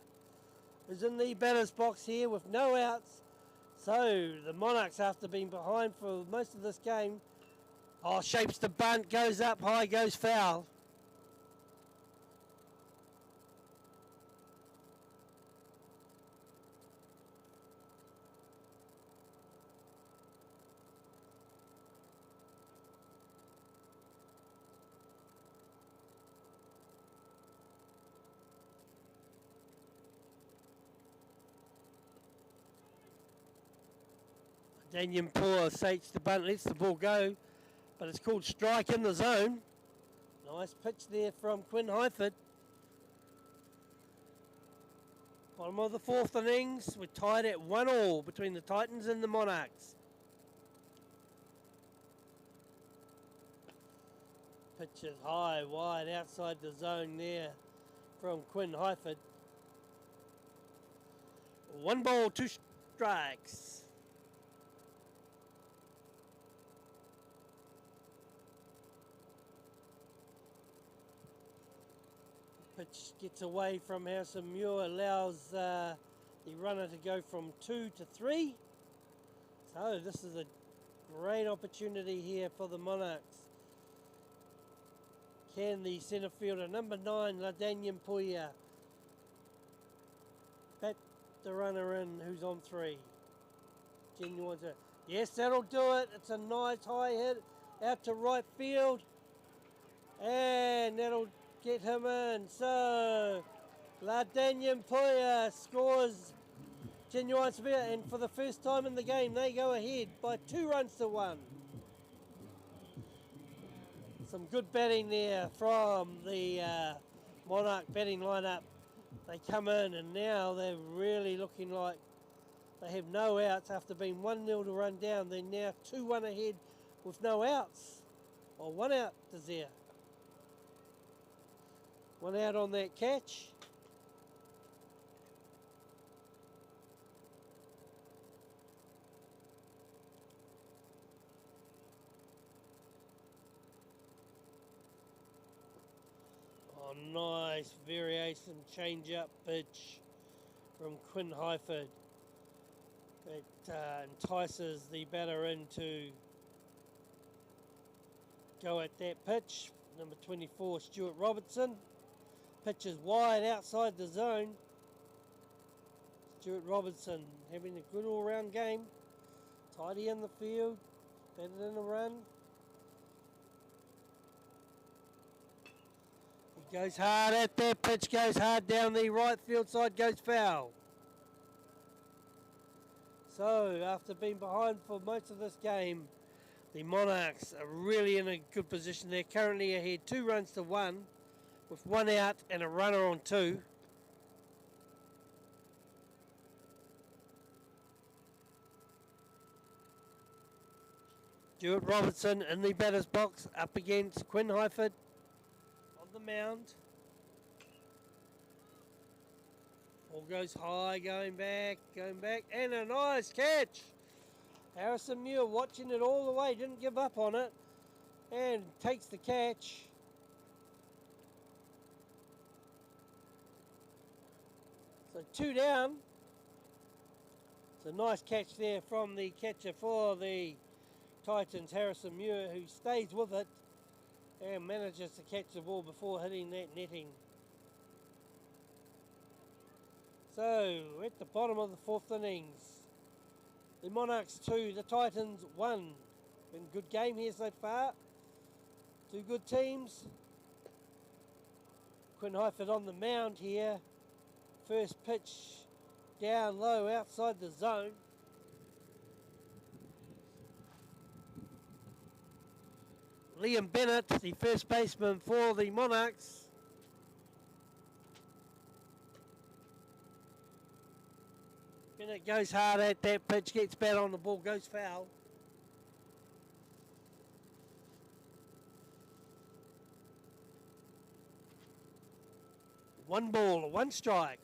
S1: is in the batter's box here with no outs. So the Monarchs, after being behind for most of this game, shapes the bunt, goes up high, goes foul. Danyan Poor sates the bunt, lets the ball go, but it's called strike in the zone. Nice pitch there from Quinn Highford. Bottom of the fourth innings, we're tied at 1-1 between the Titans and the Monarchs. Pitch is high, wide, outside the zone there from Quinn Highford. 1 ball, 2 strikes. Pitch gets away from Howson Muir, allows the runner to go from 2 to 3. So this is a great opportunity here for the Monarchs. Can the centre fielder, number 9, Ladanya Puya, bat the runner in who's on 3? Genuine. Yes, that'll do it. It's a nice high hit out to right field. And that'll get him in. So Ladanya Puya scores Genuine Sevilla, and for the first time in the game they go ahead by 2 runs to 1. Some good batting there from the Monarch batting lineup. They come in and now they're really looking like they have no outs after being 1-0 to run down. They're now 2-1 ahead with no outs. Or one out is there. One out on that catch. Oh, nice variation change-up pitch from Quinn Highford. It entices the batter in to go at that pitch. Number 24, Stuart Robertson. Pitch is wide outside the zone. Stuart Robertson having a good all-round game. Tidy in the field. Batted in a run. He goes hard at that pitch. Goes hard down the right field side. Goes foul. So, after being behind for most of this game, the Monarchs are really in a good position. They're currently ahead 2 runs to 1 with 1 out and a runner on 2. Stuart Robertson in the batter's box up against Quinn Highford on the mound. Ball goes high, going back, and a nice catch. Harrison Muir watching it all the way, didn't give up on it, and takes the catch. So 2 down. It's a nice catch there from the catcher for the Titans, Harrison Muir, who stays with it and manages to catch the ball before hitting that netting. So, at the bottom of the 4th innings, the Monarchs 2, the Titans 1. Been a good game here so far. 2 good teams. Quinn Highford on the mound here. First pitch down low outside the zone. Liam Bennett, the first baseman for the Monarchs. Bennett goes hard at that pitch, gets bat on the ball, goes foul. One ball, 1 strike.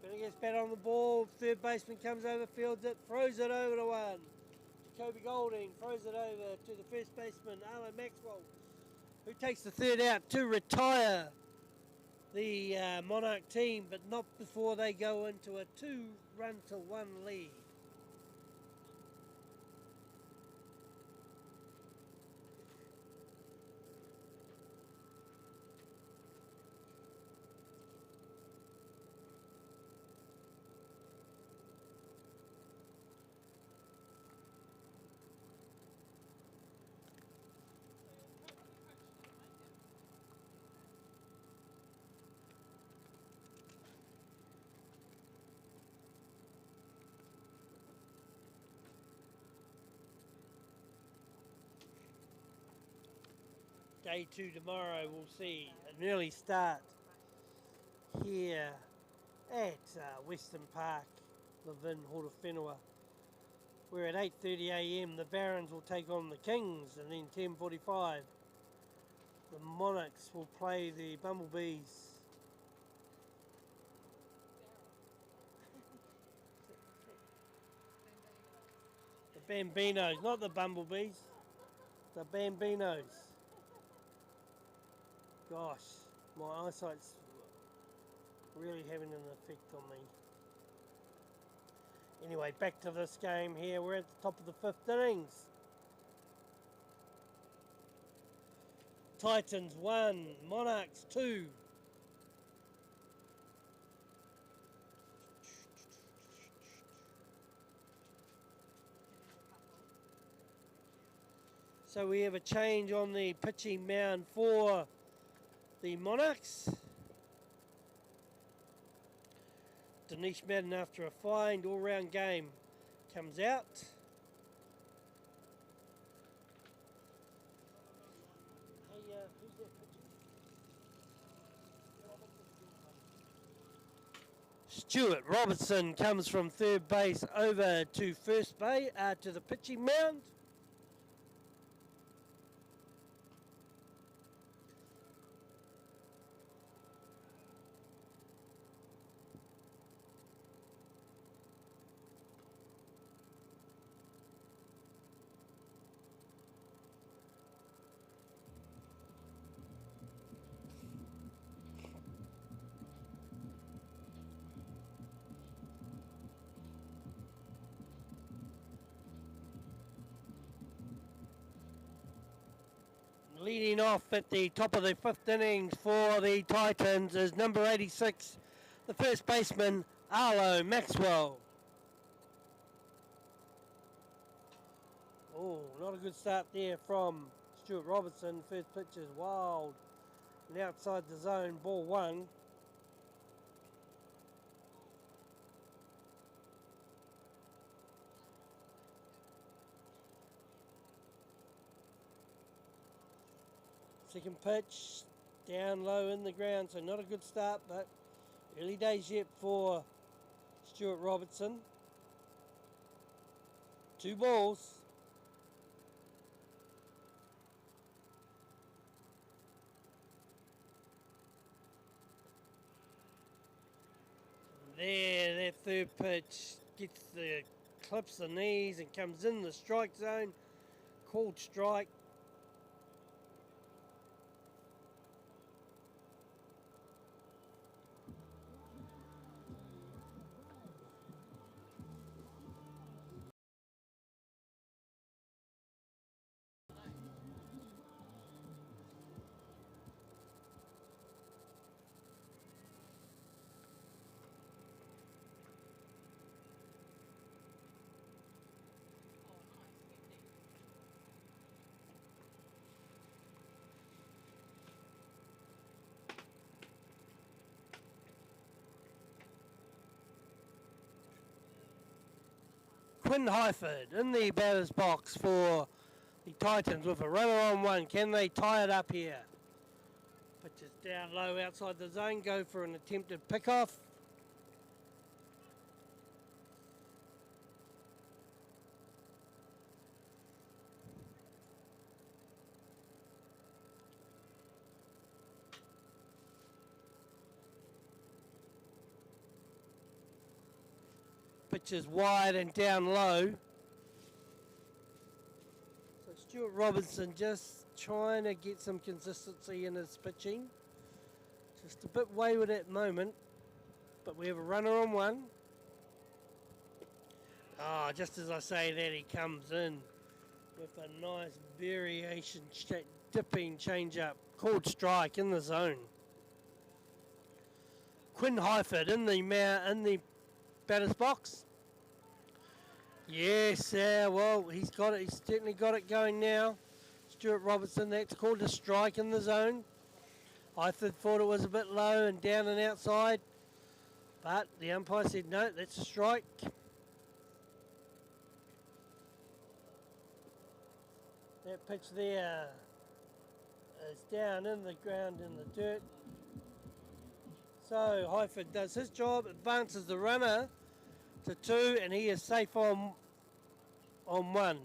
S1: Bennett gets bat on the ball, third baseman comes over, fields it, throws it over to 1. Jacoby Golding throws it over to the first baseman, Arlo Maxwell, who takes the 3rd out to retire the Monarch team, but not before they go into a 2-run to 1 lead. Day 2 tomorrow, we'll see an early start here at Western Park, Levin, Hortowhenua, where at 8:30 a.m. the Barons will take on the Kings, and then 10:45 the Monarchs will play the Bumblebees. The Bambinos, not the Bumblebees, the Bambinos. Gosh, my eyesight's really having an effect on me. Anyway, back to this game here. We're at the top of the 5th innings. Titans 1, Monarchs 2. So we have a change on the pitching mound for the Monarchs. Dinesh Madden, after a fine all-round game, comes out. Stuart Robertson comes from third base over to first base, to the pitching mound. Leading off at the top of the fifth innings for the Titans is number 86, the first baseman, Arlo Maxwell. Oh, not a good start there from Stuart Robertson. First pitch is wild and outside the zone, ball one. Second pitch, down low in the ground, so not a good start, but early days yet for Stuart Robertson. 2 balls. There, that third pitch gets the clips the knees and comes in the strike zone. Called strike. Quinn Highford in the batter's box for the Titans with a runner on one. Can they tie it up here? Pitch is down low outside the zone. Go for an attempted pickoff. Pitch is wide and down low. So Stuart Robertson just trying to get some consistency in his pitching. Just a bit wayward at the moment, but we have a runner on one. Oh, just as I say that, he comes in with a nice variation, dipping change-up. Called strike in the zone. Quinn Highford in the batter's box. Yes, well, he's got it. He's certainly got it going now. Stuart Robertson, that's called a strike in the zone. I thought it was a bit low and down and outside, but the umpire said no, that's a strike. That pitch there is down in the ground in the dirt. So Highford does his job, advances the runner to 2, and he is safe on 1.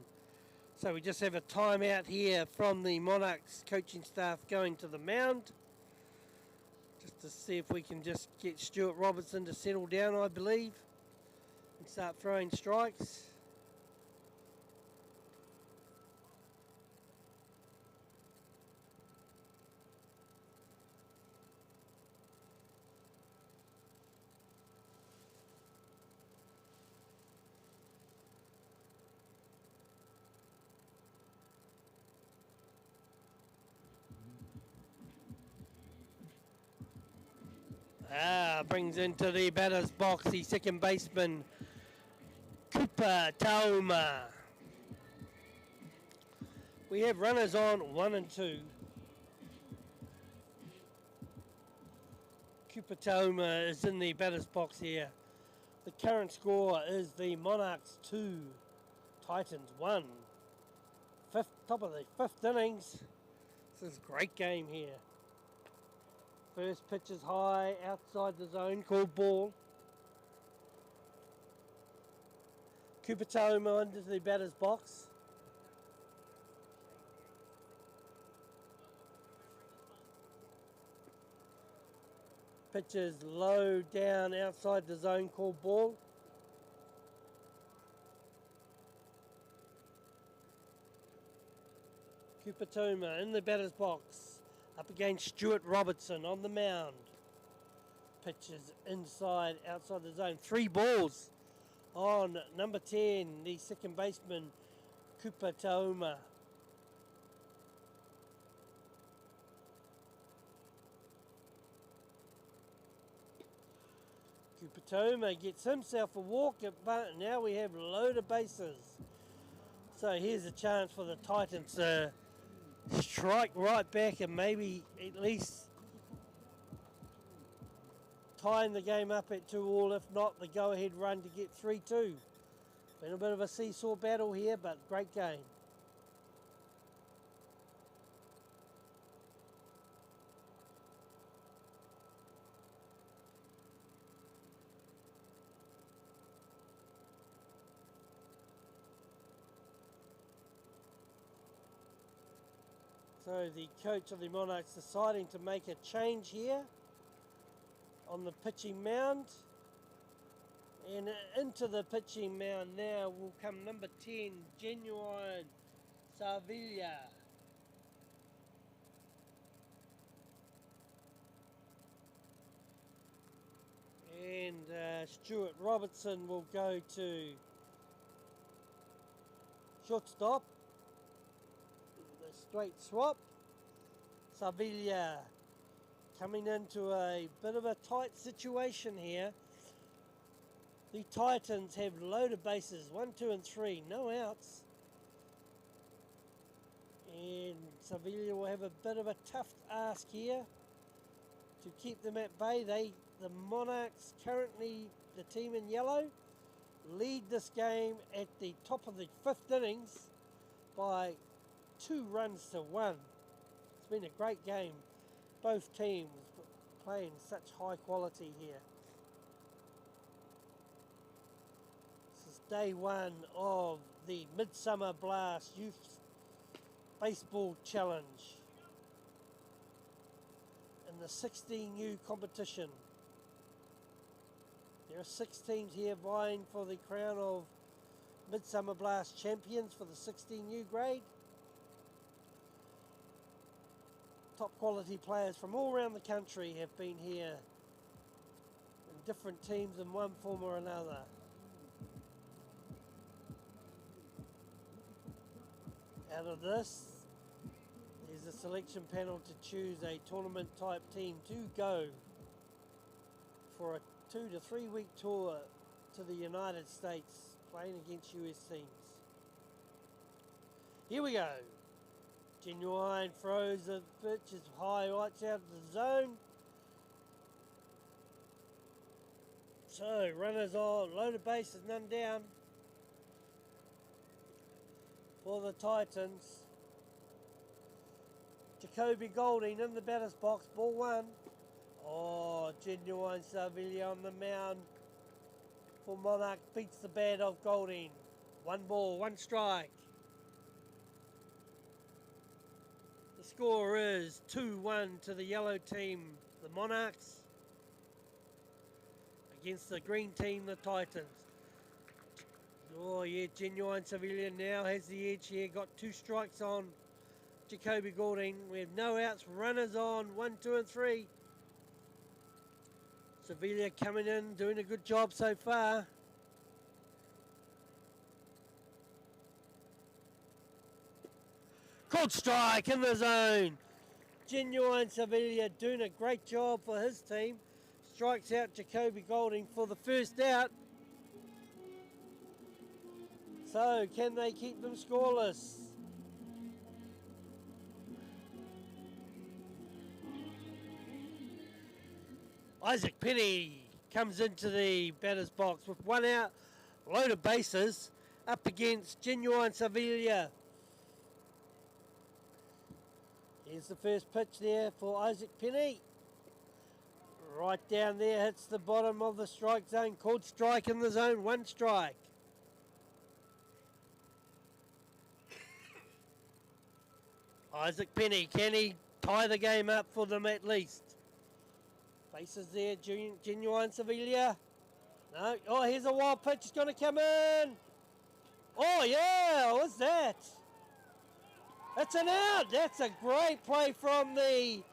S1: So we just have a timeout here from the Monarchs coaching staff going to the mound, just to see if we can just get Stuart Robertson to settle down, I believe, and start throwing strikes. Brings into the batter's box the second baseman, Cooper Tauma. We have runners on 1 and 2. Cooper Tauma is in the batter's box here. The current score is the Monarchs 2, Titans 1. Top of the fifth innings. This is a great game here. First pitch is high, outside the zone, called ball. Kupatoma into the batter's box. Pitch is low down outside the zone, called ball. Kupatoma in the batter's box, up against Stuart Robertson on the mound. Pitch is inside, outside the zone. 3 balls on number 10, the second baseman, Kupatoma. Kupatoma gets himself a walk, but now we have loaded bases. So here's a chance for the Titans to strike right back and maybe at least tying the game up at 2-2, if not the go-ahead run to get 3-2. Been a bit of a seesaw battle here, but great game. So the coach of the Monarchs deciding to make a change here on the pitching mound. And into the pitching mound now will come number 10, Genuine Sevilla. And Stuart Robertson will go to shortstop. Straight swap. Sevilla coming into a bit of a tight situation here. The Titans have loaded bases, 1, 2 and 3, no outs. And Sevilla will have a bit of a tough ask here to keep them at bay. The Monarchs, currently the team in yellow, lead this game at the top of the 5th innings by 2 runs to 1. It's been a great game. Both teams playing such high quality here. This is day 1 of the Midsummer Blast Youth Baseball Challenge in the 16U competition. There are 6 teams here vying for the crown of Midsummer Blast champions for the 16U grade. Top quality players from all around the country have been here in different teams in one form or another. Out of this, there's a selection panel to choose a tournament type team to go for a 2 to 3 week tour to the United States playing against US teams. Here we go. Genuine throws the pitch is high, right out of the zone. So runners on, loaded bases, none down for the Titans. Jacoby Golding in the batter's box, ball 1. Oh, Genuine Sevilla on the mound for Monarch, beats the bat of Golding. 1 ball, 1 strike. The score is 2-1 to the yellow team, the Monarchs, against the green team, the Titans. Oh yeah, Genuine Sevilla now has the edge here, got 2 strikes on Jacoby Golding. We have no outs, runners on, 1, 2 and 3. Sevilla coming in, doing a good job so far. Called strike in the zone. Genuine Sevilla doing a great job for his team. Strikes out Jacoby Golding for the first out. So can they keep them scoreless? Isaac Penny comes into the batter's box with 1 out, loaded bases, up against Genuine Sevilla. Here's the first pitch there for Isaac Penny. Right down there, hits the bottom of the strike zone, called strike in the zone, 1 strike. Isaac Penny, can he tie the game up for them at least? Faces there, Genuine Sevilla. No, oh, here's a wild pitch, it's going to come in. Oh yeah, what's that? That's an out. That's a great play from the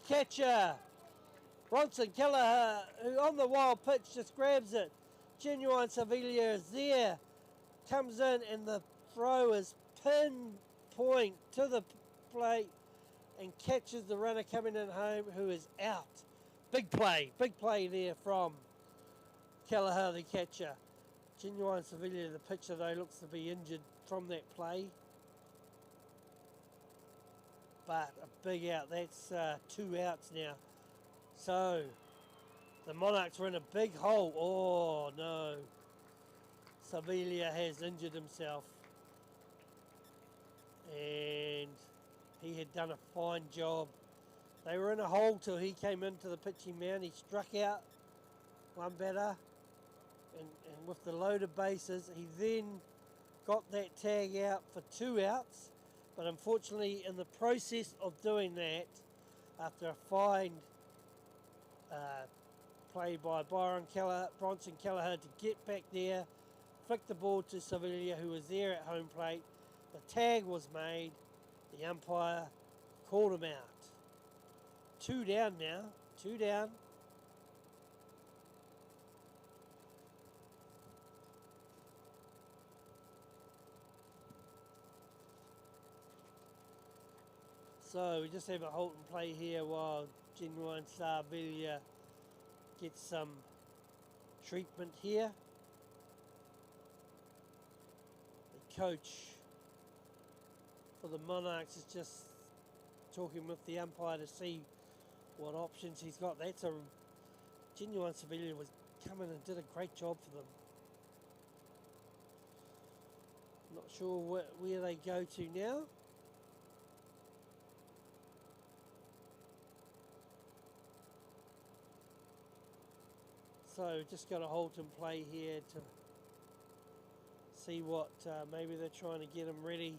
S1: catcher. Bronson Kelleher, who on the wild pitch just grabs it. Genuine Sevilla is there. Comes in and the throw is pinpoint to the plate and catches the runner coming in home who is out. Big play there from Kelleher, the catcher. Genuine Sevilla, the pitcher though, looks to be injured from that play. But a big out, that's 2 outs now. So, the Monarchs are in a big hole. Oh no, Sevilla has injured himself. And he had done a fine job. They were in a hole till he came into the pitching mound. He struck out one batter. And with the loaded bases, he then got that tag out for 2 outs. But unfortunately, in the process of doing that, after a fine play by Bronson Kelleher to get back there, flicked the ball to Sevilla, who was there at home plate. The tag was made. The umpire called him out. 2 down now. 2 down. So we just have a halt and play here while Genuine Sevilla gets some treatment here. The coach for the Monarchs is just talking with the umpire to see what options he's got. That's a Genuine Sevilla was coming and did a great job for them. Not sure where they go to now. So just got to hold and play here to see what maybe they're trying to get him ready.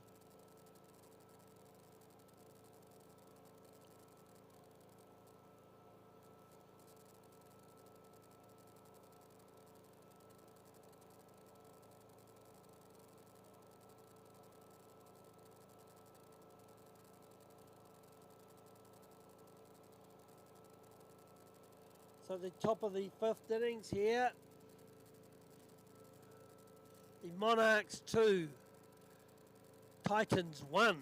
S1: So at the top of the 5th innings here, the Monarchs 2, Titans 1.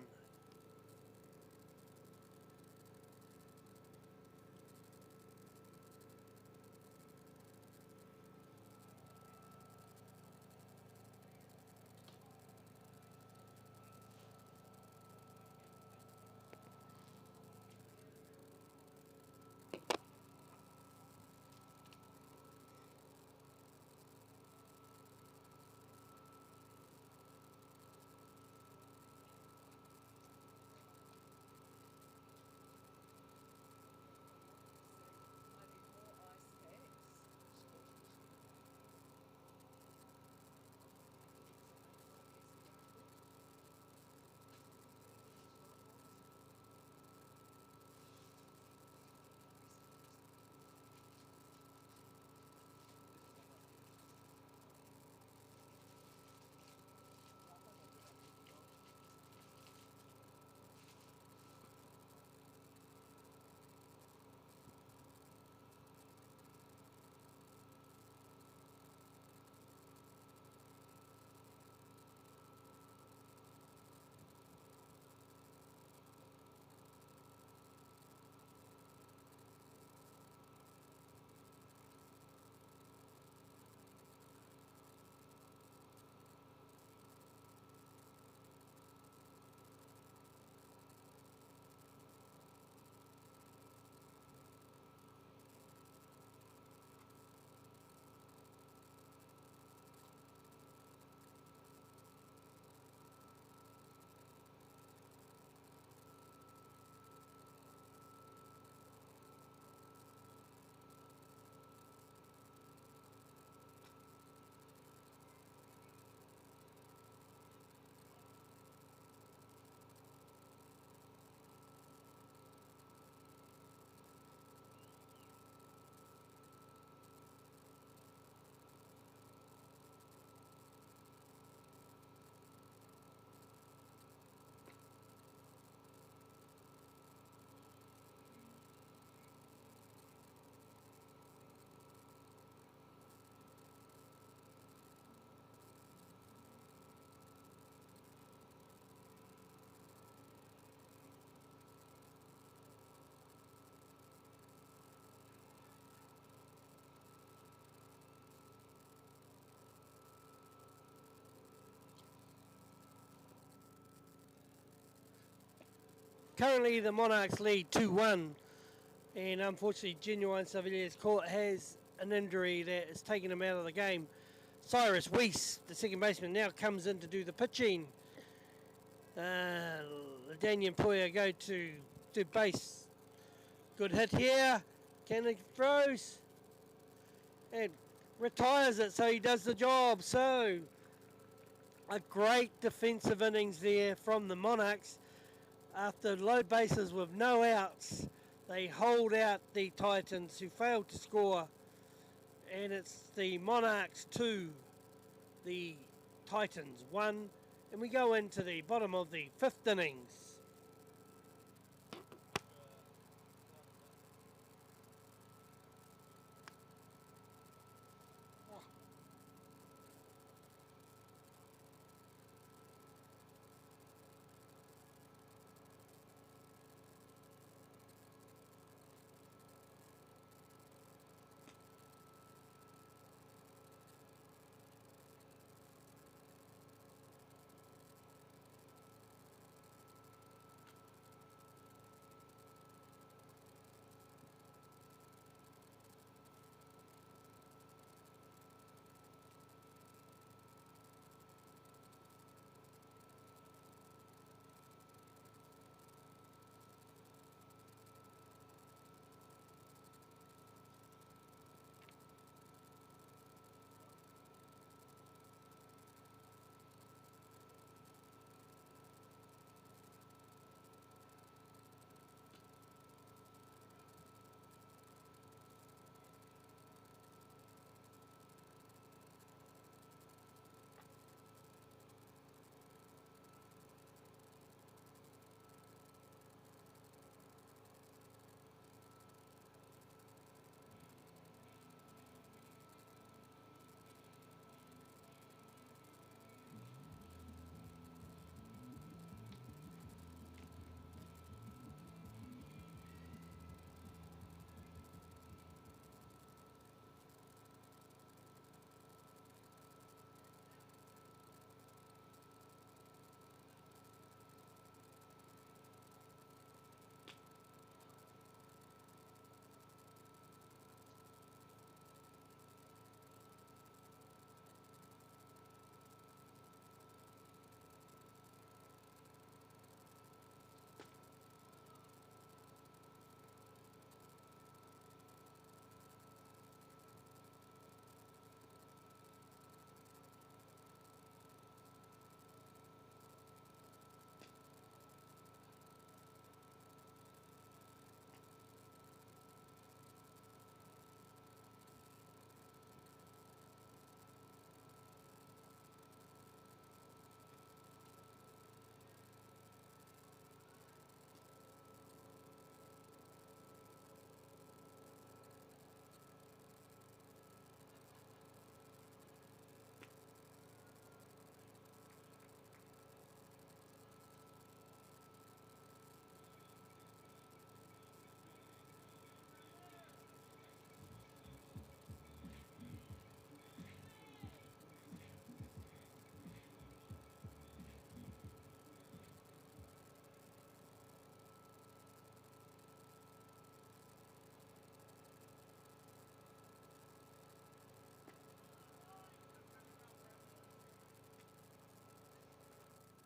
S1: Currently the Monarchs lead 2-1, and unfortunately Genuine Savilliers Court has an injury that has taken him out of the game. Cyrus Weiss, the second baseman, now comes in to do the pitching. Daniel Poya go to base. Good hit here. Cannon throws and retires it, so he does the job. So a great defensive innings there from the Monarchs. After low bases with no outs, they hold out the Titans, who failed to score, and it's the Monarchs 2, the Titans 1, and we go into the bottom of the 5th innings.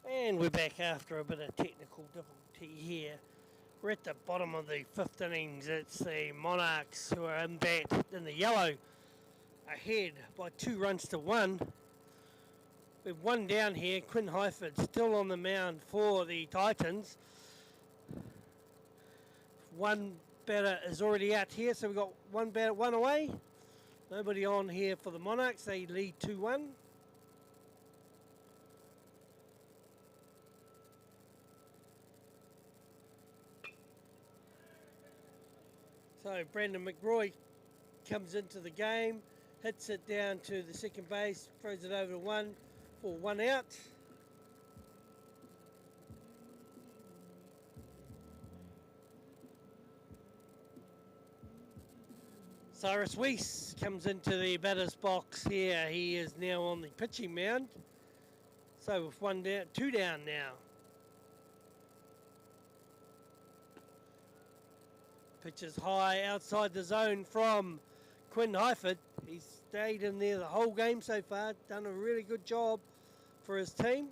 S1: And we're back after a bit of technical difficulty here. We're at the bottom of the 5th innings. It's the Monarchs who are in bat in the yellow, ahead by 2 runs to 1. We've one down here. Quinn Highford still on the mound for the Titans. One batter is already out here, so we've got one batter, one away. Nobody on here for the Monarchs. They lead 2-1. So Brandon McRoy comes into the game, hits it down to the second base, throws it over to 1 for 1 out. Cyrus Weiss comes into the batter's box here. He is now on the pitching mound. So with 1 down, 2 down now. Pitch is high outside the zone from Quinn Heiford. He's stayed in there the whole game so far, done a really good job for his team.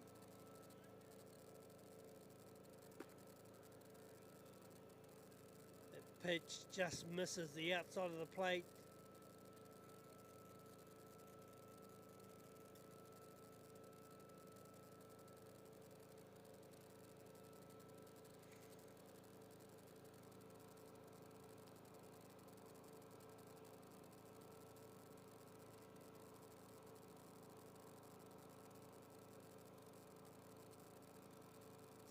S1: The pitch just misses the outside of the plate.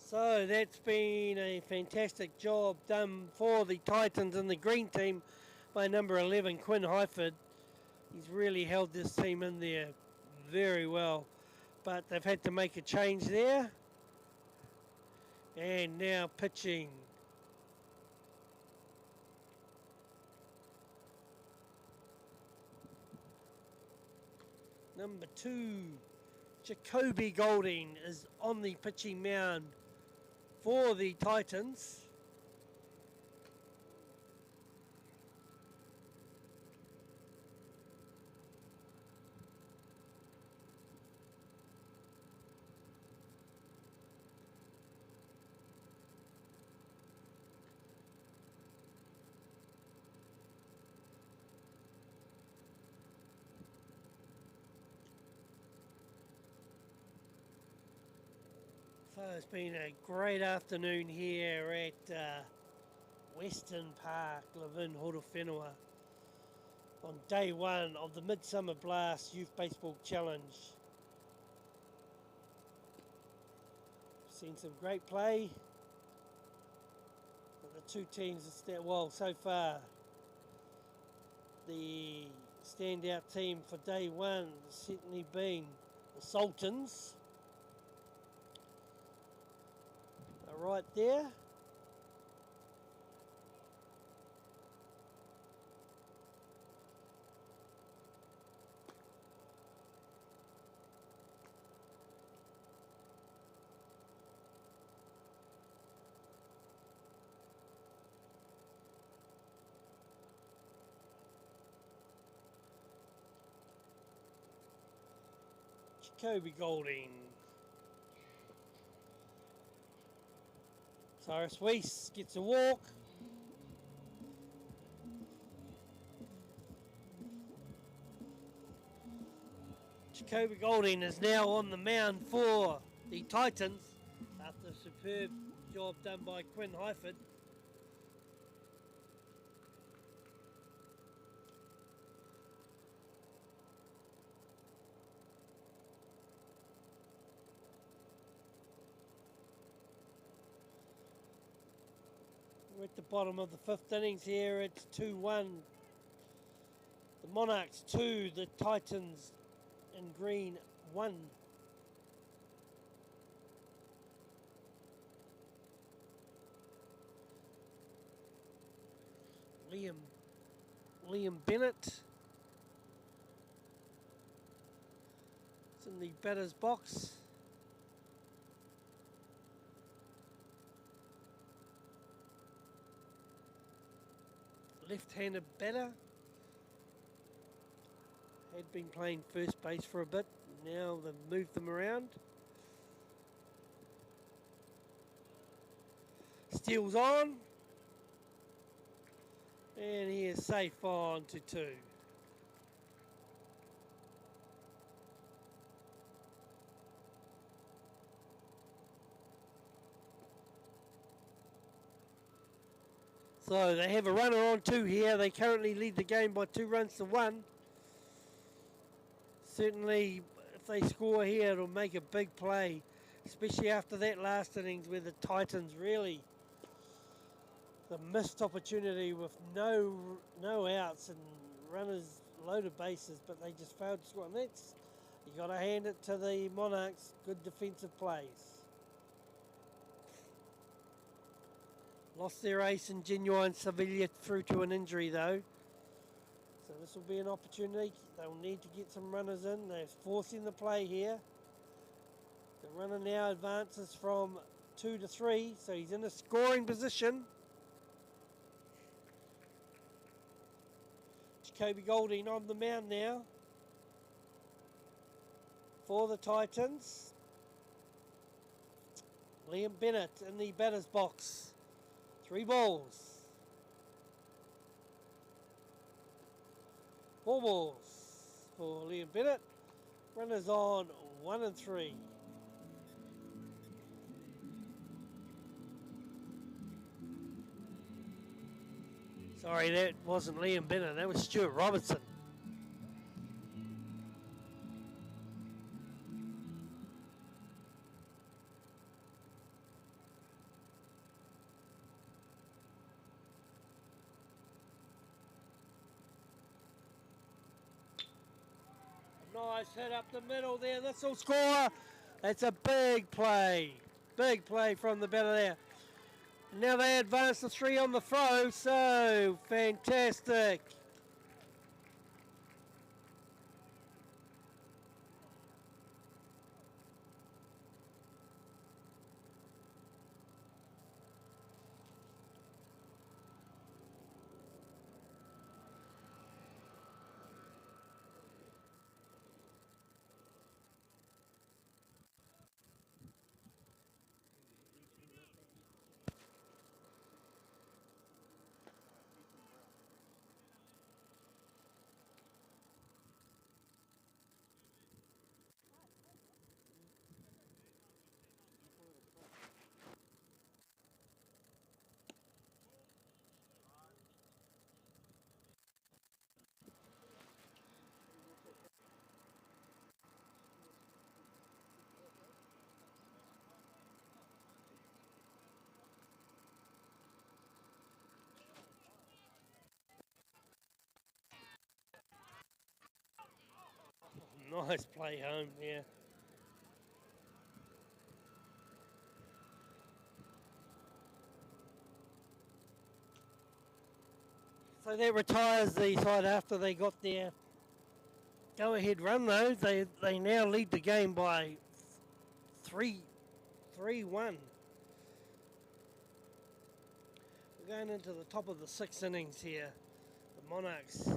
S1: So that's been a fantastic job done for the Titans and the green team by number 11, Quinn Heiford. He's really held this team in there very well. But they've had to make a change there. And now pitching. Number 2, Jacoby Golding is on the pitching mound for the Titans. So it's been a great afternoon here at Western Park, Levin Horowhenua, on day 1 of the Midsummer Blast Youth Baseball Challenge. Seen some great play. The two teams, well, so far, the standout team for day 1 has certainly been the Sultans. Right there. Jacoby Golding. Cyrus Weiss gets a walk. Jacoby Golding is now on the mound for the Titans after a superb job done by Quinn Heiford. We're at the bottom of the 5th innings here. It's 2-1. The Monarchs 2, the Titans in green 1. Liam Bennett is in the batter's box. Left-handed batter. Had been playing first base for a bit. Now they've moved them around. Steals on. And he is safe on to 2. So they have a runner on 2 here. They currently lead the game by 2 runs to 1. Certainly, if they score here, it'll make a big play, especially after that last innings where the Titans really the missed opportunity with no outs and runners loaded bases, but they just failed to score. And that's, you got to hand it to the Monarchs. Good defensive plays. Lost their ace in Genuine Sevilla through to an injury though. So this will be an opportunity. They'll need to get some runners in. They're forcing the play here. The runner now advances from 2 to 3, so he's in a scoring position. Toby Golding on the mound now for the Titans. Liam Bennett in the batter's box. 3 balls. 4 balls for Liam Bennett. Runners on 1 and 3. Sorry, that wasn't Liam Bennett. That was Stuart Robertson. Nice hit up the middle there. This will score. That's a big play. Big play from the batter there. Now they advance to 3 on the throw. So fantastic. Nice play home there. So that retires the side after they got their go-ahead run though. They now lead the game by 3-1. We're going into the top of the 6th innings here. The Monarchs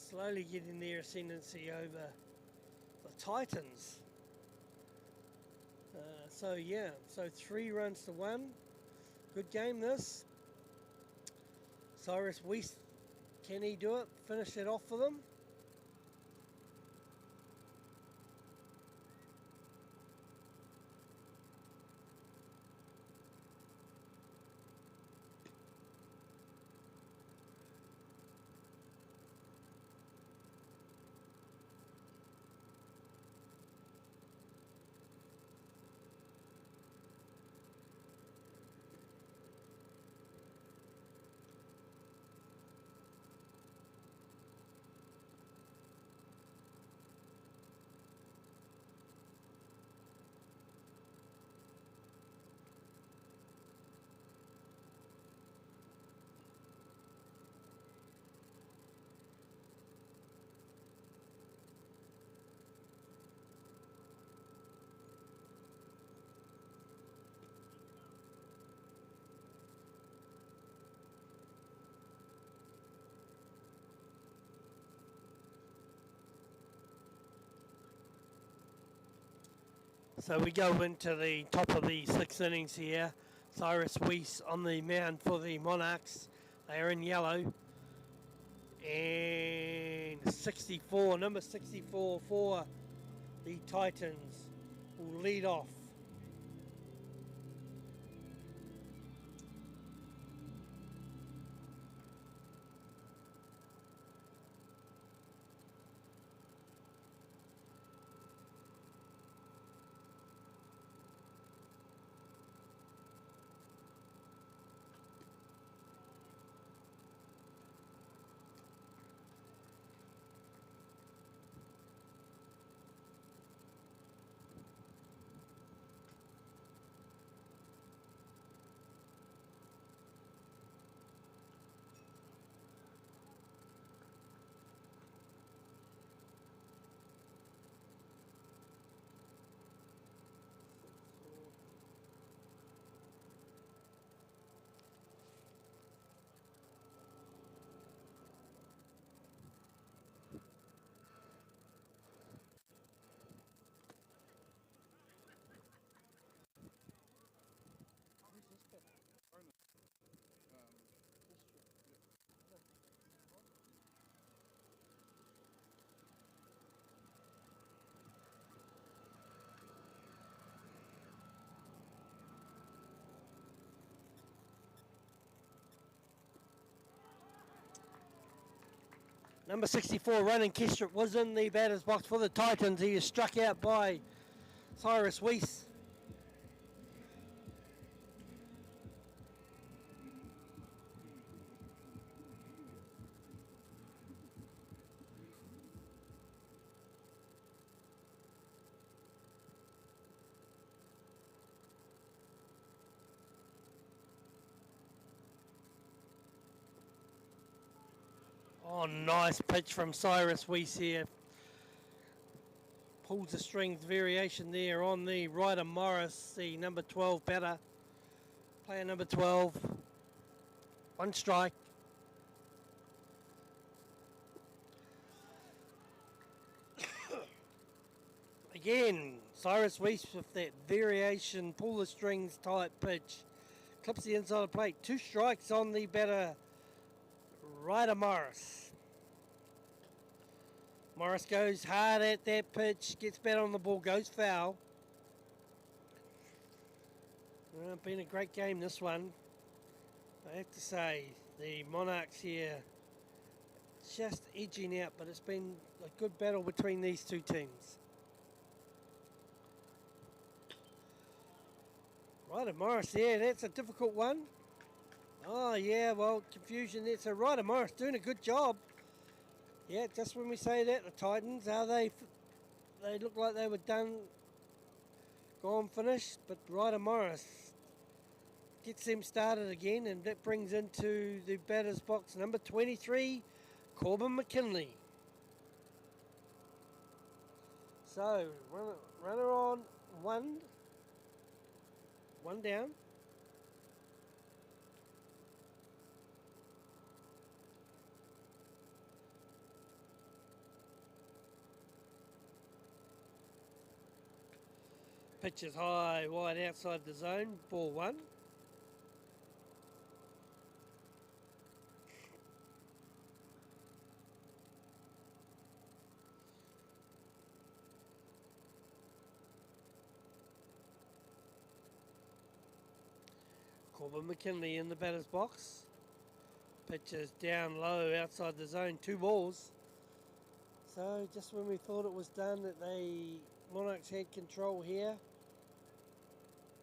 S1: slowly getting their ascendancy over the Titans. So 3 runs to 1. Good game this. Cyrus West, can he do it? Finish it off for them? So we go into the top of the 6th innings here. Cyrus Weiss on the mound for the Monarchs. They are in yellow. And 64, number 64 for the Titans will lead off. Number 64, Ronan Kestrip, was in the batter's box for the Titans. He is struck out by Cyrus Weiss. Oh, nice pitch from Cyrus Weiss here. Pulls the strings variation there on the Ryder Morris, the number 12 batter. Player number 12. One strike. Again, Cyrus Weiss with that variation, pull the strings type pitch. Clips the inside of the plate. 2 strikes on the batter, Ryder Morris. Morris goes hard at that pitch, gets bat on the ball, goes foul. Been a great game, this one. I have to say, the Monarchs here just edging out, but it's been a good battle between these two teams. Ryder Morris, yeah, that's a difficult one. Oh, yeah, well, confusion there. So Ryder Morris doing a good job. Yeah, just when we say that, the Titans, they look like they were done, gone, finished, but Ryder Morris gets them started again, and that brings into the batter's box number 23, Corbin McKinley. So, runner on, one down. Pitch is high, wide outside the zone, ball 1. Corbin McKinley in the batter's box. Pitch is down low outside the zone, 2 balls. So just when we thought it was done, that the Monarchs had control here.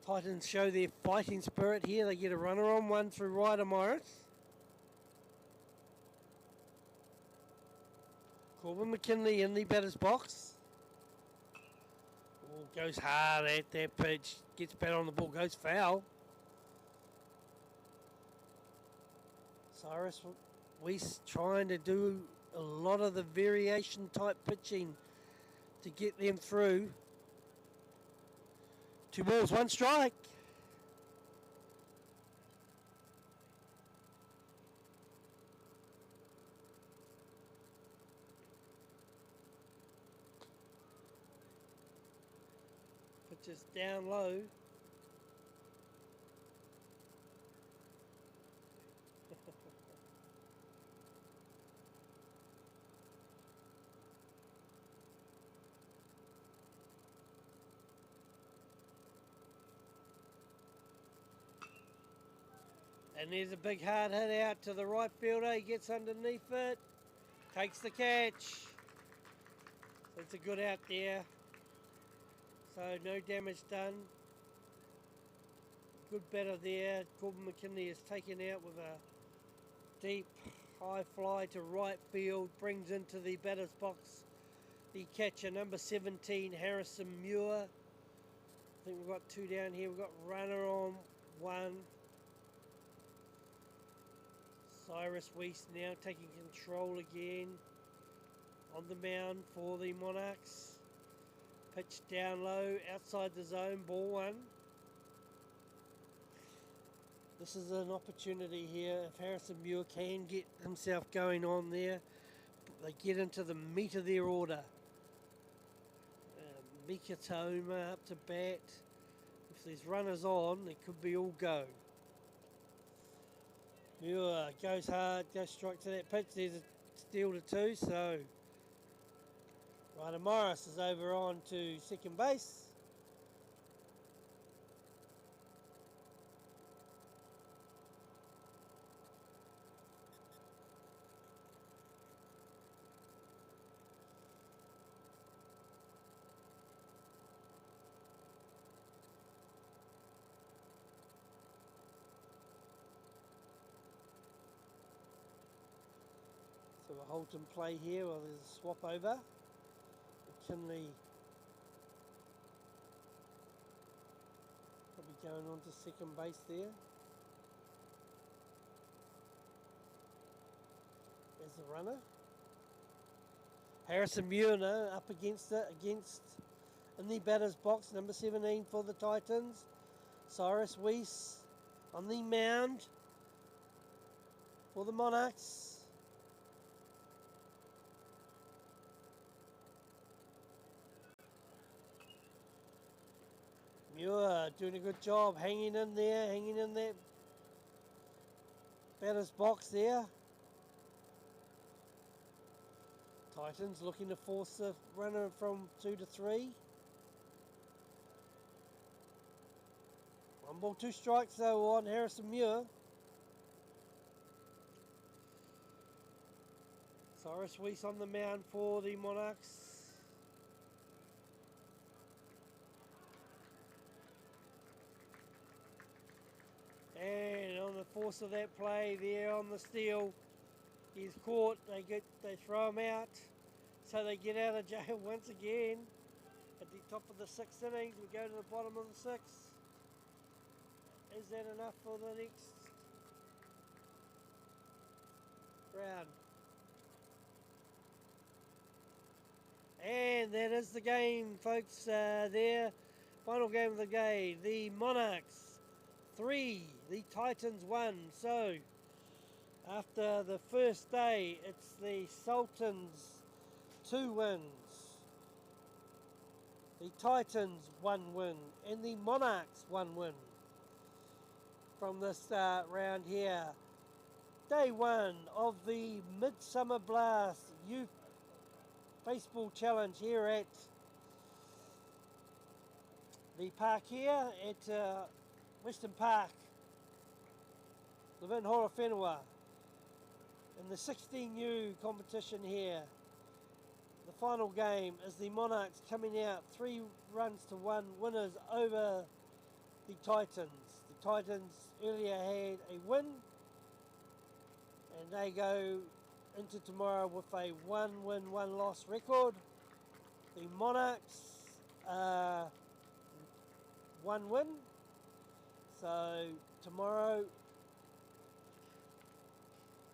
S1: Titans show their fighting spirit here. They get a runner on 1 through Ryder Morris. Corbin McKinley in the batter's box. Oh, goes hard at that pitch. Gets bat on the ball, goes foul. Cyrus Weiss trying to do a lot of the variation type pitching to get them through. 2 balls, 1 strike. Pitch is down low. And there's a big hard hit out to the right fielder. He gets underneath it, takes the catch. It's a good out there. So no damage done. Good batter there. Corbin McKinley is taken out with a deep high fly to right field. Brings into the batter's box the catcher, number 17, Harrison Muir. I think we've got 2 down here. We've got runner on 1. Cyrus Weiss now taking control again on the mound for the Monarchs. Pitch down low, outside the zone, ball 1. This is an opportunity here. If Harrison Muir can get himself going on there, they get into the meat of their order. Mikatoma up to bat. If there's runners on, it could be all go. Muir goes hard, goes straight to that pitch. There's a steal to 2, so Ryder Morris is over on to second base. So a Holton play here, or there's a swap over. McKinley probably going on to second base there. There's the runner. Harrison Muir up against it, in the batter's box, number 17 for the Titans. Cyrus Weiss on the mound for the Monarchs. Muir doing a good job, hanging in that batter's box there. Titans looking to force the runner from 2 to 3. 1 ball, 2 strikes though on Harrison Muir. Cyrus Weiss on the mound for the Monarchs. And on the force of that play there on the steal, he's caught. They throw him out, so they get out of jail once again. At the top of the 6th innings, we go to the bottom of the 6th. Is that enough for the next round? And that is the game, folks. There, final game of the day. The Monarchs 3, the Titans 1. So after the first day, it's the Sultans 2 wins, the Titans 1 win, and the Monarchs 1 win from this round here. Day 1 of the Midsummer Blast Youth Baseball Challenge here at the park here at Western Park, Levin Horowhenua, in the 16U competition here. The final game is the Monarchs coming out 3 runs to 1 winners over the Titans. The Titans earlier had a win, and they go into tomorrow with a 1 win, 1 loss record. The Monarchs 1 win. So tomorrow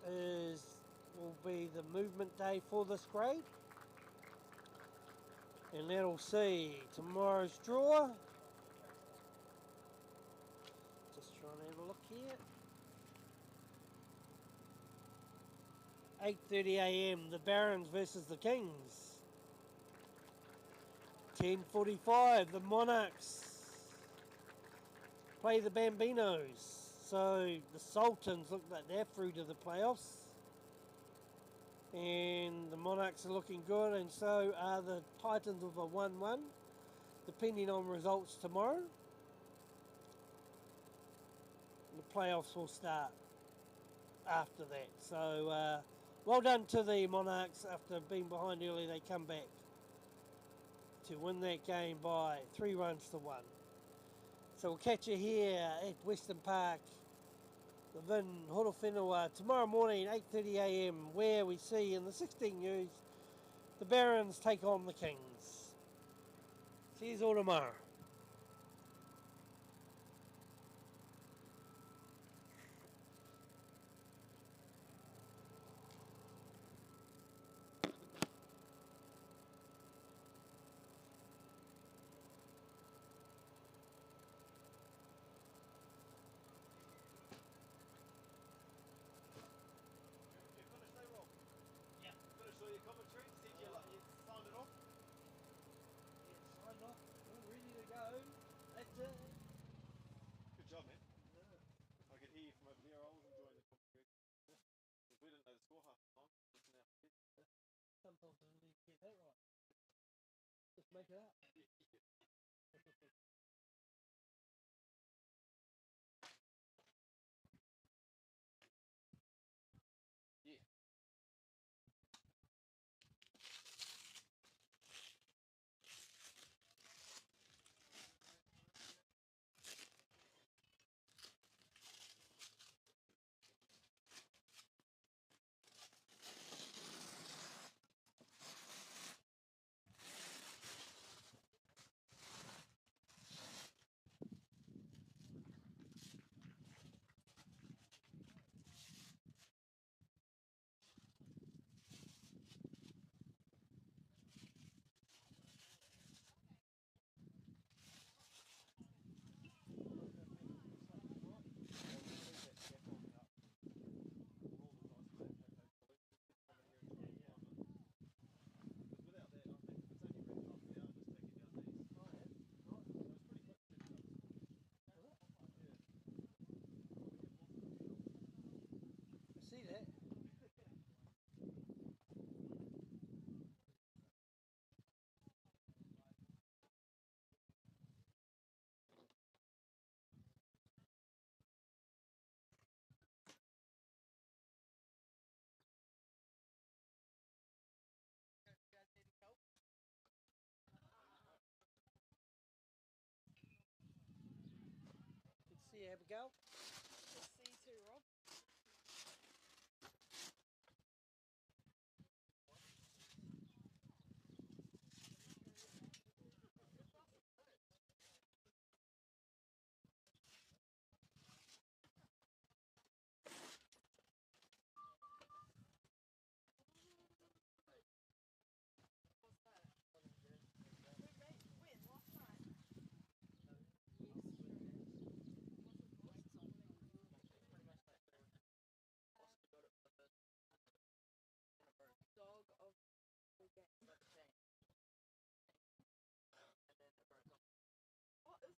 S1: will be the movement day for this grade, and that'll see tomorrow's draw. Just trying to have a look here. 8:30 a.m. the Barons versus the Kings. 10:45 the Monarchs play the Bambinos. So the Sultans look like they're through to the playoffs, and the Monarchs are looking good, and so are the Titans with a 1-1, depending on results tomorrow. The playoffs will start after that. So well done to the Monarchs. After being behind early, they come back to win that game by 3 runs to 1. So we'll catch you here at Western Park, Levin Horowhenua, tomorrow morning, 8:30 a.m, where we see in the 16Us the Barons take on the Kings. See you all tomorrow.
S8: You finished there, Rob? Yeah. Finished all your commentary? Did you signed it off?
S1: Yeah, signed off. All ready to go. That's it.
S8: Good job, man. I could hear you from over there. I was enjoying the commentary. We didn't know the score half the time.
S1: Sometimes I don't even get that right. Just make it up. Abigail.
S5: See you too, Rob. Dog of the game. What is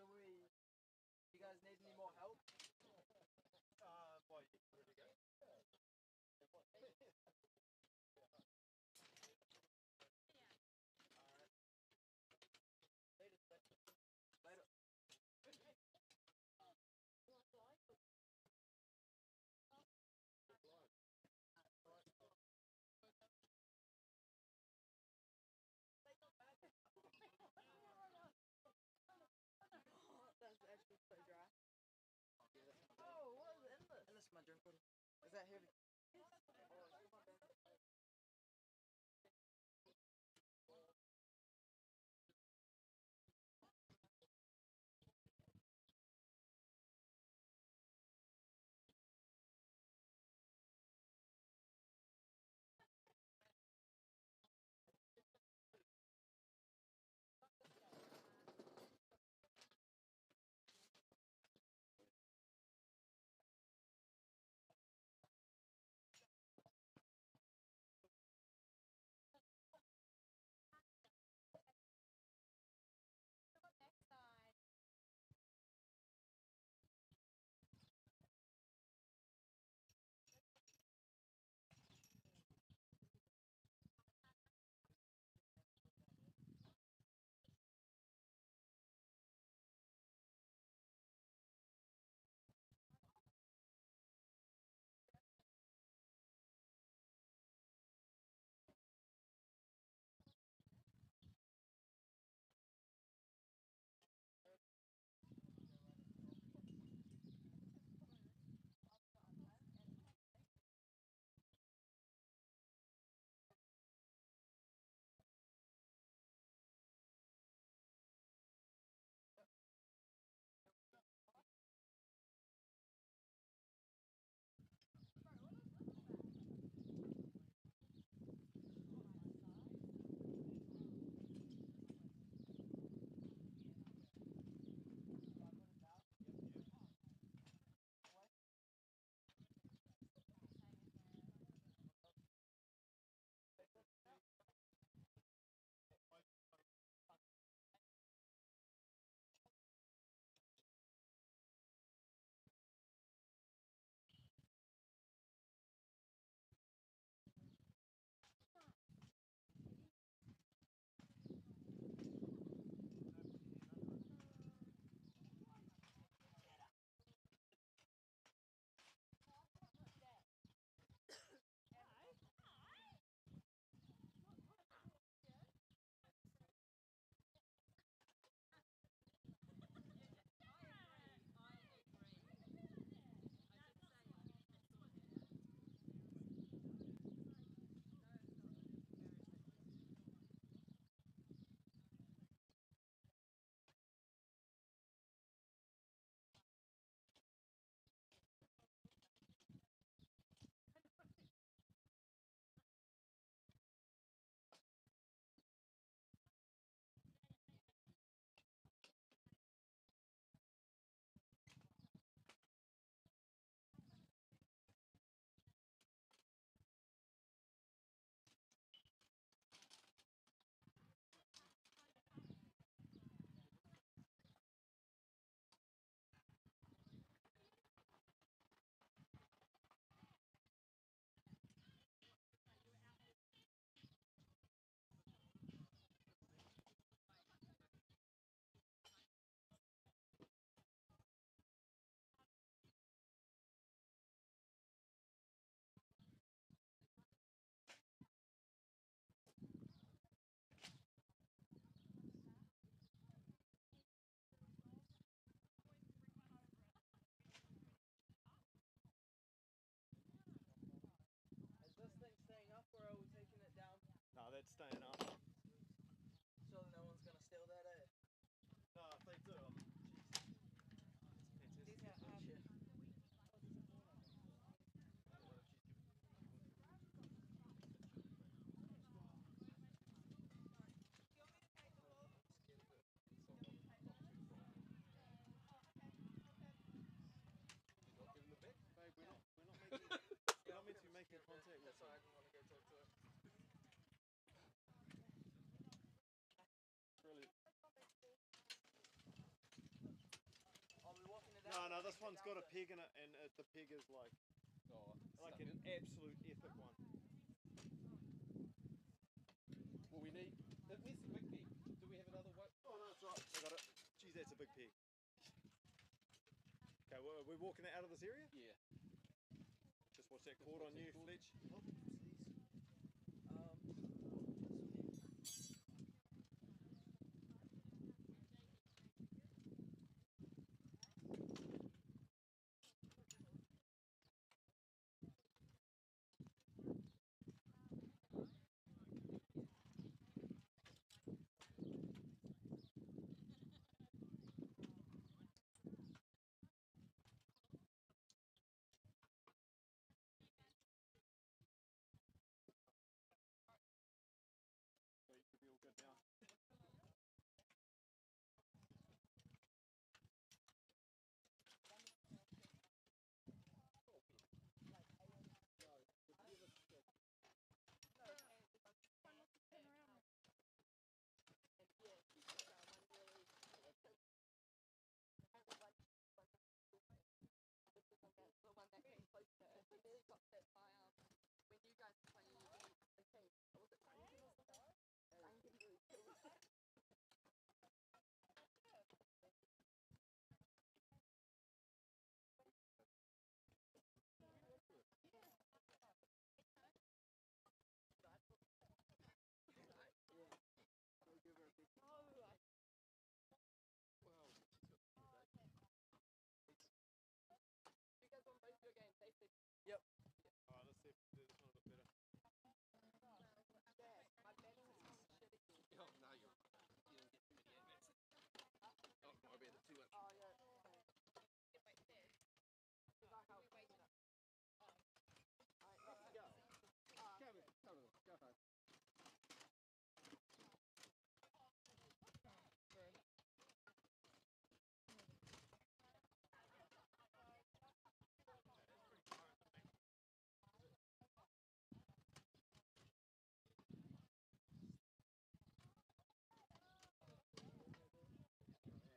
S6: Shall we? You guys need any more help?
S8: Why, you ready to go?
S6: Later.
S5: That's actually so dry.
S6: Oh, what is endless? Endless, my drink. Is that heavy?
S8: staying up.
S6: Surely no one's gonna steal that, eh?
S8: No, if they do,
S4: These are,
S6: Shit.
S8: babe, we're not making, we're not meant to be making contact with
S6: That's why I
S8: them.
S6: didn't want to go talk to her.
S8: Really.
S6: Are we walking it
S8: No,
S6: out?
S8: no,
S6: or
S8: this
S6: take it
S8: one's
S6: down
S8: got a
S6: to-
S8: peg in it, and the peg is like an absolute epic one.
S9: Well, we need. Where's the big pig? Do we have another one?
S8: Oh no, it's right. I got it. Geez, that's a big peg. Okay, well, are we walking it out of this area?
S9: Yeah.
S8: Just watch that cord on you, Fletch. Oh, jeez. So you should be all good now.
S6: Yep.
S8: Alright, let's see if we can do this one a bit better.
S9: Oh, no, you didn't get too many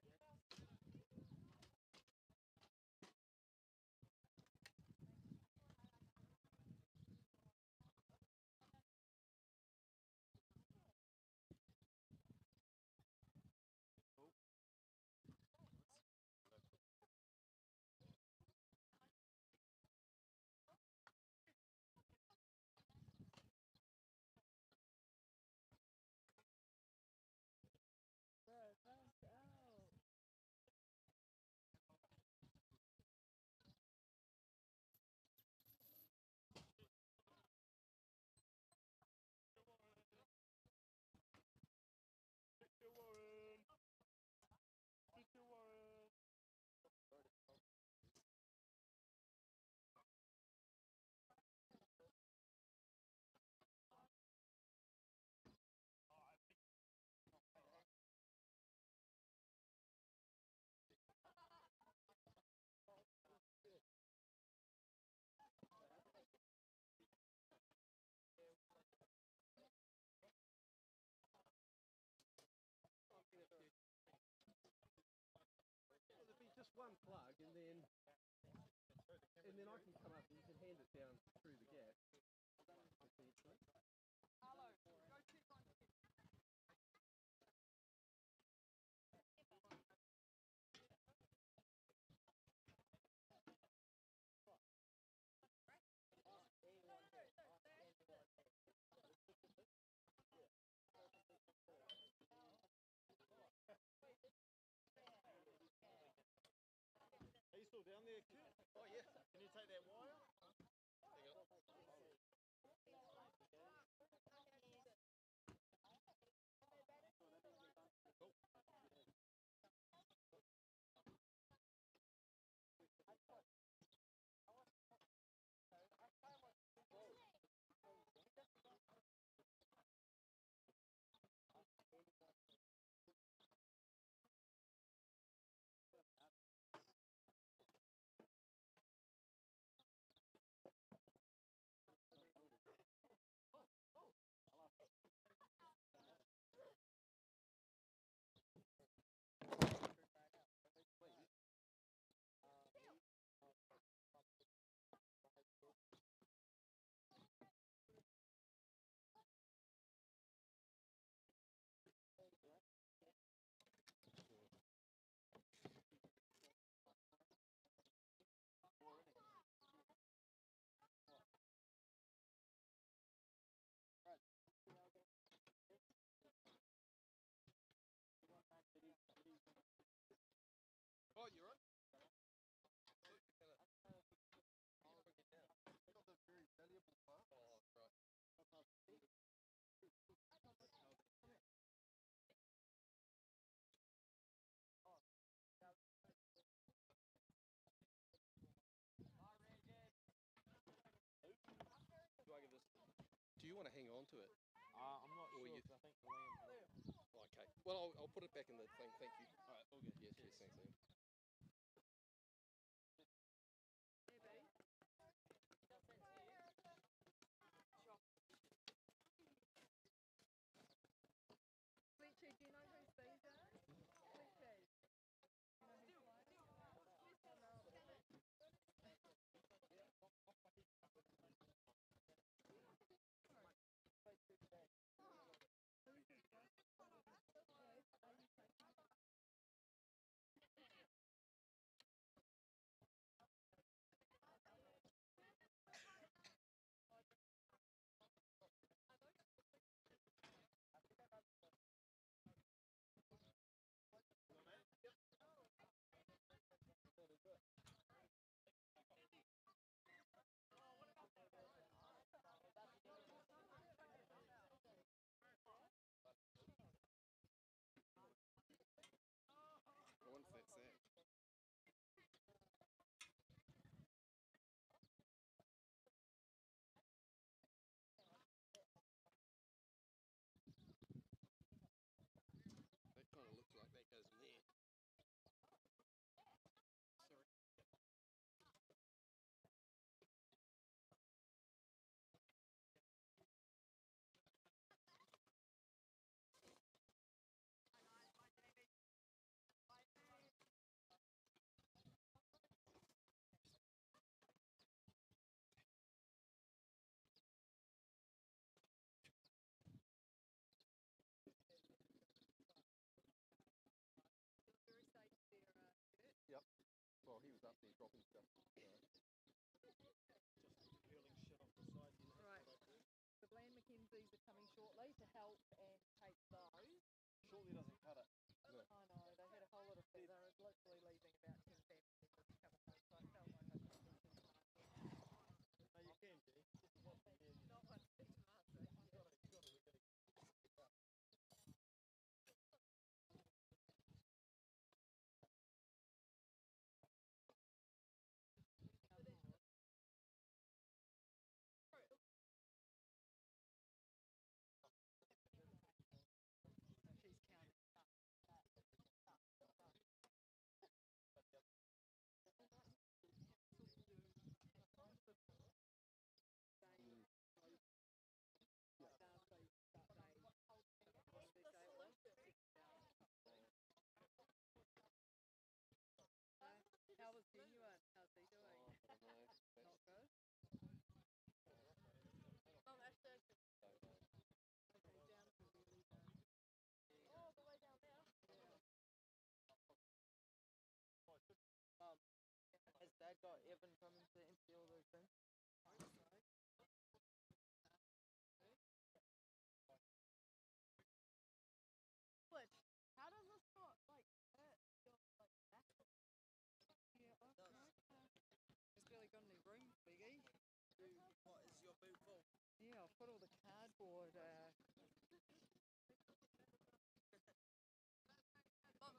S9: advances. Oh, I bet it's too much. Go home. It'll be just one plug, and then I can come up and you can hand it down through the gap.
S8: Are you still down there, Kurt?
S9: Oh, yeah.
S8: Can you take that wire?
S9: Hang on. Oh, you're right.
S6: Not the very valuable part.
S9: Oh, right. Do I give this? Do you want to hang on to it?
S8: I'm not
S9: Or
S8: sure
S9: you-
S8: 'cause I think the land.
S9: Oh, okay. Well, I'll put it back in the thing. Thank you.
S8: All right, all good.
S9: Yes, yes, thanks, Liam.
S7: Fletcher, do you know who's these are? Fletcher. You know who's
S9: I wonder if that's that. That kind of looks like that goes in there. Sorry.
S6: Yep. Well, he was up there dropping stuff.
S8: Just peeling shit off the side.
S7: Right. The Glenn Mackenzies are coming shortly to help and take those.
S8: Surely doesn't cut it.
S7: I know, they had a whole lot of they were literally leaving about 10 families to come home, so I felt like I could do some
S8: No, you can, G. If you want to, yeah, you
S7: not one big master. She's counting. How was Genuine? How's he doing?
S9: Oh, I don't know.
S7: Not good?
S4: Mum, Ashton.
S7: Okay, down to really down.
S4: Oh, the way down there.
S10: Has Dad got Evan coming to empty all those bins?
S4: Which, how does this not, like, hurt your, like, back?
S7: Yeah, okay. He's barely got any room, Biggie.
S10: What, is your boot full?
S7: Yeah, I've put all the cardboard.
S4: Mum,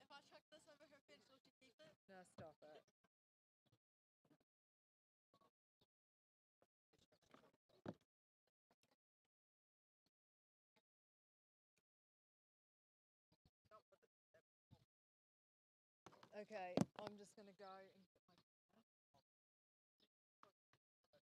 S4: if I chuck this over her fence, will she keep it?
S7: No, stop it. Okay, I'm just going to go and get my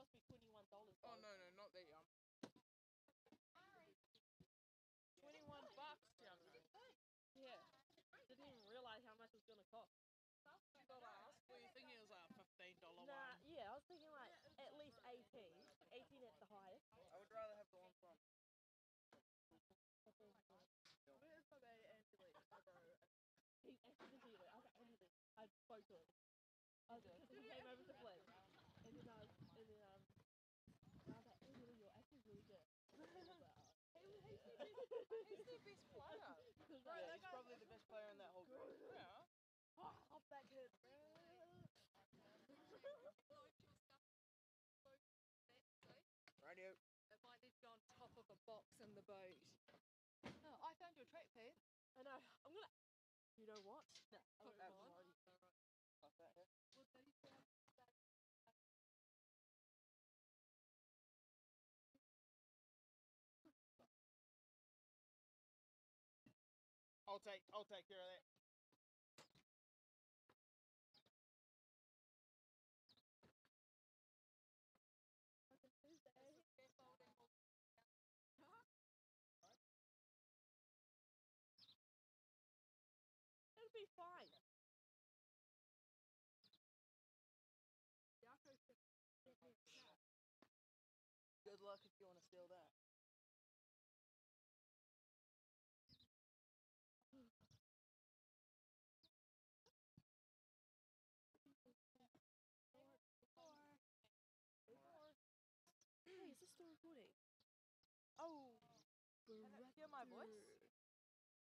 S7: cost me $21.
S10: Oh no, not that young. $21, young.
S7: Yeah. Didn't even realise how much it was gonna cost.
S10: You gotta ask. Were you thinking it was a $15
S7: Nah,
S10: one?
S7: yeah, I was thinking like at least 18. 18 at the highest.
S10: I would rather have the one from. Where's my baby Angelique?
S7: He accidentally, I was like, Andy, I spoke to him. I was because he came over to play. And then I was like, Andy, you're actually really good. And I was like, oh.
S10: He's their best player.
S7: Yeah,
S10: He's probably the best player in that whole group. Yeah.
S7: Oh, off that kid, bro.
S10: Radio.
S5: It might need to go on top of a box in the boat. Oh, I found your track pad.
S7: I know. I'm gonna. You know what? No, I
S5: Put
S7: don't
S5: it
S7: know.
S5: on.
S10: Like that here. I'll take care of that.
S7: It'll be fine.
S10: Good luck if you want to steal that.
S7: Hey, is this still recording?
S10: Oh, can I hear my voice?